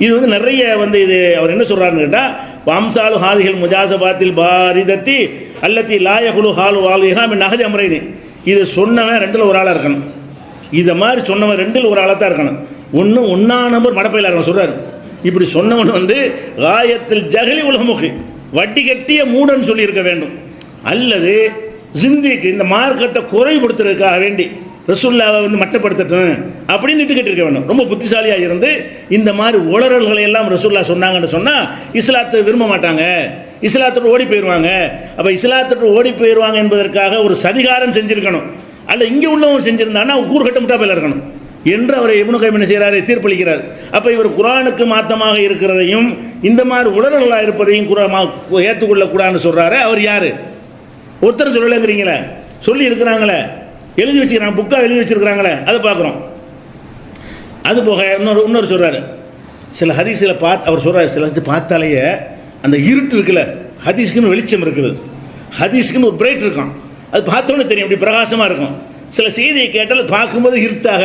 இது வந்து நிறைய வந்து இது அவர் என்ன சொல்கிறாருன்னு கேட்டால், வம்சாலு ஹாதிகள் முஜாசபாத்தில் பாரிதத்தி அல்லத்தி லாயகுலு ஹாலு வாலுஹா மின் நகதி அமரைனி. இது சொன்னவன் 2ல் ஒரு ஆளாக இருக்கணும். இதை மாதிரி சொன்னவன் 2ல் ஒரு ஆளாக தான் இருக்கணும். ஒன்றா நம்பர் மடப்பையில் இருக்கணும் சொல்கிறார். இப்படி சொன்னவன் வந்து ராயத்தில் ஜகலி உலகமுகி, வட்டி கட்டிய மூடன் சொல்லியிருக்க வேண்டும். அல்லது ஜிந்திக்கு இந்த மார்க்கத்தை குறைபடுத்துறதுக்காக வேண்டி ரசூல்லாவை வந்து மட்டப்படுத்தட்டும் அப்படின்னு கேட்டிருக்க வேண்டும். ரொம்ப புத்திசாலியாக இருந்து இந்த மாதிரி உளறல்களை எல்லாம் ரசூல்லா சொன்னாங்கன்னு சொன்னால் இஸ்லாத்தை விரும்ப மாட்டாங்க, இஸ்லாத்தோடு ஓடி போயிடுவாங்க. அப்போ இஸ்லாத்தோடு ஓடி போயிடுவாங்க என்பதற்காக ஒரு சதிகாரம் செஞ்சுருக்கணும். அல்ல இங்கே உள்ளவங்க செஞ்சுருந்தான்னா கூறுகட்ட முட்டாப்பையில் இருக்கணும் என்று அவர் இப்னு கைம் என்ன செய்கிறாரு, தீர்ப்பளிக்கிறார். அப்போ இவர் குரானுக்கு மாற்றமாக இருக்கிறதையும் இந்த மாதிரி உளறல்களாக இருப்பதையும் ஏற்றுக்கொள்ளக்கூடாதுன்னு சொல்கிறாரு. அவர் யார்? ஒருத்தர் சொல்லலைங்கிறீங்களே, சொல்லி இருக்கிறாங்களே, எழுதி வச்சுக்கிறாங்க, புக்காக எழுதி வச்சுருக்கிறாங்களே, அதை பார்க்குறோம். அது போக இன்னொரு சொல்கிறாரு, சில ஹதீஸில் அவர் சொல்கிறார், சில பார்த்தாலேயே அந்த இருட்டு இருக்குல்ல, ஹதீஸ்க்குன்னு வெளிச்சம் இருக்குது, ஹதீஸ்க்குன்னு ஒரு பிரைட் இருக்கும், அது பார்த்தோன்னே தெரியும், அப்படி பிரகாசமாக இருக்கும். சில செய்தியை கேட்டால் பார்க்கும்போது இருட்டாக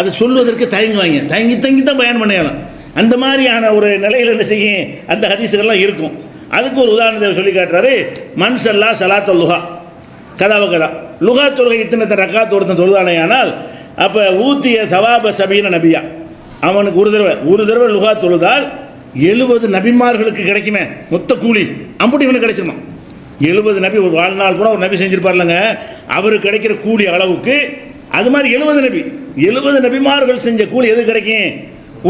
அதை சொல்வதற்கு தயங்கி தான் பயன் பண்ணலாம். அந்த மாதிரியான ஒரு நிலையில் என்ன செய்யும் அந்த ஹதீஸுகள்லாம் இருக்கும். அதுக்கு ஒரு உதாரணத்தை சொல்லி காட்டுறாரு. மன்சல்லா சலாத்த லுஹா கதாவ கதா, லுஹா தொழுகை இத்தனை ரக்காத் ஒருத்தன் தொழுதானே, ஆனால் அப்போ ஊத்திய சவாப சபீன நபியா, அவனுக்கு ஒரு தடவை லுஹா தொழுதால் 70 நபிமார்களுக்கு கிடைக்குமே மொத்த கூலி, அப்படி இவனுக்கு கிடைச்சிருமா. 70 நபி, ஒரு வாழ்நாள் பூரா ஒரு நபி செஞ்சிருப்பார்லங்க, அவருக்கு கிடைக்கிற கூலி அளவுக்கு அது மாதிரி 70 நபிமார்கள் செஞ்ச கூலி எது கிடைக்கும்?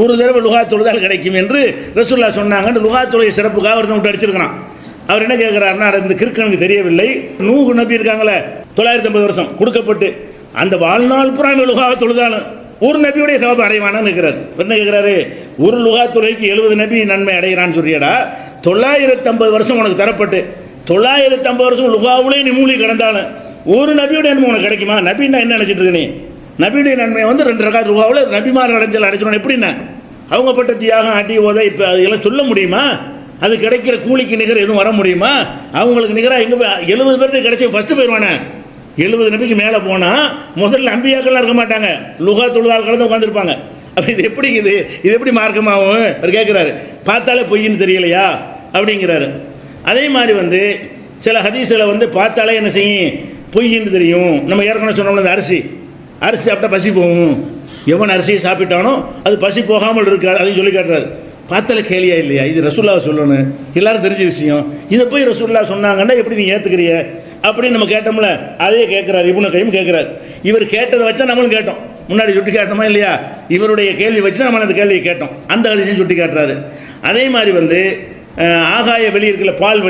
ஒரு தடவை லுஹா தொழுதால் கிடைக்கும் என்று ரசூல்லா சொன்னாங்க. லுஹா தொழுகை சிறப்புக்காக ஒருத்தன் விட்டு அடிச்சிருக்கிறான். அவர் என்ன கேட்குறாருன்னா, இந்த கிறுக்கனுக்கு தெரியவில்லை, நூஹ் நபி இருக்காங்களே 950 வருஷம் கொடுக்கப்பட்டு அந்த வாழ்நாள் பூரா லுஹா தொழுதாலும் ஒரு நபியுடைய சவாபை அடைவானான்னு இருக்கிறார். என்ன கேட்குறாரு, ஒரு லுஹா தொழுகைக்கு 70 நபி நன்மை அடைகிறான்னு சொல்லியடா, 950 வருஷம் உனக்கு தரப்பட்டு 950 வருஷம் லுஹாவுலே நீ மூலி கிடந்தாலும் ஒரு நபியுடைய நன்மை உனக்கு கிடைக்குமா? நபின்னா என்ன நினச்சிட்டு இருக்க நீ? நபியுடைய நன்மை வந்து 2 ரகாத் லுஹாவில் நபிமார் அடைஞ்சல் அடைச்சிடணும். எப்படின்னா அவங்க பட்ட தியாகம் அடி உதை இப்போ அதெல்லாம் சொல்ல முடியுமா? அது கிடைக்கிற கூலிக்கு நிகர் எதுவும் வர முடியுமா? அவங்களுக்கு நிகராக எங்கே 70 பேருக்கு கிடைச்ச ஃபஸ்ட்டு போயிடுவானே. 70 நபிக்கு மேலே போனால் முதல்ல அம்பியாக்கள்லாம் இருக்க மாட்டாங்க, லுஹா தொழுதால் கலந்து உட்காந்துருப்பாங்க. அப்போ இது எப்படி மார்க்கமாகும் அவர் கேட்குறாரு. பார்த்தாலே பொய்ன்னு தெரியலையா அப்படிங்கிறாரு. அதே மாதிரி வந்து சில ஹதீஸில் வந்து பார்த்தாலே என்ன செய்யும் பொய்ன்னு தெரியும். நம்ம ஏற்கனவே சொன்னோம்ல, அந்த அரிசி சாப்பிட்டா பசி போகும், எவன் அரிசியை சாப்பிட்டானோ அது பசி போகாமல் இருக்காது, அதையும் சொல்லி காட்டுறாரு. பார்த்தால கேலியா இல்லையா? இது ரசூல்லாவை சொல்லணும், எல்லாரும் தெரிஞ்ச விஷயம். இதை போய் ரசூல்லா சொன்னாங்கன்னா எப்படி நீ ஏற்றுக்கிறிய அப்படின்னு நம்ம கேட்டோம்ல, அதே கேட்குறாரு. இப்னு கையும் கேட்குறாரு. இவர் கேட்டதை வச்சா நம்மளும் கேட்டோம், முன்னாடி சுட்டி காட்டணுமா இல்லையா? இவருடைய கேள்வி வச்சு நம்ம அந்த கேள்வியை கேட்டோம். அந்த ஹதீஸையும் சுட்டி காட்டுறாரு. அதே மாதிரி வந்து ஆகாய வெளி இருக்குல்ல, பால்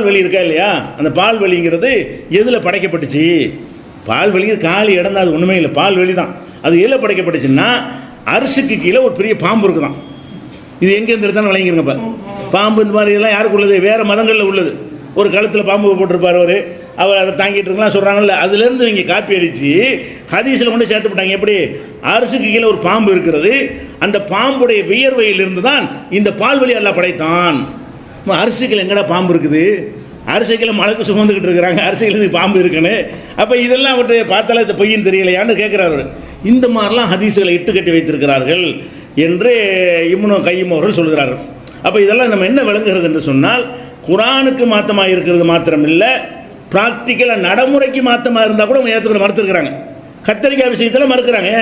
வெளி இருக்கா இல்லையா? அந்த பால் வெளிங்கிறது எதில் படைக்கப்பட்டுச்சு? பால் வெளி காலி இடம் தான், அது ஒன்றுமே இல்லை, பால் வெளி தான். அது எதில் படைக்கப்பட்டுச்சுன்னா அரிசிக்கு கீழே ஒரு பெரிய பாம்பு இருக்குதான். இது எங்கேருந்து இருந்தாலும் விளங்கிருங்கப்பா. பாம்பு இந்த மாதிரி இதெல்லாம் யாருக்கு உள்ளது? வேறு மதங்களில் உள்ளது. ஒரு கழுத்தில் பாம்பு போட்டிருப்பார் அவர் அதை தாங்கிட்டு இருக்கலாம் சொல்கிறாங்கல்ல, அதுலேருந்து இங்கே காப்பி அடித்து ஹதீஸில் கொண்டு சேர்த்து விட்டாங்க. எப்படி? அரிசிக்கு கீழே ஒரு பாம்பு இருக்கிறது, அந்த பாம்புடைய வியர்வையிலிருந்து தான் இந்த பால்வெளி எல்லாம் படைத்தான். அரிசிகள் எங்கடா பாம்பு இருக்குது? அரிசிகளை மலைக்கு சுமந்துக்கிட்டு இருக்கிறாங்க, அரிசிகளுக்கு பாம்பு இருக்குன்னு. அப்போ இதெல்லாம் விட்டு பார்த்தாலே இந்த பொய்ன்னு தெரியலையான்னு கேட்குறாரு. இந்த மாதிரிலாம் ஹதீஸுகளை இட்டு கட்டி வைத்திருக்கிறார்கள் என்று இப்னு கையும் அவர்கள் சொல்கிறார்கள். அப்போ இதெல்லாம் நம்ம என்ன விளங்குகிறது என்று சொன்னால், குரானுக்கு மாற்றமாக இருக்கிறது மாத்திரம் இல்லை, ப்ராக்டிக்கலாக நடைமுறைக்கு மாற்றமாக இருந்தால் கூட ஏற்றுக்கிற மறுத்துருக்குறாங்க. கத்தரிக்காய் விஷயத்தில் மறுக்கிறாங்க.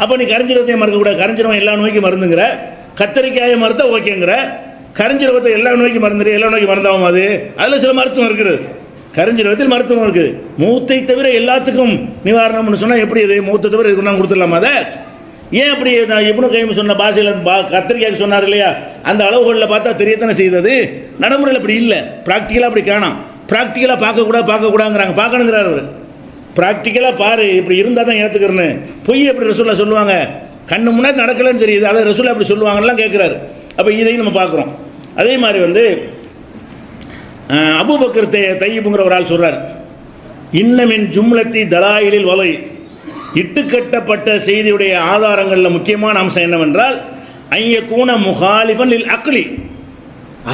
அப்போ நீ கரிஞ்சிரவத்தையும் மறுக்கக்கூடாது. கரிஞ்சிரவம் எல்லா நோய்க்கும் மருந்துங்கிற, கத்தரிக்காயை மறுத்தா ஓகேங்கிற, கரிஞ்சிரவத்தை எல்லா நோய்க்கும் மருந்து, எல்லா நோய்க்கும் மருந்தாகும். அதில் சில மருத்துவம் இருக்குது, கரிஞ்சிரவத்தில் மருத்துவம் இருக்குது. மூத்தை தவிர எல்லாத்துக்கும் நிவாரணம்னு சொன்னால் எப்படி? இது மூத்தை தவிர இதுக்கு நான் கொடுத்துடலாமா? அதை ஏன் அப்படி? நான் இப்னு கையும் சொன்ன பாஷையில் கத்திரிக்காய்க்கு சொன்னார் இல்லையா, அந்த அளவுகளில் பார்த்தா தெரியத்தானே செய்தது. நடைமுறையில் அப்படி இல்லை, ப்ராக்டிக்கலாக அப்படி காணும். ப்ராக்டிக்கலாக பார்க்கக்கூடாதுங்கிறாங்க, பார்க்கணுங்கிறார் அவர். ப்ராக்டிக்கலாக பாரு, இப்படி இருந்தால் தான் ஏற்றுக்கிறேன்னு. பொய் எப்படி ரசூல்லா சொல்லுவாங்க? கண்ணு முன்னாடி நடக்கலன்னு தெரியுது, அதை ரசூல்லா அப்படி சொல்லுவாங்கலாம் கேட்குறாரு. அப்போ இதையும் நம்ம பார்க்குறோம். அதே மாதிரி வந்து அபூபக்கர் தையிபுங்கிற ஒரு ஆள் சொல்கிறார், இன்னமின் ஜும்லத்தி தலாயிலில் வலை, இட்டுக்கட்டப்பட்ட செய்தியுடைய ஆதாரங்களில் முக்கியமான அம்சம் என்னவென்றால், ஐயக்கூன முகாலிஃபன் லில் அக்லி,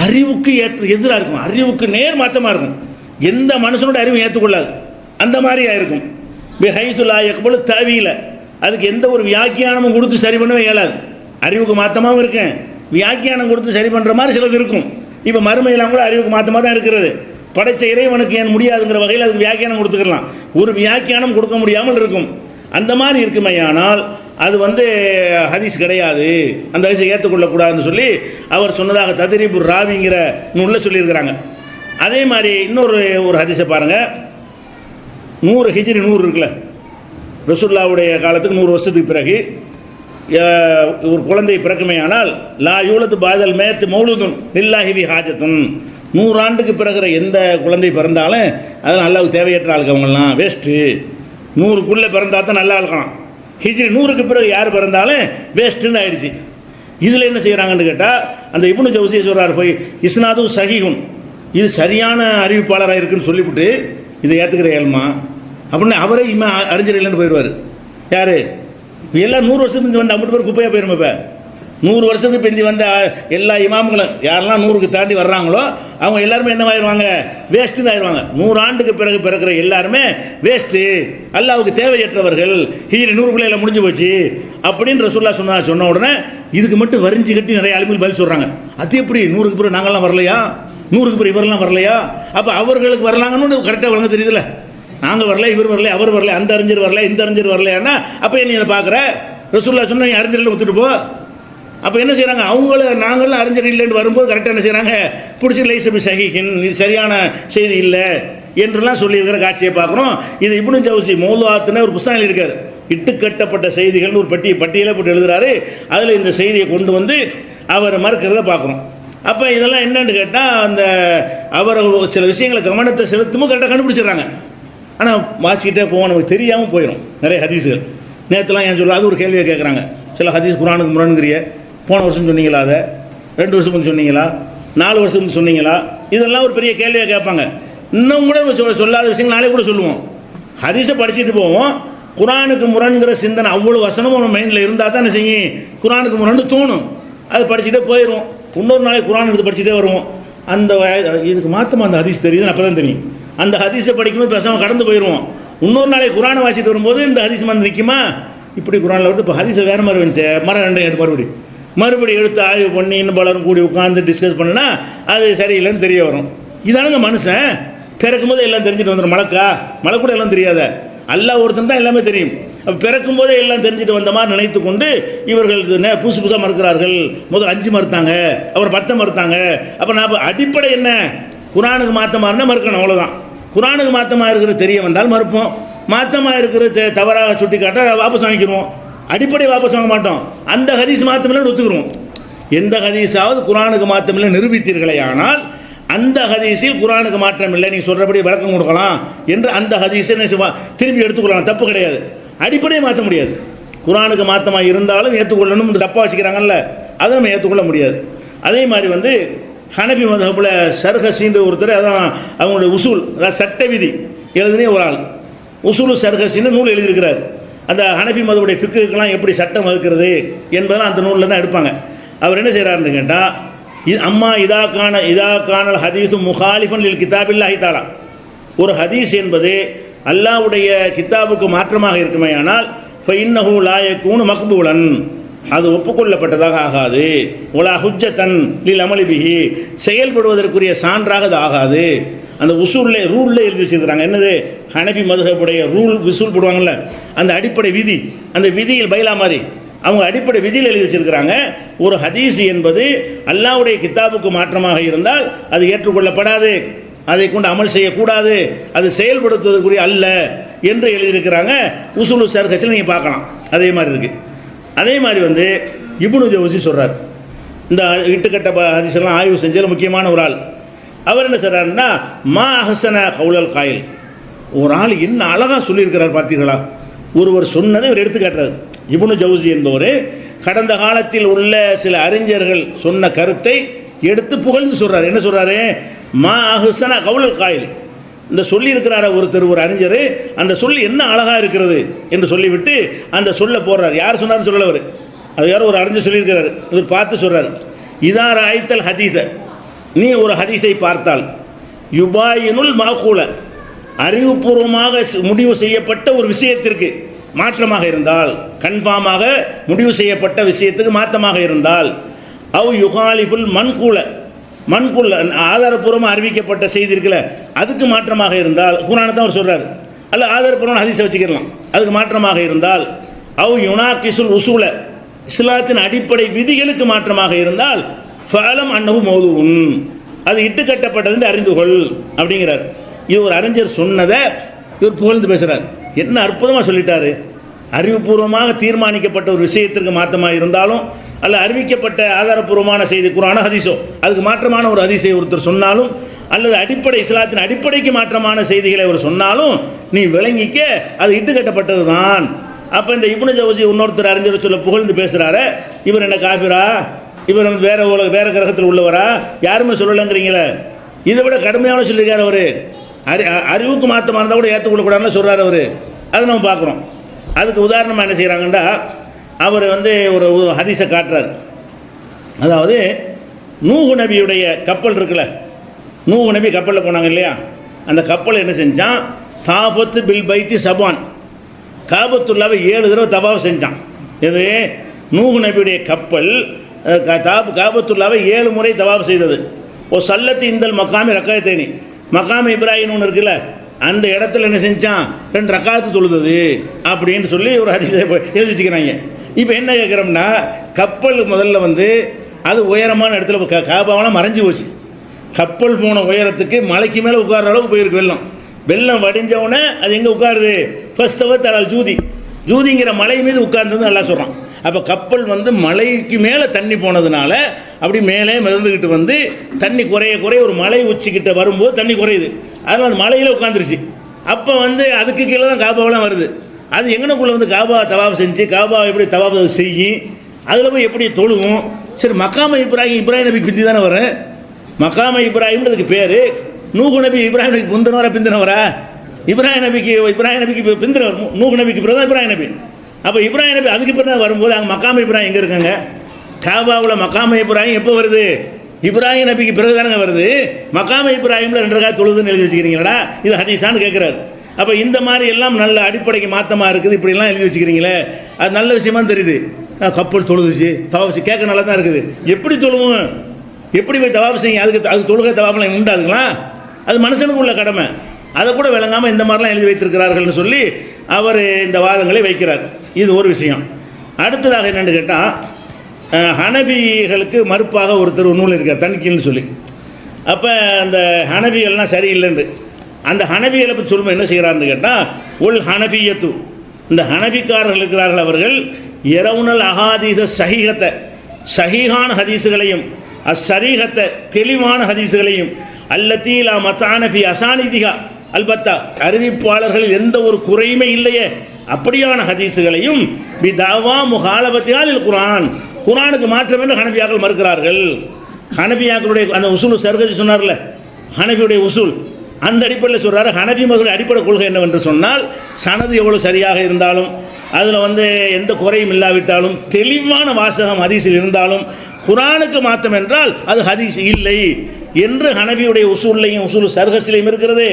அறிவுக்கு எதிராக இருக்கும், அறிவுக்கு நேர் மாற்றமாக இருக்கும். எந்த மனுஷனோட அறிவும் ஏற்றுக்கொள்ளாது, அந்த மாதிரியாக இருக்கும். பிஹைசுல்லா யக்பலு தவீல, அதுக்கு எந்த ஒரு வியாக்கியானமும் கொடுத்து சரி பண்ணவே இயலாது. அறிவுக்கு மாற்றமாகவும் இருக்கேன், வியாக்கியானம் கொடுத்து சரி பண்ணுற மாதிரி சிலது இருக்கும். இப்போ மறுமையெல்லாம் கூட அறிவுக்கு மாற்றமாக தான் இருக்கிறது. படைச்ச இறைவனுக்கு ஏன் முடியாதுங்கிற வகையில் அதுக்கு வியாக்கியானம் கொடுத்துக்கலாம், ஒரு வியாக்கியானம் கொடுக்க முடியாமல் இருக்கும். அந்த மாதிரி இருக்குமையானால் அது வந்து ஹதீஸ் கிடையாது, அந்த ஹதீஸை ஏற்றுக்கொள்ளக்கூடாதுன்னு சொல்லி அவர் சொன்னதாக தத்ரீபு ராவிங்கிற நூலில் சொல்லியிருக்கிறாங்க. அதே மாதிரி ஒரு ஹதீஸை பாருங்கள். 100 ஹிஜ்ரி 100 இருக்குல்ல, ரசூலுல்லாவுடைய காலத்துக்கு 100 வருஷத்துக்கு பிறகு ஒரு குழந்தை பிறக்குமையானால், லா யூலத்து பாதல் மேத்து மௌலுதுன் லில்லாஹி பி ஹாஜத்துன், 100 ஆண்டுக்கு பிறகுற எந்த குழந்தை பிறந்தாலும் அதெல்லாம் அல்லாஹ்வுக்கு தேவையற்ற ஆளுக்கு, அவங்களாம் வேஸ்ட்டு. 100க்குள்ளே பிறந்தா தான் நல்லா இருக்கலாம். ஹிஜ்ரி 100க்கு பிறகு யார் பிறந்தாலும் வேஸ்ட்டுன்னு ஆயிடுச்சு. இதில் என்ன செய்கிறாங்கன்னு கேட்டால், அந்த இப்னு ஜௌசி சொல்கிறார், போய் இஸ்னாது சஹீஹுன், இது சரியான அறிவிப்பாளராக இருக்குன்னு சொல்லிவிட்டு இதை ஏற்றுக்கிற ஏழ்மா அப்படின்னு அவரே அறிஞர் இல்லைன்னு போயிடுவார். யார்? எல்லாம் 100 வருஷத்துக்கு பிந்தி வந்து 50 பேர் குப்பையாக போயிடும். இப்போ 100 வருஷத்துக்கு பிந்தி வந்த எல்லா இமாம்களும் யாரெல்லாம் 100க்கு தாண்டி வர்றாங்களோ அவங்க எல்லாருமே என்னவாயிருவாங்க? வேஸ்ட்டுன்னு ஆயிடுவாங்க. 100 ஆண்டுக்கு பிறகு பிறக்கிற எல்லாருமே வேஸ்ட்டு, அல்லாஹ்வுக்கு தேவையற்றவர்கள், ஹிஜ்ரி 100க்குள்ளே எல்லாம் முடிஞ்சு போச்சு அப்படின்னு ரசூலுல்லாஹ் சொன்ன உடனே இதுக்கு மட்டும் வரிஞ்சு கட்டி நிறைய ஆளுமைகள் பதில் சொல்கிறாங்க. அது எப்படி 100க்கு பிறகு நாங்கள்லாம் வரலையா, 100க்கு பிறகு இவரெல்லாம் வரலையா? அப்போ அவர்களுக்கு வரலாங்கன்னு கரெக்டாக வழங்க தெரியுதுல்ல. நாங்கள் வரல, இவர் வரல, அவர் வரல, அந்த அறிஞர் வரல, இந்த அறிஞர் வரலையானா அப்போ நீ அதை பார்க்குற? ரசூலுல்லாஹ் சொன்ன நீ அறிஞர்கள் ஒத்துட்டு போ. அப்போ என்ன செய்கிறாங்க? நாங்களும் அறிஞர் இல்லைன்னு வரும்போது கரெக்டாக என்ன செய்கிறாங்க? பிடிச்சி லைசபி சஹீஹின், இது சரியான செய்தி இல்லை என்றெல்லாம் சொல்லியிருக்கிற காட்சியை பார்க்குறோம். இது இப்னு ஜௌசி மௌதுஆத்துன்னு ஒரு புத்தகம் எழுதியிருக்காரு, இட்டுக்கட்டப்பட்ட செய்திகள்னு ஒரு பட்டியலை போட்டு எழுதுகிறாரு. அதில் இந்த செய்தியை கொண்டு வந்து அவர் மறுக்கிறத பார்க்குறோம். அப்போ இதெல்லாம் என்னன்னு கேட்டால், அந்த அவர் சில விஷயங்களை கவனத்தை செலுத்தும் கரெக்டாக கண்டுபிடிச்சிடுறாங்க. ஆனால் வாசிக்கிட்டே போவோம், நமக்கு தெரியாமல் போயிடும் நிறைய ஹதீஸுகள். நேற்றுலாம் ஏன் சொல்ல, அது ஒரு கேள்வியை கேட்குறாங்க. சில ஹதீஸ் குரானுக்கு முரணுங்கிறிய, போன வருஷம் சொன்னீங்களா, அதை 2 வருஷம் முன் சொன்னீங்களா, 4 வருஷம் முன் சொன்னீங்களா, இதெல்லாம் ஒரு பெரிய கேள்வியாக கேட்பாங்க. இன்னும் கூட சொல்லாத விஷயங்கள் நாளே கூட சொல்லுவோம். ஹதீஸை படிச்சுட்டு போவோம், குரானுக்கு முரண்கிற சிந்தனை அவ்வளோ வசனமும் நம்ம மைண்டில் இருந்தால் தான் என்ன செய்யும், குரானுக்கு முரண்டு தோணும். அது படிச்சுட்டே போயிடுவோம். இன்னொரு நாளைக்கு குரான் எடுத்து படிச்சுட்டே வருவோம். அந்த இதுக்கு மாற்றமாக அந்த ஹதீஸ் தெரியுதுன்னு அப்போ தான் தெரியும். அந்த ஹதீஸை படிக்கும்போது பேசாமல் கடந்து போயிடுவோம். இன்னொரு நாளைக்கு குரானை வாசிட்டு வரும்போது இந்த ஹதீஸ் வந்து நிற்குமா, இப்படி குரானில் விட்டு இப்போ ஹதீஸை வேறு மாதிரி வந்துச்சு, மரம் 2 எடுத்து மறுபடியும் எடுத்து ஆய்வு பண்ணி இன்னும் பலரும் கூடி உட்காந்து டிஸ்கஸ் பண்ணுனா அது சரியில்லைன்னு தெரிய வரும். இதானுங்க மனுஷன். பிறக்கும் போது எல்லாம் தெரிஞ்சுட்டு வந்துடும். மழை கூட எல்லாம் தெரியாத, அல்லாஹ் ஒருத்தன் தான் எல்லாமே தெரியும். பிறக்கும் போதே எல்லாம் தெரிஞ்சுட்டு வந்த மாதிரி நினைத்து கொண்டு இவர்கள் புதுசு புதுசாக மறுக்கிறார்கள். முதல் 5 மறுத்தாங்க, அப்புறம் 10 மறுத்தாங்க. அப்போ நான் அடிப்படை என்ன, குரானுக்கு மாற்றமாக இருந்தால் மறுக்கணும், அவ்வளோதான். குரானுக்கு மாற்றமாக இருக்கிறது தெரிய வந்தால் மறுப்போம், மாற்றமாக இருக்கிறது தவறாக சுட்டி காட்ட வாபஸ் வாங்கிக்கிறோம். அடிப்படை வாபஸ் வாங்க மாட்டோம். அந்த ஹதீஸ் மாற்றமில்லை ஒத்துக்கிறோம். எந்த ஹதீஸாவது குரானுக்கு மாற்றமில்லை நிரூபித்தீர்களே ஆனால் அந்த ஹதீஸில் குரானுக்கு மாற்றம் இல்லை, நீங்கள் சொல்கிறபடி விளக்கம் கொடுக்கலாம் என்று அந்த ஹதீஸை திரும்பி எடுத்துக்கொள்ளலாம், தப்பு கிடையாது. அடிப்படையை மாற்ற முடியாது. குரானுக்கு மாற்றமாக இருந்தாலும் ஏற்றுக்கொள்ளணும், தப்பாக வச்சுக்கிறாங்கல்ல, அதை நம்ம ஏற்றுக்கொள்ள முடியாது. அதே மாதிரி ஹனபி மதஹபில் சர்ஹசின்ற ஒருத்தர், அதான் அவங்களுடைய உசூல், அதாவது சட்ட விதி எழுதுனே ஒரு ஆள், உசூல் சர்ஹசின்னு நூல் எழுதியிருக்கிறார். அந்த ஹனபி மதவுடைய ஃபிக்குக்கெல்லாம் எப்படி சட்டம் வகுக்கிறது என்பதெல்லாம் அந்த நூலில் தான் எடுப்பாங்க. அவர் என்ன செய்கிறாருன்னு கேட்டால், அம்மா இதா கானல் ஹதீஸு முஹாலிஃபன் லில் கிதாபில்லாஹி தஆலா, ஒரு ஹதீஸ் என்பது அல்லாஹ்வுடைய கிதாபுக்கு மாற்றமாக இருக்குமேயானால் ஃபஇன்னஹு லா யகூனு மக்பூலன், அது ஒப்புக்கொள்ளப்பட்டதாக ஆகாது. ஒலா ஹுஜ்ஜத்தன் லில் அமலி பிஹி, செயல்படுவதற்குரிய சான்றாக அது ஆகாது. அந்த உசூலில் ரூலில் எழுதி வச்சிருக்கிறாங்க. என்னது, ஹனஃபி மதுஹபுடைய ரூல் விசூல் போடுவாங்கள்ல, அந்த அடிப்படை விதி, அந்த விதியில் பைலா மாதிரி அவங்க அடிப்படை விதியில் எழுதி வச்சிருக்கிறாங்க. ஒரு ஹதீஸ் என்பது அல்லாஹ்வுடைய கிதாபுக்கு மாற்றமாக இருந்தால் அது ஏற்றுக்கொள்ளப்படாது, அதை கொண்டு அமல் செய்யக்கூடாது, அது செயல்படுத்துவதற்குரிய அல்ல என்று எழுதியிருக்கிறாங்க. உசூலு சர்ஹஸில் நீங்கள் பார்க்கலாம். அதே மாதிரி இருக்குது. அதே மாதிரி இப்னு ஜௌசி சொல்கிறார், இந்த இட்டுக்கட்ட ஹதீஸெல்லாம் ஆய்வு செஞ்சதில் முக்கியமான ஒரு ஆள். அவர் என்ன சொல்கிறாருன்னா, மா அஹ்சன கௌலல் காயில், ஒரு ஆள் என்ன அழகாக சொல்லியிருக்கிறார் பார்த்தீர்களா, ஒருவர் சொன்னதை அவர் எடுத்துக்காட்டுறார். இப்னு ஜௌசி என்பவர் கடந்த காலத்தில் உள்ள சில அறிஞர்கள் சொன்ன கருத்தை எடுத்து புகழ்ந்து சொல்கிறார். என்ன சொல்கிறாரு, மா அஹ்சன கௌலல் காயில், இந்த சொல்லியிருக்கிறார ஒருத்தர், ஒரு அறிஞர், அந்த சொல்லி என்ன அழகாக இருக்கிறது என்று சொல்லிவிட்டு அந்த சொல்ல போடுறார். யார் சொன்னார்னு சொல்லவர், அது யாரோ ஒரு அறிஞர் சொல்லியிருக்கிறார். இவர் பார்த்து சொல்கிறார், இதார் ஆய்த்தல் ஹதீஸ, நீ ஒரு ஹதீஸை பார்த்தால், யுபாயினுல் மாகூல, அறிவுபூர்வமாக முடிவு செய்யப்பட்ட ஒரு விஷயத்திற்கு மாற்றமாக இருந்தால், கன்ஃபார்மாக முடிவு செய்யப்பட்ட விஷயத்துக்கு மாற்றமாக இருந்தால், அவ் யுகாலிஃபுல் மன்கூல, மன்கூல் ஆதாரப்பூர்வமாக அறிவிக்கப்பட்ட செய்தி இருக்குல்ல, அதுக்கு மாற்றமாக இருந்தால், குர்ஆனை தான் அவர் சொல்கிறார், அல்ல ஆதாரப்பூர்வமான ஹதீஸை வச்சுக்கலாம், அதுக்கு மாற்றமாக இருந்தால், அவ் யுனாகிசுல் உசூல, இஸ்லாத்தின் அடிப்படை விதிகளுக்கு மாற்றமாக இருந்தால், ஃபஅலம் அன்னஹு மௌதுஉன், அது இட்டுக்கட்டப்பட்டது அறிந்துகொள் அப்படிங்கிறார். இது ஒரு அறிஞர் சொன்னதை இவர் புகழ்ந்து பேசுகிறார். என்ன அற்புதமாக சொல்லிட்டாரு. அறிவுபூர்வமாக தீர்மானிக்கப்பட்ட ஒரு விஷயத்திற்கு மாற்றமாக இருந்தாலும், அல்ல அறிவிக்கப்பட்ட ஆதாரப்பூர்வமான செய்தி குர்ஆனோ ஹதீஸோ அதுக்கு மாற்றமான ஒரு ஹதீஸை ஒருத்தர் சொன்னாலும், அல்லது அடிப்படை இஸ்லாத்தின் அடிப்படைக்கு மாற்றமான செய்திகளை அவர் சொன்னாலும் நீ விளங்கிக்க, அது இட்டுக்கட்டப்பட்டது தான். அப்போ இந்த இப்னு ஜௌசி இன்னொருத்தர் அறிஞர் சொல்ல புகழ்ந்து பேசுகிறாரு, இவர் என்ன காஃபிரா, இவர் வேற கிரகத்தில் உள்ளவரா, யாருமே சொல்லலைங்கிறீங்களே, இதை விட கடுமையான சொல்லியிருக்கார் அவர். அறிவுக்கு மாற்றமாக இருந்தால் கூட ஏற்றுக்கொள்ளக்கூடாதுன்னு சொல்கிறார் அவர். அதை நம்ம பார்க்குறோம். அதுக்கு உதாரணமாக என்ன செய்கிறாங்கன்னா, அவர் ஒரு ஹதீஸை காட்டுறார். அதாவது நூஹ் நபியுடைய கப்பல் இருக்குல்ல, நூஹ் நபி கப்பலில் போனாங்க இல்லையா, அந்த கப்பல் என்ன செஞ்சான், தாஃபத்து பில் பைத்தி சபான், காபத்துல்லாவை 7 தடவை தவாஃப் செஞ்சான். இது நூஹ் நபியுடைய கப்பல் காபத்துல்லாவை 7 முறை தவாஃப் செய்தது. ஓ சல்லத்து இந்தல் மக்காமி ரக்காயத்தேனி, மக்காமி இப்ராஹிம் ஒன்று இருக்குல்ல, அந்த இடத்துல என்ன செஞ்சான், 2 ரக்காத்து தொழுது அப்படின்னு சொல்லி ஒரு ஹதீஸை எழுதி வச்சுக்கிறாங்க. இப்போ என்ன கேட்குறோம்னா, கப்பல் முதல்ல அது உயரமான இடத்துல காபாவெல்லாம் மறைஞ்சி போச்சு. கப்பல் போன உயரத்துக்கு மலைக்கு மேலே உட்கார்ற அளவுக்கு போயிருக்கு. வெள்ளம் வடிஞ்சவுடனே அது எங்கே உட்காருது, ஃபஸ்தவ தரால் ஜூதி, ஜூதிங்கிற மலை மீது உட்கார்ந்தது நல்லா சொல்கிறான். அப்போ கப்பல் மலைக்கு மேலே தண்ணி போனதுனால அப்படி மேலே மிதந்துக்கிட்டு தண்ணி குறைய ஒரு மலை உச்சிக்கிட்ட வரும்போது தண்ணி குறையுது, அதனால் அந்த மலையில் உட்காந்துருச்சு. அப்போ அதுக்கு கீழே தான் காபாவெல்லாம் வருது. அது எங்கனக்குள்ளே காபா தவாப் செஞ்சு, காபா எப்படி தவாப் செய்யும், அதில் போய் எப்படி தொழுவும். சரி, மக்காம இப்ராஹிம் நபி பிந்தி தானே வரும். மக்காம இப்ராஹிம்ன்றதுக்கு பேர், நூஹ் நபி இப்ராஹிம் நபிக்கு முந்தினவரா பிந்தினவரா, இப்ராஹிம் நபிக்கு பிந்தினவர், நூஹ் நபிக்கு பிறகு தான் இப்ராஹிம் நபி. அப்போ இப்ராஹிம் நபி அதுக்கு பிறகு தான் வரும்போது அங்கே மக்காம இப்ராஹிம் எங்கே இருக்காங்க, காபாவில் மக்காம இப்ராஹிம் எப்போ வருது, இப்ராஹிம் நபிக்கு பிறகு தானே வருது. மக்காம இப்ராஹிமில் 2 ரக்காத் தொழுதுன்னு எழுதி வச்சுக்கிறீங்களா, இது ஹதீஸான்னு கேட்குறாரு. அப்போ இந்த மாதிரி எல்லாம் நல்ல அடிப்படைக்கு மாற்றமாக இருக்குது, இப்படிலாம் எழுதி வச்சுக்கிறீங்களே, அது நல்ல விஷயமா தெரியுது. கப்பல் தொழுதுச்சு, தவாப் கேட்க நல்லா தான் இருக்குது. எப்படி தொழுவும், எப்படி போய் தவாப் செய்யுங்க, அதுக்கு தொழுகை தவாப்லாம் உண்டாதுங்களா, அது மனுஷனுக்கு உள்ள கடமை. அதை கூட விளங்காமல் இந்த மாதிரிலாம் எழுதி வைத்திருக்கிறார்கள்னு சொல்லி அவர் இந்த வாதங்களை வைக்கிறார். இது ஒரு விஷயம். அடுத்ததாக என்னென்னு கேட்டால், ஹனபிகளுக்கு மறுப்பாக ஒருத்தர் ஒரு நூல் இருக்கார், தன்கீல்னு சொல்லி. அப்போ அந்த ஹனபிகள்லாம் சரியில்லைன்று அந்த ஹனபிகளை பற்றி சொல்லும்போது என்ன செய்கிறாருன்னு கேட்டால், உல் ஹனபியத்து, இந்த ஹனபிக்காரர்கள் இருக்கிறார்கள், அவர்கள் இரவுனல் அஹாதீத சஹீஹத்தை, சஹீஹான ஹதீஸுகளையும், அஸ்ஸரீஹத்தை, தெளிவான ஹதீஸுகளையும், அல்லத்தீலா மத்தானஃபி அசானிதிகா, அல்பத்தா அறிவிப்பாளர்களில் எந்த ஒரு குறையுமே இல்லையே அப்படியான ஹதீஸுகளையும், பி தாவா முகாலபத்தியால் குர்ஆன், குர்ஆனுக்கு மாற்றம் என்று ஹனபியாக்கள் மறுக்கிறார்கள். ஹனபியாக்களுடைய அந்த உசூல் சர்கஜி சொன்னார்ல, ஹனபியுடைய உசூல், அந்த அடிப்படையில் சொல்கிறாரு. ஹனபி மதுடைய அடிப்படை கொள்கை என்னவென்று சொன்னால், சனது எவ்வளோ சரியாக இருந்தாலும், அதில் எந்த குறையும் இல்லாவிட்டாலும், தெளிவான வாசகம் ஹதீஸில் இருந்தாலும், குர்ஆனுக்கு மாற்றம் என்றால் அது ஹதீஸ் இல்லை என்று ஹனபியுடைய உசூல்லையும் உசூல் சர்கஸ்லையும் இருக்கிறது.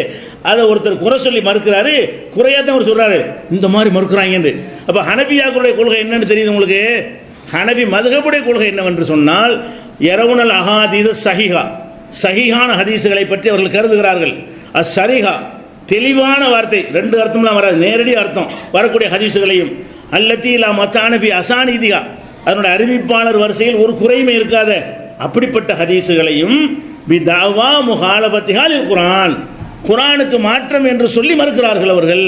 அதை ஒருத்தர் குறை சொல்லி மறுக்கிறாரு, குறையாத்தான் அவர் சொல்கிறாரு, இந்த மாதிரி மறுக்கிறாங்க. அப்போ ஹனபியாக்களுடைய கொள்கை என்னன்னு தெரியுது உங்களுக்கு? ஹனபி மதுஹபுடைய கொள்கை என்னவென்று சொன்னால், யரவுனல் அஹாதீத சஹீஹா, சஹீஹான ஹதீஸுகளை பற்றி அவர்கள் கருதுகிறார்கள். அஸ்ஸரீஹா, தெளிவான வார்த்தை, ரெண்டு அர்த்தம்லாம் வராது, நேரடி அர்த்தம் வரக்கூடிய ஹதீஸுகளையும், அல்லத்தீலா மத்தானபி அசானிதிகா, அதனுடைய அறிவிப்பாளர் வரிசையில் ஒரு குறையுமே இருக்காத அப்படிப்பட்ட ஹதீஸுகளையும், பி தாவா முகாலபத்திஹால் குர்ஆன், குர்ஆனுக்கு மாற்றம் என்று சொல்லி மறுக்கிறார்கள் அவர்கள்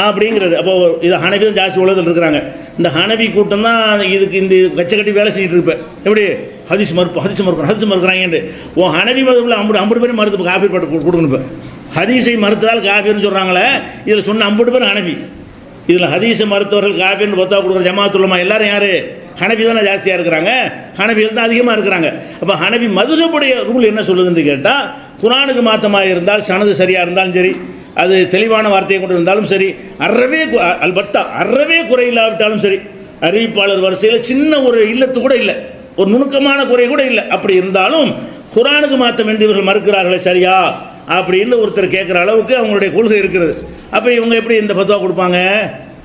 அப்படிங்கிறது. அப்போ இது ஹனபி தான் ஜாஸ்தி உலகத்தில் இருக்கிறாங்க. இந்த ஹனபி கூட்டம் தான் இதுக்கு இந்த கச்சை கட்டி வேலை செஞ்சுட்டு இருப்பேன். எப்படி ஹதீஸ் மறுக்கிறாங்க. ஓ ஹனபி மதத்தில் 50 பேரும் மறுத்து காஃபீர் பாட்டு கொடுக்கணும். இப்போ ஹதீஸை மறுத்ததால் காஃபீர்னு சொல்கிறாங்களே, இதில் சொன்ன 50 பேர் ஹனபி. இதில் ஹதீஸை மறுத்தவர்கள் காஃபீர்னு பத்தா கொடுக்குற ஜமாத்துல் உலமா எல்லாரும் யார்? ஹனபி தானே ஜாஸ்தியாக இருக்கிறாங்க, ஹனபிகள் தான் அதிகமாக இருக்கிறாங்க. அப்போ ஹனபி மதுஹபுடைய ரூல் என்ன சொல்லுதுன்னு கேட்டால், குர்ஆனுக்கு மாற்றமாக இருந்தால், சனது சரியாக இருந்தாலும் சரி, அது தெளிவான வார்த்தையை கொண்டு இருந்தாலும் சரி, அறவே குறை இல்லாவிட்டாலும் சரி, அறிவிப்பாளர் வரிசையில் சின்ன ஒரு இல்லத்து கூட இல்லை, ஒரு நுணுக்கமான குறை கூட இல்லை, அப்படி இருந்தாலும் குர்ஆனுக்கு மாற்றம் என்று இவர்கள் மறுக்கிறார்களே சரியா அப்படின்னு ஒருத்தர் கேட்குற அளவுக்கு அவங்களுடைய கொள்கை இருக்கிறது. அப்போ இவங்க எப்படி இந்த ஃபத்வா கொடுப்பாங்க?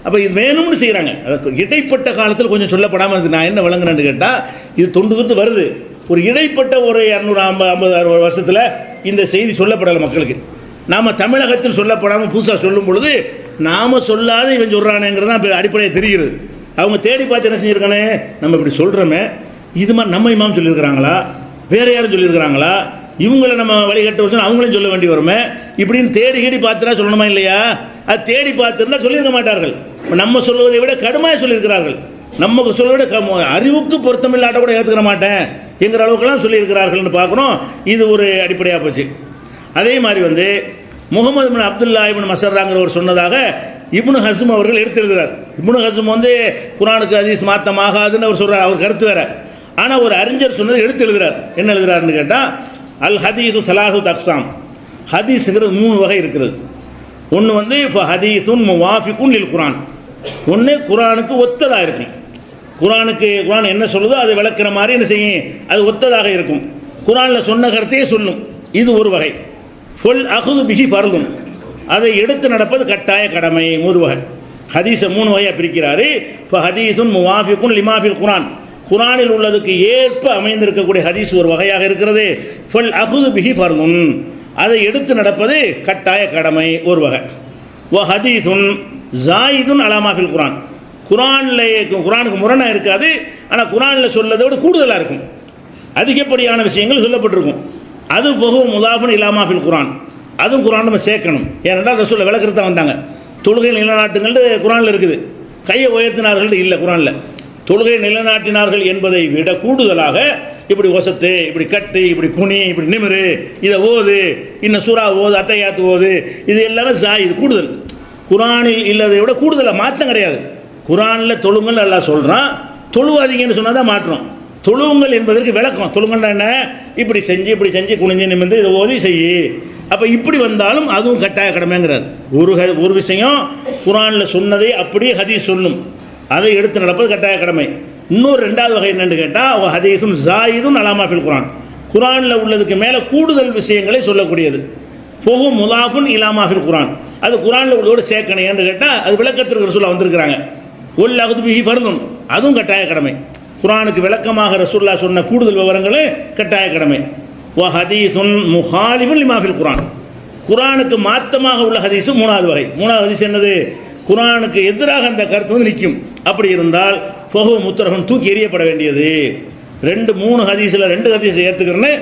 அப்போ இது வேணும்னு செய்கிறாங்க. அதுக்கு இடைப்பட்ட காலத்தில் கொஞ்சம் சொல்லப்படாமல் இருந்து நான் என்ன விளங்குறேன்னு கேட்டால், இது தொண்டு வருது. ஒரு இடைப்பட்ட ஒரு 250 வருஷத்தில் இந்த செய்தி சொல்லப்படலை மக்களுக்கு. நாம் தமிழகத்தில் சொல்லப்படாமல் புதுசாக சொல்லும் பொழுது நாம் சொல்லாத இவன் சொல்கிறானேங்கிறது தான் இப்போ அடிப்படையாக தெரிகிறது. அவங்க தேடி பார்த்து என்ன செஞ்சுருக்கானே, நம்ம இப்படி சொல்கிறோமே, இது மாதிரி நம்ம இமாம் சொல்லியிருக்கிறாங்களா, வேறு யாரும் சொல்லியிருக்கிறாங்களா, இவங்களை நம்ம வழிகட்ட வச்சு அவங்களையும் சொல்ல வேண்டி வருமே, இப்படின்னு தேடி பார்த்துனா சொல்லணுமா இல்லையா? அது தேடி பார்த்துருந்தால் சொல்லியிருக்க மாட்டார்கள். நம்ம சொல்வதை விட கடுமையாக சொல்லியிருக்கிறார்கள். நமக்கு சொல்வதை விட அறிவுக்கு பொருத்தமில்லாட்ட கூட ஏற்றுக்கிற மாட்டேன் என்கிற அளவுக்கெல்லாம் சொல்லியிருக்கிறார்கள்னு பார்க்குறோம். இது ஒரு அடிப்படையாக போச்சு. அதே மாதிரி முகமது பின் அப்துல்லா இப்னு மஸர்ராங்கிறவர் சொன்னதாக இப்னு ஹஸ்ம் அவர்கள் எடுத்திருக்கிறார். இப்னு ஹஸ்ம் குர்ஆனுக்கு ஹதீஸ் மாற்றமாகாதுன்னு அவர் சொல்கிறார், அவர் கருத்து வேற. ஆனால் ஒரு அறிஞர் சொன்னதை எடுத்து எழுதுகிறார். என்ன எழுதுகிறாருன்னு கேட்டால், அல் ஹதீஸு ஸலாஹுத் அக்ஸாம், ஹதீஸுங்கிறது 3 வகை இருக்கிறது. ஒன்று ஹதீஸுன் முவாஃபிகுன் லில் குர்ஆன், ஒன்று குர்ஆனுக்கு ஒத்ததாக இருக்கும். குர்ஆன் என்ன சொல்லுதோ அதை விளக்குற மாதிரி என்ன செய்யும், அது ஒத்ததாக இருக்கும், குர்ஆனில் சொன்ன கருத்தையே சொல்லும். இது ஒரு வகை. ஃபுல் அஹுது பிஹி ஃபர்துன், அதை எடுத்து நடப்பது கட்டாய கடமை. 3 வகை ஹதீஸை 3 வகையாக பிரிக்கிறாரு. இப்போ ஹதீஸுன் முவாஃபிகுன் லிமாஃபில் குர்ஆன், குர்ஆனில் உள்ளதுக்கு ஏற்ப அமைந்திருக்கக்கூடிய ஹதீஸ் ஒரு வகையாக இருக்கிறது. ஃபுல் அஹுது பிஹி ஃபர்துன், அதை எடுத்து நடப்பது கட்டாய கடமை ஒரு வகை. வ ஹதீஸுன் ஜாயிதுன் அலாமாஃபில் குர்ஆன், குர்ஆனுக்கு முரணாக இருக்காது, ஆனால் குர்ஆனில் சொல்லதை விட கூடுதலாக இருக்கும், அதிகப்படியான விஷயங்கள் சொல்லப்பட்டிருக்கும். அது பகு முதாஃபன் இலாமாஃபில் குர்ஆன், அதுவும் குர்ஆன் நம்ம சேர்க்கணும். ஏனென்றால் ரசூல் விளக்கறது தான் வந்தாங்க. தொழுகை நிலநாட்டுங்கள் குர்ஆனில் இருக்குது, கையை உயர்த்தினார்கள் இல்லை குர்ஆனில். தொழுகை நிலநாட்டினார்கள் என்பதை விட கூடுதலாக இப்படி ஒசத்து, இப்படி கட்டு, இப்படி குனி, இப்படி நிமிரு, இதை ஓது, இன்னும் சூறா ஓது, அத்தையாத்து ஓது, இது எல்லாமே இது கூடுதல். குர்ஆனில் இல்லதை விட கூடுதலாக மாற்றம் கிடையாது. குர்ஆனில் தொழுங்கள் அல்லாஹ் சொல்கிறான், தொழுவாதீங்கன்னு சொன்னால் தான் மாற்றணும். தொழுவுங்கள் என்பதற்கு விளக்கம், தொழுங்கள்னா என்ன, இப்படி செஞ்சு குனிஞ்சு நிமிர்ந்து இதை ஓதி செய்யி. அப்போ இப்படி வந்தாலும் அதுவும் கட்டாய கடமைங்கிறார். ஒரு விஷயம் குர்ஆனில் சொன்னதை அப்படியே ஹதீஸ் சொல்லும், அதை எடுத்து நடப்பது கட்டாய கடமை. இன்னொரு 2வது வகை என்னென்னு கேட்டால், ஹதீஸுன் ஜாயிதுன் அலாமாஃபில் குர்ஆன், குர்ஆனில் உள்ளதுக்கு மேலே கூடுதல் விஷயங்களை சொல்லக்கூடியது. பொகு முலாஃபுன் இலாமாஃபில் குர்ஆன், அது குர்ஆனில் உள்ளதோடு சேர்க்கணும் என்று கேட்டால் அது விளக்கத்திற்கு ரசூலுல்லாஹ் வந்திருக்கிறாங்க. உல் அஹ்து பிஹி ஃபர்துன், அதுவும் கட்டாய கடமை. குர்ஆனுக்கு விளக்கமாக ரசூலுல்லாஹ் சொன்ன கூடுதல் விவரங்களும் கட்டாய கடமை. வ ஹதீஸுன் முஹாலிஃபுன் லிமாஃபில் குர்ஆன், குர்ஆனுக்கு மாற்றமாக உள்ள ஹதீஸு 3வது வகை. 3வது ஹதீஸ் என்னது? குர்ஆனுக்கு எதிராக அந்த கருத்து வந்து நிற்கும். அப்படி இருந்தால் ஃபஹுவ முத்தரஹுன் தூக்கி எறியப்பட வேண்டியது. 2-3 ஹதீஸில் 2 ஹதீஸை ஏற்றுக்கிறேன்னு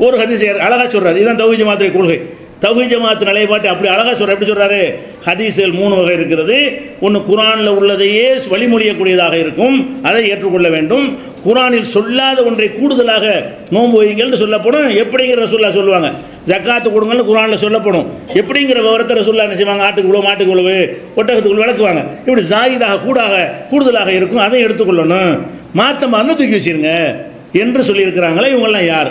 ஒரு ஹதீஸை அழகாக சொல்கிறார். இதுதான் தௌஹீத் ஜமாத்துடைய கொள்கை. தௌஹீத் ஜமாத்து நிலைப்பாட்டு அப்படி அழகாக சொல்கிறார். எப்படி சொல்கிறாரு? ஹதீஸுகள் 3 வகை இருக்கிறது. ஒன்று குர்ஆனில் உள்ளதையே வழிமொழியக்கூடியதாக இருக்கும், அதை ஏற்றுக்கொள்ள வேண்டும். குர்ஆனில் சொல்லாத ஒன்றை கூடுதலாக நோன்பு வைங்கள்னு சொல்லப்படும். எப்படிங்கிற ரசூலுல்லாஹ் சொல்லுவாங்க. ஜக்காத்து கொடுங்கன்னு குர்ஆனில் சொல்லப்படும். எப்படிங்கிற விவரத்தை ரசூலுல்லாஹ் என்ன செய்வாங்க? ஆட்டுக்கு இவ்வளோ, மாட்டுக்கு இவ்வளவு, ஒட்டகத்துக்கு விளக்குவாங்க. இப்படி ஜாயிதாக கூடுதலாக இருக்கும், அதை எடுத்துக்கொள்ளணும். மாற்ற மருந்து தூக்கி வச்சிருங்க என்று சொல்லியிருக்கிறாங்களே. இவங்கெல்லாம் யார்?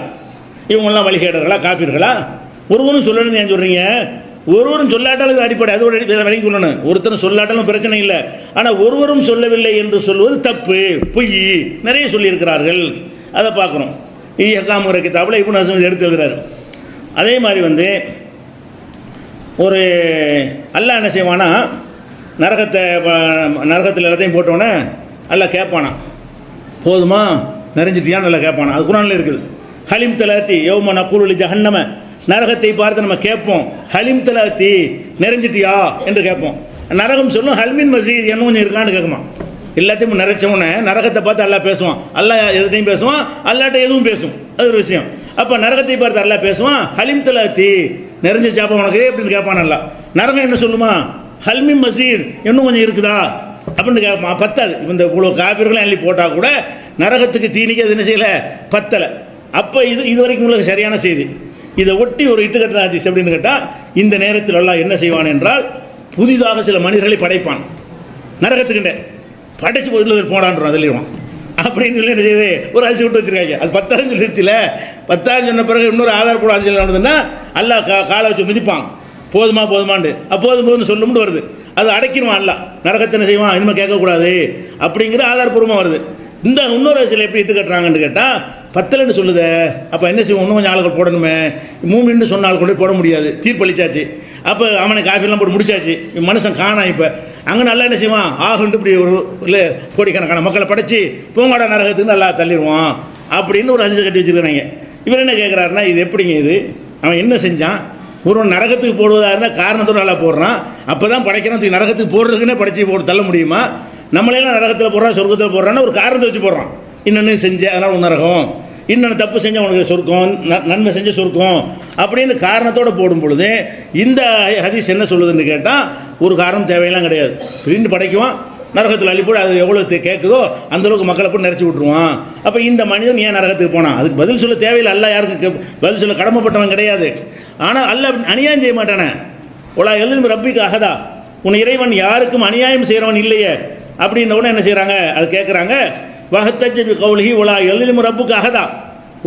இவங்கெல்லாம் வழிகேடர்களா, காஃபிர்களா? ஒருவரும் சொல்லணும்னு ஏன் சொல்கிறீங்க? ஒருவரும் சொல்லாட்டாலும் இது அடிப்படை, அதோட விலகி கொள்ளணும். ஒருத்தரும் சொல்லாட்டாலும் பிரச்சனை இல்லை. ஆனால் ஒருவரும் சொல்லவில்லை என்று சொல்வது தப்பு, பொய். நிறைய சொல்லியிருக்கிறார்கள், அதை பார்க்குறோம். இஹ்காமுற கிதாபில் இப்னு ஹஸம் எடுத்து எழுதுறாரு. அதே மாதிரி வந்து ஒரு அல்லாஹ் என்ன செய்வானா, நரகத்தில் எல்லாத்தையும் போட்டோன்னே அல்லாஹ் கேட்பானா, போதுமா நிறைஞ்சிட்டியான்னு நல்லா கேட்பானா. அது குர்ஆனில் இருக்குது. ஹலிம் தலாத்தி யௌம நக்கூலு ஜஹன்னம, நரகத்தை பார்த்து நம்ம கேட்போம், ஹலிம் தலாத்தி நிறைஞ்சிட்டியா என்று கேட்போம். நரகம் சொல்லும் ஹல்மின் மசீத் என்ன கொஞ்சம் இருக்கான்னு கேட்குமா. எல்லாத்தையும் நிறைச்சவொன்னே நரகத்தை பார்த்து அல்லாஹ் பேசுவான். அல்லாஹ் எதுட்டையும் பேசுவான், அல்லாட்ட எதுவும் பேசும். அது ஒரு விஷயம். அப்போ நரகத்தை பார்த்து அல்லாஹ் பேசுவான், ஹலிம் தலாத்தி நிறைஞ்சிச்சாப்பா உனக்கு அப்படின்னு கேட்பான். அல்லா நரகம் என்ன சொல்லுமா, ஹல்மின் மசீத் இன்னும் கொஞ்சம் இருக்குதா அப்படின்னு கேட்பான். பத்தாது. இந்த இவ்வளோ காஃபிர்களும் அள்ளி போட்டால் கூட நரகத்துக்கு தீனிக்கு அது என்ன செய்யலை, பத்தலை. அப்போ இது வரைக்கும் உங்களுக்கு சரியான செய்தி. இதை ஒட்டி ஒரு இட்டுக்கட்டுற ஹதீஸ் அப்படின்னு கேட்டால், இந்த நேரத்தில் அல்லாஹ் என்ன செய்வான் என்றால், புதிதாக சில மனிதர்களை படைப்பான். நரகத்துக்கிட்ட படைச்சு போதில் போடான்றான், அதில் அப்படின்னு சொல்லி என்ன செய்யுது, ஒரு அரிசி விட்டு வச்சுருக்காங்க. அது 10,000 சொல்லிடுச்சுல. 10,000 சொன்ன பிறகு இன்னொரு ஆதார் கூட அரிசி நடந்ததுன்னா அல்லாஹ் காலை வச்சு மிதிப்பான். போதுமாண்டு போதும்னு சொல்லும்னு வருது. அது அடைக்கணுமா அல்ல, நரகத்தை என்ன செய்வான், இனிமேல் கேட்கக்கூடாது அப்படிங்கிற ஆதாரப்பூர்வமாக வருது. இந்த இன்னொரு சில எப்படி இட்டு கட்டுறாங்கன்னு கேட்டால், 10ன்னு சொல்லுதே, அப்போ என்ன செய்வோம், இன்னும் கொஞ்சம் ஆளுகள் போடணுமே, மூமின்னு சொன்ன ஆள் கொண்டு போட முடியாது, தீர்ப்பளிச்சாச்சு. அப்போ அவனை காஃபிலாம் போட்டு முடிச்சாச்சு, மனுஷன் காணா. இப்போ அங்கே நல்லா என்ன செய்வான், ஆகுண்டு இப்படி ஒரு இல்லை கோடிக்கணக்கான மக்களை படைச்சி பூங்காடா நரகத்துக்கு நல்லா தள்ளிடுவான் அப்படின்னு ஒரு அஞ்சு கட்டி வச்சுருக்கிறாங்க. இவர் என்ன கேட்குறாருன்னா, இது எப்படிங்க, இது அவன் என்ன செஞ்சான்? ஒரு நரகத்துக்கு போடுவதாக இருந்தால் காரணத்தோடு நல்லா போடுறான். அப்போ தான் படைக்கிறான். நரகத்துக்கு போடுறதுக்குன்னே படைச்சி போட்டு தள்ள முடியுமா? நம்மளெல்லாம் நரகத்தில் போடுறான், சொர்க்கத்தில் போடுறான்னு ஒரு காரணத்தை வச்சு போடுறான். இன்னொன்று செஞ்ச அதனால் உன் நரகம், இன்னொன்று தப்பு செஞ்சால் உனக்கு சொர்க்கம், நன்மை செஞ்ச சொர்க்கம் அப்படின்னு காரணத்தோடு போடும் பொழுது இந்த ஹதீஸ் என்ன சொல்லுதுன்னு கேட்டால், ஒரு காரணம் தேவையெல்லாம் கிடையாது. திடீர்னு படைக்குவான், நரகத்தில் அள்ளிப்போடு அது எவ்வளோ கேட்குதோ அந்தளவுக்கு மக்களை போட்டு நிறச்சி விட்ருவான். அப்போ இந்த மனிதன் ஏன் நரகத்துக்கு போனான்? அதுக்கு பதில் சொல்ல தேவையில்லை. அல்ல யாருக்கு பதில் சொல்ல கடமைப்பட்டவன் கிடையாது. ஆனால் அல்ல அநியாயம் செய்ய மாட்டானே. உலா எழுதும் ரப்பிக்கு அகதா, உன் இறைவன் யாருக்கும் அநியாயம் செய்கிறவன் இல்லையே அப்படின்ன உடனே என்ன செய்கிறாங்க, அது கேட்குறாங்க. வஹத்தஜபி கௌலிஹி உலா எழுதும் ரப்புக்கு அகதா,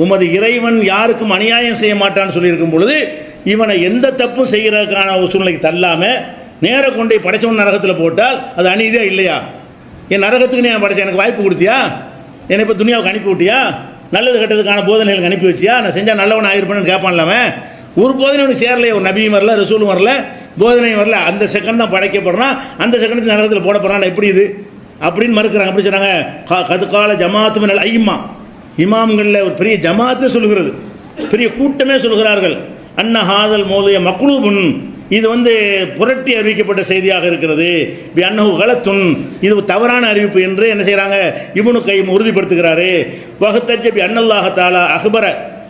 உமது இறைவன் யாருக்கும் அநியாயம் செய்ய மாட்டான்னு சொல்லியிருக்கும் பொழுது, இவனை எந்த தப்பும் செய்கிறதுக்கான ஒரு சூழ்நிலைக்கு தள்ளாமல் நேர கொண்டு படைச்சவன் நரகத்தில் போட்டால் அது அநீதியா இல்லையா? என் நரகத்துக்கு நீ படைச்ச எனக்கு வாய்ப்பு கொடுத்தியா? என்னை இப்போ துனியாவுக்கு அனுப்பி விட்டியா? நல்லது கெட்டதுக்கான போதனைகளுக்கு அனுப்பி வச்சியா? நான் செஞ்சால் நல்லவன் ஆயிருப்பேன்னு கேட்பான்லாமே. ஒரு போதனை அவனுக்கு சேரலையே, ஒரு நபியும் வரல, ரசூலும் வரல, போதனையும் வரல. அந்த செகண்ட் தான் படைக்கப்படுறான், அந்த செகண்ட் நரகத்தில் போடப்படுறான். எப்படி இது அப்படின்னு மறுக்கிறாங்க. அப்படி சொல்கிறாங்க. கதுக்கால ஜமாத்து மினல் ஐம்மா, இமாம்களில் ஒரு பெரிய ஜமாத்து சொல்லுகிறது, பெரிய கூட்டமே சொல்கிறார்கள். அன்ன ஹாதல் மௌலிய மக்லூபுன், இது புரட்டி அறிவிக்கப்பட்ட செய்தியாக இருக்கிறது. பி அன்னஹு கலத்துன், இது தவறான அறிவிப்பு என்று என்ன செய்கிறாங்க, இப்னு கைம் உறுதிப்படுத்துகிறாரு. வஹத்தஜ பி அன்னல்லாஹ தஆலா அக்பர,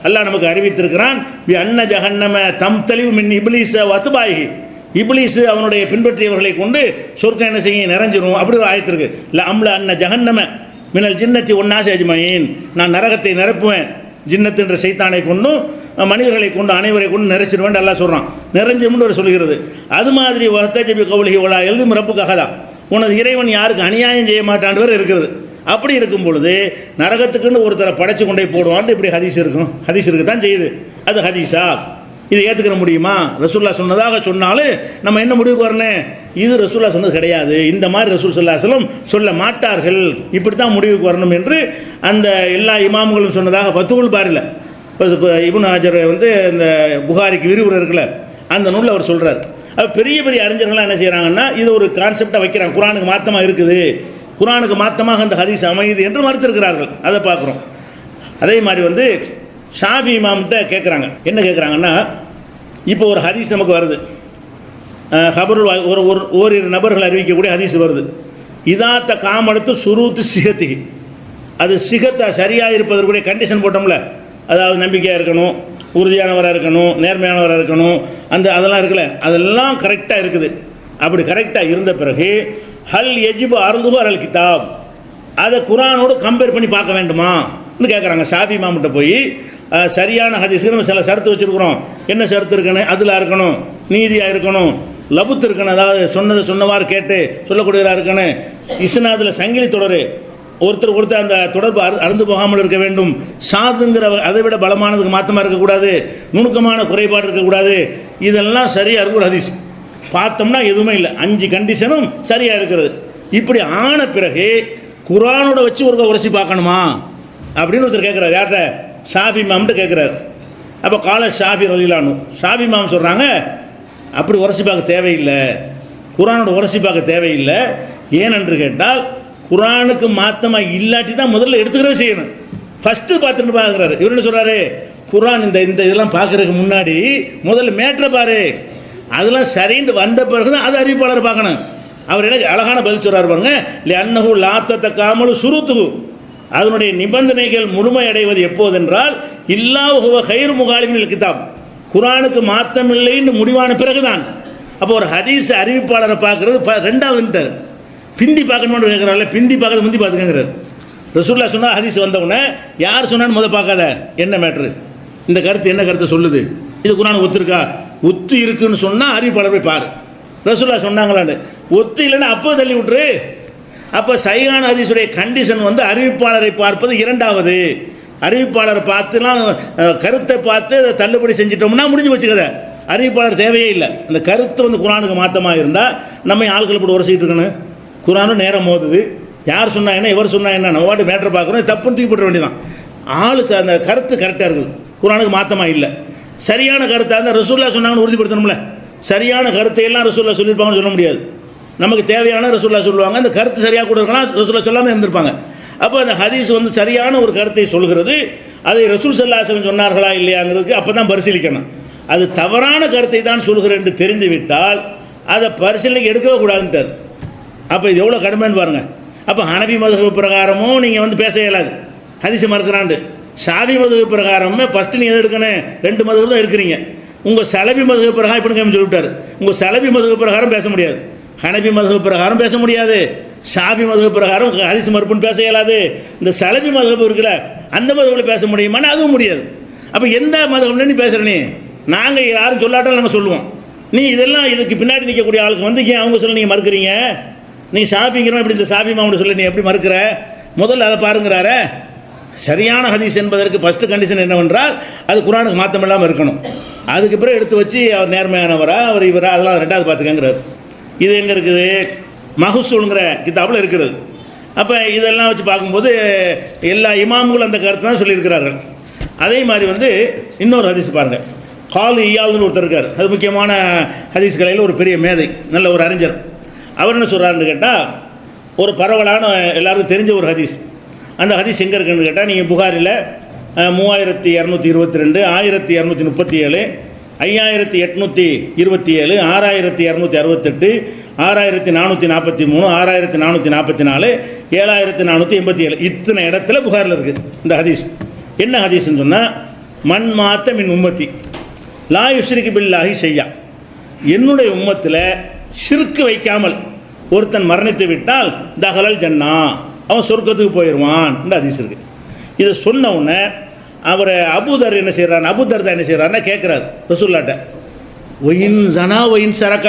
அல்லாஹ் நமக்கு அறிவித்திருக்கிறான். பி அன்ன ஜஹன்னம தம்தலிவு மின் இப்லீஸ வத்பாஹி, இப்லீஸ் அவனுடைய பின்பற்றியவர்களை கொண்டு சொர்க்கம் என்ன செய்ய நிறைஞ்சிரும். அப்படி ஒரு ஆயத்து இருக்கு. ல அம்ல அன்ன ஜஹன்னம மினல் ஜின்னத்தி ஒன்னாசி அஜ்மயின், நான் நரகத்தை நிரப்புவேன் ஜின்னத்து என்ற சைத்தானை கொண்டும் மனிதர்களை கொண்டு அனைவரை கொண்டு நிறைச்சிடுவேன் அல்லாஹ் சொல்கிறான். நிறைஞ்சிரும்னு ஒரு சொல்கிறது. அது மாதிரி வஹத்தஜபி கௌலிஹி வலா எழுதும் ரப்புக்காக தான், உனது இறைவன் யாருக்கு அநியாயம் செய்ய மாட்டான் வரை இருக்கிறது. அப்படி இருக்கும் பொழுது நரகத்துக்குன்னு ஒருத்தரை படைச்சு கொண்டே போடுவான்னு இப்படி ஹதீஸ் இருக்கும். ஹதீஸ் இருக்கு தான் செய்யுது. அது ஹதீஸா? இதை ஏற்றுக்கிற முடியுமா? ரசூல்லா சொன்னதாக சொன்னாலும் நம்ம என்ன முடிவுக்கு வரணும், இது ரசூல்லா சொன்னது கிடையாது, இந்த மாதிரி ரசூல் ஸல்லல்லாஹு அலைஹி வஸல்லம் சொல்ல மாட்டார்கள், இப்படி தான் முடிவுக்கு வரணும் என்று அந்த எல்லா இமாம்களும் சொன்னதாக ஃபத்துல் பாரியில் இப்னு ஹஜர் இந்த புகாரிக்கு விரிவுரை இருக்குல்ல, அந்த நூலில் அவர் சொல்கிறார். அப்போ பெரிய பெரிய அறிஞர்கள்லாம் என்ன செய்கிறாங்கன்னா, இது ஒரு கான்செப்டாக வைக்கிறாங்க. குர்ஆனுக்கு மாற்றமாக இருக்குது, குர்ஆனுக்கு மாற்றமாக அந்த ஹதீஸ் அமையுது என்று மறுத்திருக்கிறார்கள். அதை பார்க்குறோம். அதே மாதிரி ஷாஃபி இமாம்கிட்ட கேட்குறாங்க. என்ன கேட்குறாங்கன்னா, இப்போ ஒரு ஹதீஸ் நமக்கு வருது, ஹபருல் ஓரிரு நபர்கள் அறிவிக்கக்கூடிய ஹதீஸ் வருது. இதாத்த காமடுத்து சுருத்து சிகத்திகி, அது சிகத்தை சரியாக இருப்பதற்குரிய கண்டிஷன் போட்டோம்ல, அதாவது நம்பிக்கையாக இருக்கணும், உறுதியானவராக இருக்கணும், நேர்மையானவராக இருக்கணும், அதெல்லாம் இருக்குல்ல, அதெல்லாம் கரெக்டாக இருக்குது. அப்படி கரெக்டாக இருந்த பிறகு ஹல் எஜிபு அருந்துகு அல் கிதாப், அதை குரானோடு கம்பேர் பண்ணி பார்க்க வேண்டுமான்னு கேட்குறாங்க. ஷாஃபி இமாம்கிட்ட போய் சரியான ஹதீஸுக்கு நம்ம சில ஷரத்து வச்சுருக்குறோம், என்ன ஷரத்து இருக்கணும், அதில் இருக்கணும், நீதியாக இருக்கணும், லபுத்து இருக்கணும், அதாவது சொன்னவாறு கேட்டு சொல்லக்கூடியதாக இருக்கணும், இஸ்னாதில் சங்கிலி தொடர், ஒருத்தர் அந்த தொடர்பு அறுந்து போகாமல் இருக்க வேண்டும், சாதுங்கிற அதை விட பலமானதுக்கு மாற்றமாக இருக்கக்கூடாது, நுணுக்கமான குறைபாடு இருக்கக்கூடாது, இதெல்லாம் சரியாக இருக்கும் ஒரு ஹதீஸ். பார்த்தோம்னா எதுவுமே இல்லை, 5 கண்டிஷனும் சரியாக இருக்கிறது. இப்படி ஆன பிறகு குரானோட வச்சு ஒரு உரசி பார்க்கணுமா அப்படின்னு ஒருத்தர் கேட்குறாரு. யார்கிட்ட? ஷாஃபி இமாம்கிட்ட கேட்குறாரு. அப்போ கால ஷாஃபி ரலியல்லாஹு, ஷாஃபி இமாம் சொல்கிறாங்க, அப்படி உரசி பார்க்க தேவையில்லை, குரானோட உரசி பார்க்க தேவையில்லை. ஏனென்று கேட்டால் குரானுக்கு மாற்றமாக இல்லாட்டி தான் முதல்ல எடுத்துக்கிறவே செய்யணும். ஃபஸ்ட்டு பார்த்துட்டு பார்க்குறாரு. இவர் என்ன சொல்கிறாரு? குரான் இந்த இதெல்லாம் பார்க்குறதுக்கு முன்னாடி முதல்ல மேட்ரை பாரு, அதெல்லாம் சரின்னு வந்த பிறகு தான் அது அறிவிப்பாளர் பார்க்கணும். அவர் என்ன அழகான பதில் சொல்கிறார் பாருங்க. அன்னஹு லாத்தத்த காமலு சுருத்து, அதனுடைய நிபந்தனைகள் முழுமையடைவது எப்போதென்றால் இல்லாஹுவ ஹைரு முகாலிமின் கிதாப், குரானுக்கு மாற்றம் இல்லைன்னு முடிவான பிறகுதான். அப்போ ஒரு ஹதீஸ் அறிவிப்பாளரை பார்க்குறது ரெண்டாவதுன்ட்டார். பிந்தி பார்க்கணும்னு கேட்குறாருல, பிந்தி பார்க்கறது முந்தி பார்த்துக்கங்கிறார். ரசூலுல்லாஹ் சொன்னால் ஹதீஸ் வந்தவுடனே யார் சொன்னான்னு முதல் பார்க்காத, என்ன மேட்ரு, இந்த கருத்து என்ன கருத்தை சொல்லுது, இது குரானுக்கு ஒத்துருக்கா, ஒத்து இருக்குன்னு சொன்னால் அறிவிப்பாளர் போய் பாரு. ரசூலுல்லாஹ் சொன்னாங்களான்னு, ஒத்து இல்லைன்னா அப்போ தள்ளி விட்டுரு. அப்போ சஹீஹான ஹதீஸுடைய கண்டிஷன் அறிவிப்பாளரை பார்ப்பது இரண்டாவது. அறிவிப்பாளரை பார்த்துலாம் கருத்தை பார்த்து அதை தள்ளுபடி செஞ்சிட்டோம்னா முடிஞ்சு வச்சுக்கத, அறிவிப்பாளர் தேவையே இல்லை. அந்த கருத்து குரானுக்கு மாற்றமாக இருந்தால் நம்ம ஆட்கள் போட்டு உரசிக்கிட்டு இருக்கணும். குரானும் நேரம் மோதுது, யார் சொன்னா என்ன, இவர் சொன்னா என்ன, நம்ம வாட்டு மேட்ரை பார்க்குறோம், தப்புன்னு தூக்கி போட்ட வேண்டியதான். அந்த கருத்து கரெக்டாக இருக்குது, குரானுக்கு மாற்றமாக இல்லை. சரியான கருத்தாக இருந்தால் ரசூலுல்லாஹ் சொன்னாங்கன்னு உறுதிப்படுத்தணும்ல. சரியான கருத்தையெல்லாம் ரசூலுல்லாஹ் சொல்லியிருப்பாங்கன்னு சொல்ல முடியாது. நமக்கு தேவையான ரசூலுல்லாஹ் சொல்லுவாங்க, அந்த கருத்து சரியாக கூட இருக்கலாம், ரசூலுல்லாஹ் சொல்லாமல் இருந்திருப்பாங்க. அப்போ அந்த ஹதீஸ் சரியான ஒரு கருத்தை சொல்கிறது, அதை ரசூல் ஸல்லல்லாஹு அலைஹி வஸல்லம் சொன்னார்களா இல்லையாங்கிறதுக்கு அப்போ தான் பரிசீலிக்கணும். அது தவறான கருத்தை தான் சொல்கிறேன் என்று தெரிந்து விட்டால் அதை பரிசீலனைக்கு எடுக்கவே கூடாதுன்ட்டார். அப்போ இது எவ்வளோ கடுமைன்னு பாருங்கள். அப்போ ஹனபி மதுஹப் பிரகாரமும் நீங்கள் பேச இயலாது, ஹதீஸை மறுக்கிறாண்டு. ஷாஃபி மதுஹப் பிரகாரமே ஃபஸ்ட்டு நீங்கள் எது எடுக்கணும், 2 மதுஹப் தான் இருக்கிறீங்க. உங்கள் சலபி மதுஹப் பிரகாரம் இப்படி சொல்லிவிட்டார், உங்கள் சலபி மதுஹப் பிரகாரம் பேச முடியாது, ஹனபி மதுஹப் பிரகாரம் பேச முடியாது, ஷாஃபி மதுஹப் பிரகாரம் ஹதீஸ் மறுப்புன்னு பேச இயலாது. இந்த சலபி மதுஹப் இருக்குல்ல, அந்த மதுஹப்பில் பேச முடியுமான்னு அதுவும் முடியாது. அப்போ எந்த மதுஹப்ல நீ பேசுகிற, நீ நாங்கள் யாரும் சொல்லாட்டாலும் நாங்கள் சொல்லுவோம். நீ இதெல்லாம் இதுக்கு பின்னாடி நிற்கக்கூடிய ஆளுக்கு ஏன் அவங்க சொல்ல நீங்கள் மறுக்கிறீங்க? நீ ஷாஃபிங்கிறோம், இப்படி இந்த ஷாஃபி மாமனு சொல்ல நீ எப்படி மறுக்கிற? முதல்ல அதை பாருங்கிறார. சரியான ஹதீஸ் என்பதற்கு ஃபஸ்ட்டு கண்டிஷன் என்னவென்றால் அது குரானுக்கு மாற்றம் இல்லாமல் இருக்கணும். அதுக்கு பிறகு எடுத்து வச்சு அவர் நேர்மையானவரா அவர் இவரா அதெல்லாம் ரெண்டாவது பார்த்துக்கங்கிறார். இது எங்கே இருக்குது? மஹ்சூலுங்கிற கிதாபில் இருக்கிறது. அப்போ இதெல்லாம் வச்சு பார்க்கும்போது எல்லா இமாம்களும் அந்த கருத்து தான் சொல்லியிருக்கிறார்கள். அதே மாதிரி இன்னொரு ஹதீஸ் பாருங்கள். காலு இயால்னு ஒருத்தர் இருக்கார், அது முக்கியமான ஹதீஸ் கலையில் ஒரு பெரிய மேதை, நல்ல ஒரு அறிஞர். அவர் என்ன சொல்கிறாருன்னு கேட்டால், ஒரு பரவலான எல்லாருக்கும் தெரிஞ்ச ஒரு ஹதீஸ். அந்த ஹதீஸ் எங்கே இருக்குன்னு கேட்டால், நீங்கள் புகாரில் 3222, 1237, 5827, 6268, 6443, 6444, 7487 இத்தனை இடத்துல புகாரில் இருக்குது இந்த ஹதீஸ். என்ன ஹதீஸ்ன்னு சொன்னால், மண் மாத்த மின் உம்மத்தி லா யுஷ்ரிகு பில்லாஹி ஷையா, என்னுடைய உம்மத்தில் ஷிர்க் வைக்காமல் ஒருத்தன் மரணித்து விட்டால் தஹலல் ஜன்னா, அவன் சொர்க்கத்துக்கு போயிடுவான் இந்த ஹதீஸ் இருக்குது. இதை சொன்ன உடனே அவர் அபூதர் என்ன செய்கிறார், அபூதர் தான் என்ன செய்கிறாருன்னா கேட்குறாரு ரசூலுல்லாஹ்ட்ட, ஒயின் ஜனா ஒயின் சரக்க,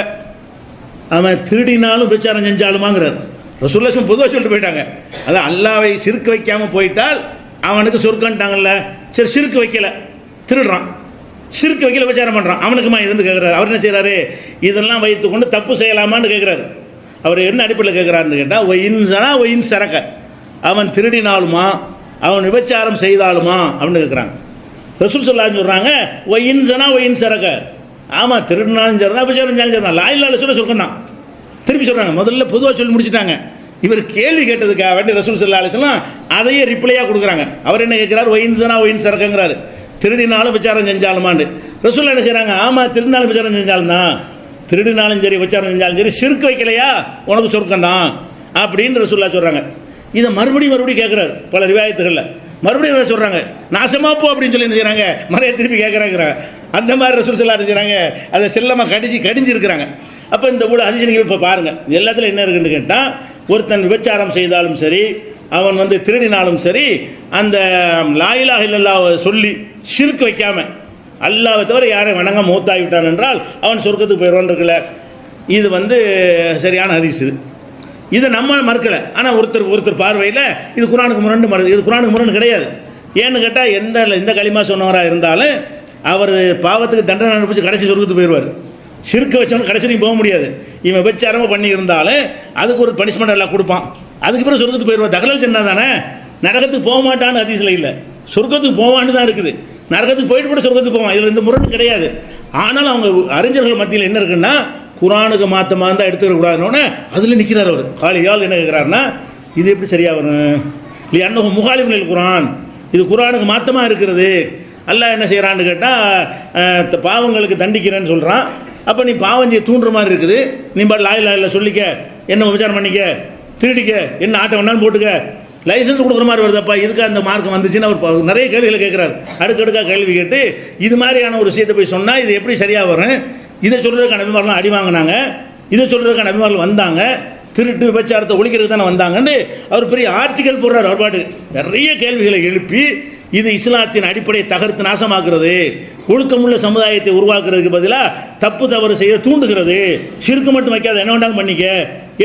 அவன் திருடினாலும் விசாரம் செஞ்சாலுமாங்கிறார். ரசூலுல்லாஹ் பொதுவாக சொல்லிட்டு போயிட்டாங்க, அதான் அல்லாவை ஷிர்க் வைக்காமல் போயிட்டால் அவனுக்கு சொர்க்கன்ட்டாங்கல்ல. சரி, ஷிர்க் வைக்கலை, திருடுறான், ஷிர்க் வைக்கல விசாரம் பண்ணுறான், அவனுக்குமா இதுன்னு கேட்குறாரு. அவர் என்ன செய்கிறாரு, இதெல்லாம் வைத்துக்கொண்டு தப்பு செய்யலாமான்னு கேட்குறாரு. அவர் என்ன அடிப்படையில் கேட்குறாருன்னு கேட்டால், ஒயின் ஜனா ஒயின் சரக்க, அவன் திருடினாலுமா அவன் விபச்சாரம் செய்தாலுமா அப்படின்னு கேட்குறாங்க. ரசூல் ஸல்லல்லாஹு அலைஹி சொல்கிறாங்க, ஒயின் ஜனா ஒயின் சரக்க, ஆமாம் திருடினாலும் சரி தான் விபச்சாரம் செஞ்சாலும் சரி தான், லா இல்லாஹ சொல்ல சொர்க்கம் தான். திருப்பி சொல்கிறாங்க, முதல்ல பொதுவாக சொல்லி முடிச்சுட்டாங்க. இவர் கேள்வி கேட்டதுக்காக வேண்டி ரசூல் ஸல்லல்லாஹு அலைஹி வஸல்லம் அதையே ரிப்ளையாக கொடுக்குறாங்க. அவர் என்ன கேட்குறாரு, ஒயின் ஜனா ஒயின் சரக்கங்கிறாரு, திருடினாலும் விசாரம் செஞ்சாலுமாண்டு. ரசூலுல்லாஹ் என்ன செய்கிறாங்க, ஆமாம் திருடினாலும் விசாரம் செஞ்சாலும் தான், திருடினாலும் சரி விபச்சாரம் செஞ்சாலும் சரி ஷிர்க் வைக்கலையா உனக்கு சொர்க்கம்தான் அப்படின்னு ரசூலுல்லாஹ் சொல்கிறாங்க. இதை மறுபடியும் கேட்குறாரு பல ரிவாயத்துகளில். மறுபடியும் அதை சொல்கிறாங்க, நாசமா போ அப்படின்னு சொல்லி என்ன செய்கிறாங்க, மறைய திருப்பி கேட்குறாங்க. அந்த மாதிரி ரசூல் ஸல்லல்லாஹு அலைஹி செய்கிறாங்க, அதை செல்லமாக கடிஞ்சிருக்கிறாங்க. அப்போ இந்த கூட அதிர்ச்சி நீங்கள் இப்போ பாருங்கள், எல்லாத்துல என்ன இருக்குன்னு கேட்டால், ஒருத்தன் விபச்சாரம் செய்தாலும் சரி, அவன் திருடினாலும் சரி, அந்த லா இலாஹ இல்லல்லாஹ் சொல்லி ஷிர்க் வைக்காமல் அல்லாஹ்வை தவிர யாரை வணங்க மூத்தாகிவிட்டான் என்றால் அவன் சொர்க்கத்துக்கு போயிடுவான் இருக்குல்ல. இது சரியான ஹதீஸ். இதை நம்ம மறுக்கலை. ஆனால் ஒருத்தர் பார்வையில் இது குர்ஆனுக்கு முரண் இது குர்ஆனுக்கு முரண் கிடையாது. ஏன்னு கேட்டால் எந்த களிமா சொன்னவராக இருந்தாலும் அவர் பாவத்துக்கு தண்டனை அனுப்பிச்சு கடைசி சொர்க்கத்துக்கு போயிடுவார். ஷிர்க் வச்சவனுக்கு கடைசி போக முடியாது. இவன் விபச்சாரமாக பண்ணி இருந்தாலும் அதுக்கு ஒரு பனிஷ்மெண்ட் எல்லாம் கொடுப்பான். அதுக்கு பிறகு சொர்க்கத்துக்கு போயிடுவார். தகவல் சின்ன தானே, நரகத்துக்கு போக மாட்டான்னு ஹதீஸ்ல இல்லை, சொர்க்கத்துக்கு போவான்னு தான் இருக்குது. நரகத்துக்கு போயிட்டு கூட சொர்க்கத்துக்கு போவான். இதில் இந்த முரண் கிடையாது. ஆனால் அவங்க அறிஞர்கள் மத்தியில் என்ன இருக்குன்னா, குர்ஆனுக்கு மாற்றமாக இருந்தால் எடுத்துக்கூடாதுன்னு அதில் நிற்கிறார் அவர். காலியால் என்ன கேட்குறாருன்னா, இது எப்படி சரியாக வரும், இல்லை அன்னஹு முகாலிஃபுல் குர்ஆன், இது குர்ஆனுக்கு மாற்றமாக இருக்கிறது. அல்லாஹ் என்ன செய்கிறான்னு கேட்டால் பாவங்களுக்கு தண்டிக்கிறேன்னு சொல்கிறான். அப்போ நீ பாவம் செய்ய தூண்டுற மாதிரி இருக்குது. நீ லா இலாஹ இல்லல்லாஹ் சொல்லிக்க, என்ன விபச்சாரம் பண்ணிக்க, திருடிக்க, என்ன ஆட்டம் வேணாலும் போட்டுக்க, லைசன்ஸ் கொடுக்குற மாதிரி வருதப்பா, இதுக்கு அந்த மார்க்கம் வந்துச்சுன்னு அவர் நிறைய கேள்விகளை கேட்குறாரு. அடுக்கடுக்காக கேள்வி கேட்டு இது மாதிரியான ஒரு விஷயத்தை போய் சொன்னால் இது எப்படி சரியாக வரும், இதை சொல்கிறதுக்கான நபிமாரெலாம் அடி வாங்கினாங்க, இதை சொல்கிறதுக்கான நபிமார்கள் வந்தாங்க, திருட்டு விபச்சாரத்தை ஒழிக்கிறதுக்கு தானே வந்தாங்கன்னு அவர் பெரிய ஆர்டிக்கல் போடுறார். அவர் பாட்டுக்கு நிறைய கேள்விகளை எழுப்பி இது இஸ்லாத்தின் அடிப்படையை தகர்த்து நாசமாக்குறது, ஒழுக்கமுள்ள சமுதாயத்தை உருவாக்குறதுக்கு பதிலாக தப்பு தவறு செய்ய தூண்டுகிறது, ஷிர்க் மட்டும் வைக்காத என்ன வேண்டாலும் பண்ணிக்க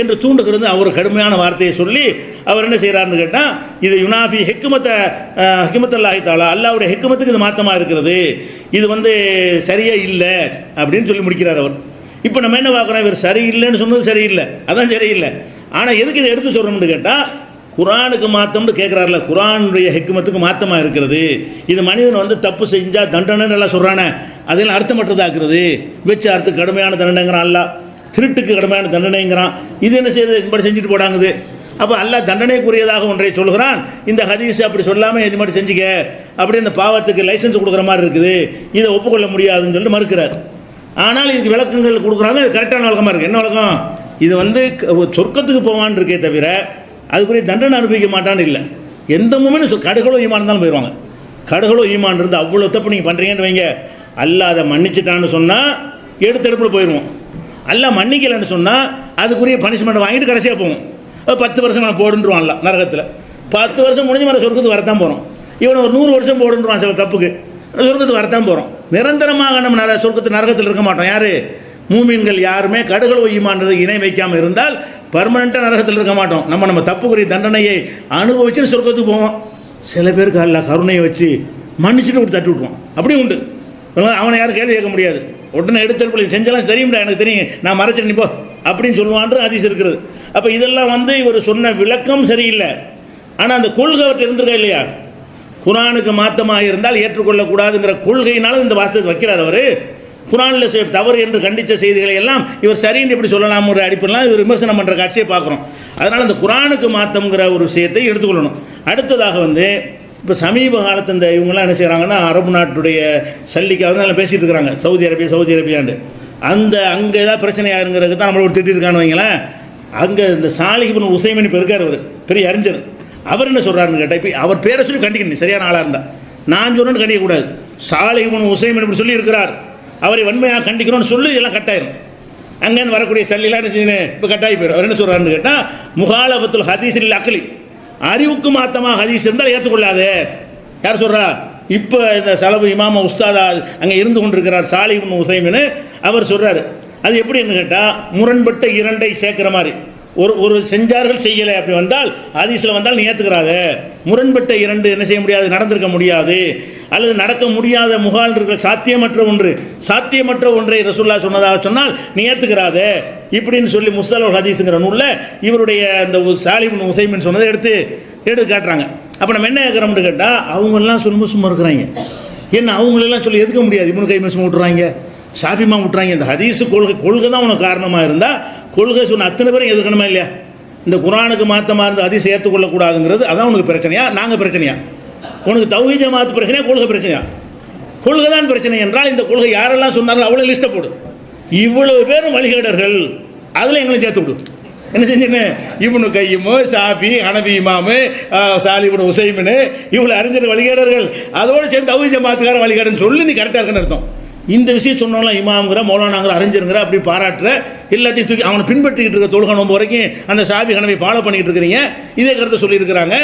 என்று தூண்டுகிறது. அவர் கடுமையான வார்த்தையை சொல்லி அவர் என்ன செய்கிறாருன்னு கேட்டால், இது யுனாஃபி ஹிக்மத்தல்லாஹி தஆலா, அல்லாஹ்வுடைய ஹிக்மத்துக்கு இது மாற்றமாக இருக்கிறது, இது சரியே இல்லை அப்படின்னு சொல்லி முடிக்கிறார் அவர். இப்போ நம்ம என்ன பார்க்குறோம், இவர் சரியில்லைன்னு சொன்னது சரியில்லை, அதான் சரியில்லை. ஆனால் எதுக்கு இதை எடுத்து சொல்கிறோம்னு கேட்டால், குர்ஆனுக்கு மாற்றம்னு கேட்குறாருல, குர்ஆனுடைய ஹிக்மத்துக்கு மாற்றமாக இருக்கிறது. இது மனிதன் தப்பு செஞ்சால் தண்டனைன்னு எல்லாம் சொல்கிறானே, அதெல்லாம் அர்த்தமற்றதாக்குறது. விபச்சாரத்துக்கு கடுமையான தண்டனைங்கிறான் அல்லாஹ், திருட்டுக்கு கடுமையான தண்டனைங்கிறான். இது என்ன செய்யுது, இப்படி செஞ்சுட்டு போடாங்குது. அப்போ அல்லாஹ் தண்டனைக்குரியதாக ஒன்றை சொல்கிறான். இந்த ஹதீஸ் அப்படி சொல்லாமல் இது மாதிரி செஞ்சுக்க, அப்படி இந்த பாவத்துக்கு லைசன்ஸ் கொடுக்குற மாதிரி இருக்குது, இதை ஒப்புக்கொள்ள முடியாதுன்னு சொல்லிட்டு மறுக்கிறார். ஆனால் இதுக்கு விளக்கங்கள் கொடுக்குறாங்க, அது கரெக்டான விளக்கமாக இருக்குது. என்ன விளக்கம், இது சொர்க்கத்துக்கு போவான்னு இருக்கே தவிர அதுக்குரிய தண்டனை அனுபவிக்க மாட்டான்னு இல்லை. எந்த மூமெண்ட் கடுகளோ ஈமான் இருந்தாலும் போயிடுவாங்க. கடுகளோ ஈமான் இருந்து அவ்வளோ தப்பு நீங்கள் பண்ணுறீங்கன்னு வைங்க, அல்லாஹ் அதை மன்னிச்சிட்டான்னு சொன்னால் எடுத்தெடுப்பில் போயிடுவோம். அல்லாஹ் மன்னிக்கலைன்னு சொன்னால் அதுக்குரிய பனிஷ்மெண்ட் வாங்கிட்டு கடைசியாக போவோம். 10 வருஷம் நான் போடுன்றான் அல்ல நரகத்தில். 10 வருஷம் முடிஞ்சு மேலே சொர்க்கத்துக்கு வரத்தான் போகிறோம். இவனை ஒரு 100 வருஷம் போடுன்றான் சில தப்புக்கு, சொர்க்கத்துக்கு வரத்தான் போகிறோம். நிரந்தரமாக நம்ம நரகத்தில் இருக்க மாட்டோம். யார், மூமின்கள் யாருமே கடுகளோ ஈமான்றது இணை வைக்காமல் இருந்தால் பர்மனெண்ட்டாக நரகத்தில் இருக்க மாட்டோம். நம்ம தப்புக்குரிய தண்டனையை அனுபவிச்சு சொர்க்கத்துக்கு போவோம். சில பேருக்கு அல்லாஹ் கருணையை வச்சு மன்னிச்சுட்டு ஒரு தட்டி விட்டுருவோம். அப்படியும் உண்டு. அவனை யாரும் கேள்வி கேட்க முடியாது. உடனே எடுத்து செஞ்செல்லாம் தெரியும்டா, எனக்கு தெரியும், நான் மறைச்சிட்டு நிப்போ அப்படின்னு சொல்லுவான்ற ஹதீஸ் இருக்கிறது. அப்போ இதெல்லாம் இவர் சொன்ன விளக்கம் சரியில்லை. ஆனால் அந்த கொள்கை அவற்றை இருந்திருக்கா இல்லையா, குர்ஆனுக்கு மாற்றமாக இருந்தால் ஏற்றுக்கொள்ளக்கூடாதுங்கிற கொள்கையினால இந்த வார்த்தை வைக்கிறார் அவர். குர்ஆனில் தவறு என்று கண்டித்த செய்திகளை எல்லாம் இவர் சரின்னு எப்படி சொல்லலாம்ங்கிற அடிப்படையில் இவர் விமர்சனம் பண்ணுற காட்சியை பார்க்குறோம். அதனால் இந்த குர்ஆனுக்கு மாற்றம்ங்கிற ஒரு விஷயத்தை எடுத்துக்கொள்ளணும். அடுத்ததாக இப்போ சமீப காலத்து இந்த இவங்கெல்லாம் என்ன செய்கிறாங்கன்னா, அரபு நாட்டுடைய சல்லிக்காக தான் பேசிகிட்டு இருக்கிறாங்க, சவுதி அரேபியாண்டு. அங்கே ஏதாவது பிரச்சனையாருங்கிறது தான் நம்மளோட திட்டிருக்கான்னு வைங்களேன். அங்கே இந்த சாலிஹ் இப்னு உஸைமின் இப்போ இருக்கார், அவர் பெரிய அறிஞர். அவர் என்ன சொல்கிறாருன்னு கேட்டால், இப்போ அவர் பேரை சொல்லி கண்டிக்கணும், சரியான ஆளாக இருந்தால். நான் சொன்னேன்னு கண்டிக்கக்கூடாது. சாலிஹ் இப்னு உஸைமின் இப்படி சொல்லி இருக்கிறார், அவரை வன்மையாக கண்டிக்கிறோன்னு சொல்லி இதெல்லாம் கட்டாயிரும். அங்கேருந்து வரக்கூடிய சல்லிலாம் என்ன செய்யணும், இப்போ கட்டாயி போயிடும். அவர் என்ன சொல்கிறாருன்னு கேட்டால், முகாலபத்துல் ஹதீஸில் அக்லி, அறிவுக்கு மாற்றமாக ஹதீஸ் இருந்தால் ஏற்றுக்கொள்ளாது. யார் சொல்கிறா, இப்போ இந்த சலபு இமாம உஸ்தாதா அங்கே இருந்து கொண்டிருக்கிறார் சாலிஹ் இப்னு உஸைமின், அவர் சொல்கிறார். அது எப்படின்னு கேட்டால், முரண்பட்ட இரண்டை சேர்க்குற மாதிரி, ஒரு செஞ்சார்கள் செய்யலை அப்படி வந்தால் ஹதீஸில் வந்தால் நீ ஏற்றுக்கிறாத. முரண்பட்ட இரண்டு என்ன செய்ய முடியாது, நடந்திருக்க முடியாது, அல்லது நடக்க முடியாத முகால் இருக்கிற சாத்தியமற்ற ஒன்றை ரசூலுல்லாஹ் சொன்னதாக சொன்னால் நீ ஏற்றுக்கிறாத இப்படின்னு சொல்லி முஸ்தலஹுல் ஹதீஸுங்கிற நூலில் இவருடைய அந்த சாலிஹ் இப்னு உஸைமின் சொன்னதை எடுத்து காட்டுறாங்க. அப்போ நம்ம என்ன கேட்குறோம்னு கேட்டால், அவங்கெல்லாம் சும்மா இருக்கிறாங்க, என்ன அவங்களெல்லாம் சொல்லி எதுக்க முடியாது, இப்னு கைம் விட்டுறாங்க, ஷாஃபிமா விட்டுறாங்க. இந்த ஹதீஸு கொள்கை தான் உனக்கு காரணமாக இருந்தால் கொள்கை சொன்ன அத்தனை பேரும் எதிர்க்கணுமா இல்லையா? இந்த குர்ஆனுக்கு மாற்றமாக இருந்து ஹதீஸ் ஏற்றுக்கொள்ளக்கூடாதுங்கிறது அதான் உனக்கு பிரச்சனையா, நாங்கள் பிரச்சனையா? உனக்கு தௌஹீத் ஜமாத் பிரச்சனையா, கொள்கை பிரச்சனையா? கொள்கை தான் பிரச்சனை என்றால் இந்த கொள்கை யாரெல்லாம் சொன்னாலும் அவ்வளோ லிஸ்ட்டை போடு. இவ்வளவு பேரும் வழிகேடர்கள், அதில் எங்களை சேர்த்து விடு. என்ன செஞ்சேன்னு இப்னு கையிமு, ஷாஃபி, ஹனபி இமாமு, சாலிபுன் உசைமினு, இவ்வளோ அறிஞர் வழிகேடர்கள், அதோடு சேர்ந்து தௌஹீத் ஜமாத்துக்கார வழிகேடன்னு சொல்லி நீ கரெக்டாக இருக்குன்னு அர்த்தம். இந்த விஷயம் சொன்னாலும் இமாம்ங்கிற, மௌலானாங்கிற, அறிஞருங்கிற அப்படி பாராட்டுற, எல்லாத்தையும் தூக்கி அவனை பின்பற்றிக்கிட்டு இருக்க தொழுகை நோன்பு வரைக்கும் அந்த ஷாஃபி ஹனபி ஃபாலோ பண்ணிக்கிட்டு இருக்கிறீங்க, இதே கருத்தை சொல்லியிருக்கிறாங்க.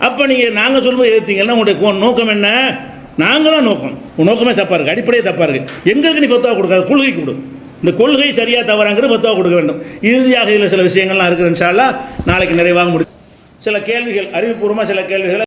அப்போ நீங்கள் நாங்கள் சொல்லும்போது எதிர்த்தீங்கன்னா உங்களுடைய நோக்கம் என்ன? நாங்களாம் நோக்கம், உன் நோக்கமே தப்பாக இருக்குது, அடிப்படையே தப்பாக இருக்குது. எங்களுக்கு நீ ஃபத்வா கொடுக்காது, கொள்கை கொடு. இந்த கொள்கை சரியாக தவறாங்கிற ஃபத்வா கொடுக்க வேண்டும். இறுதியாக இதில் சில விஷயங்கள்லாம் இருக்குது, இன்ஷா அல்லாஹ் நாளைக்கு நிறைவாக முடியும். சில கேள்விகள் அறிவுபூர்வமாக சில கேள்விகளை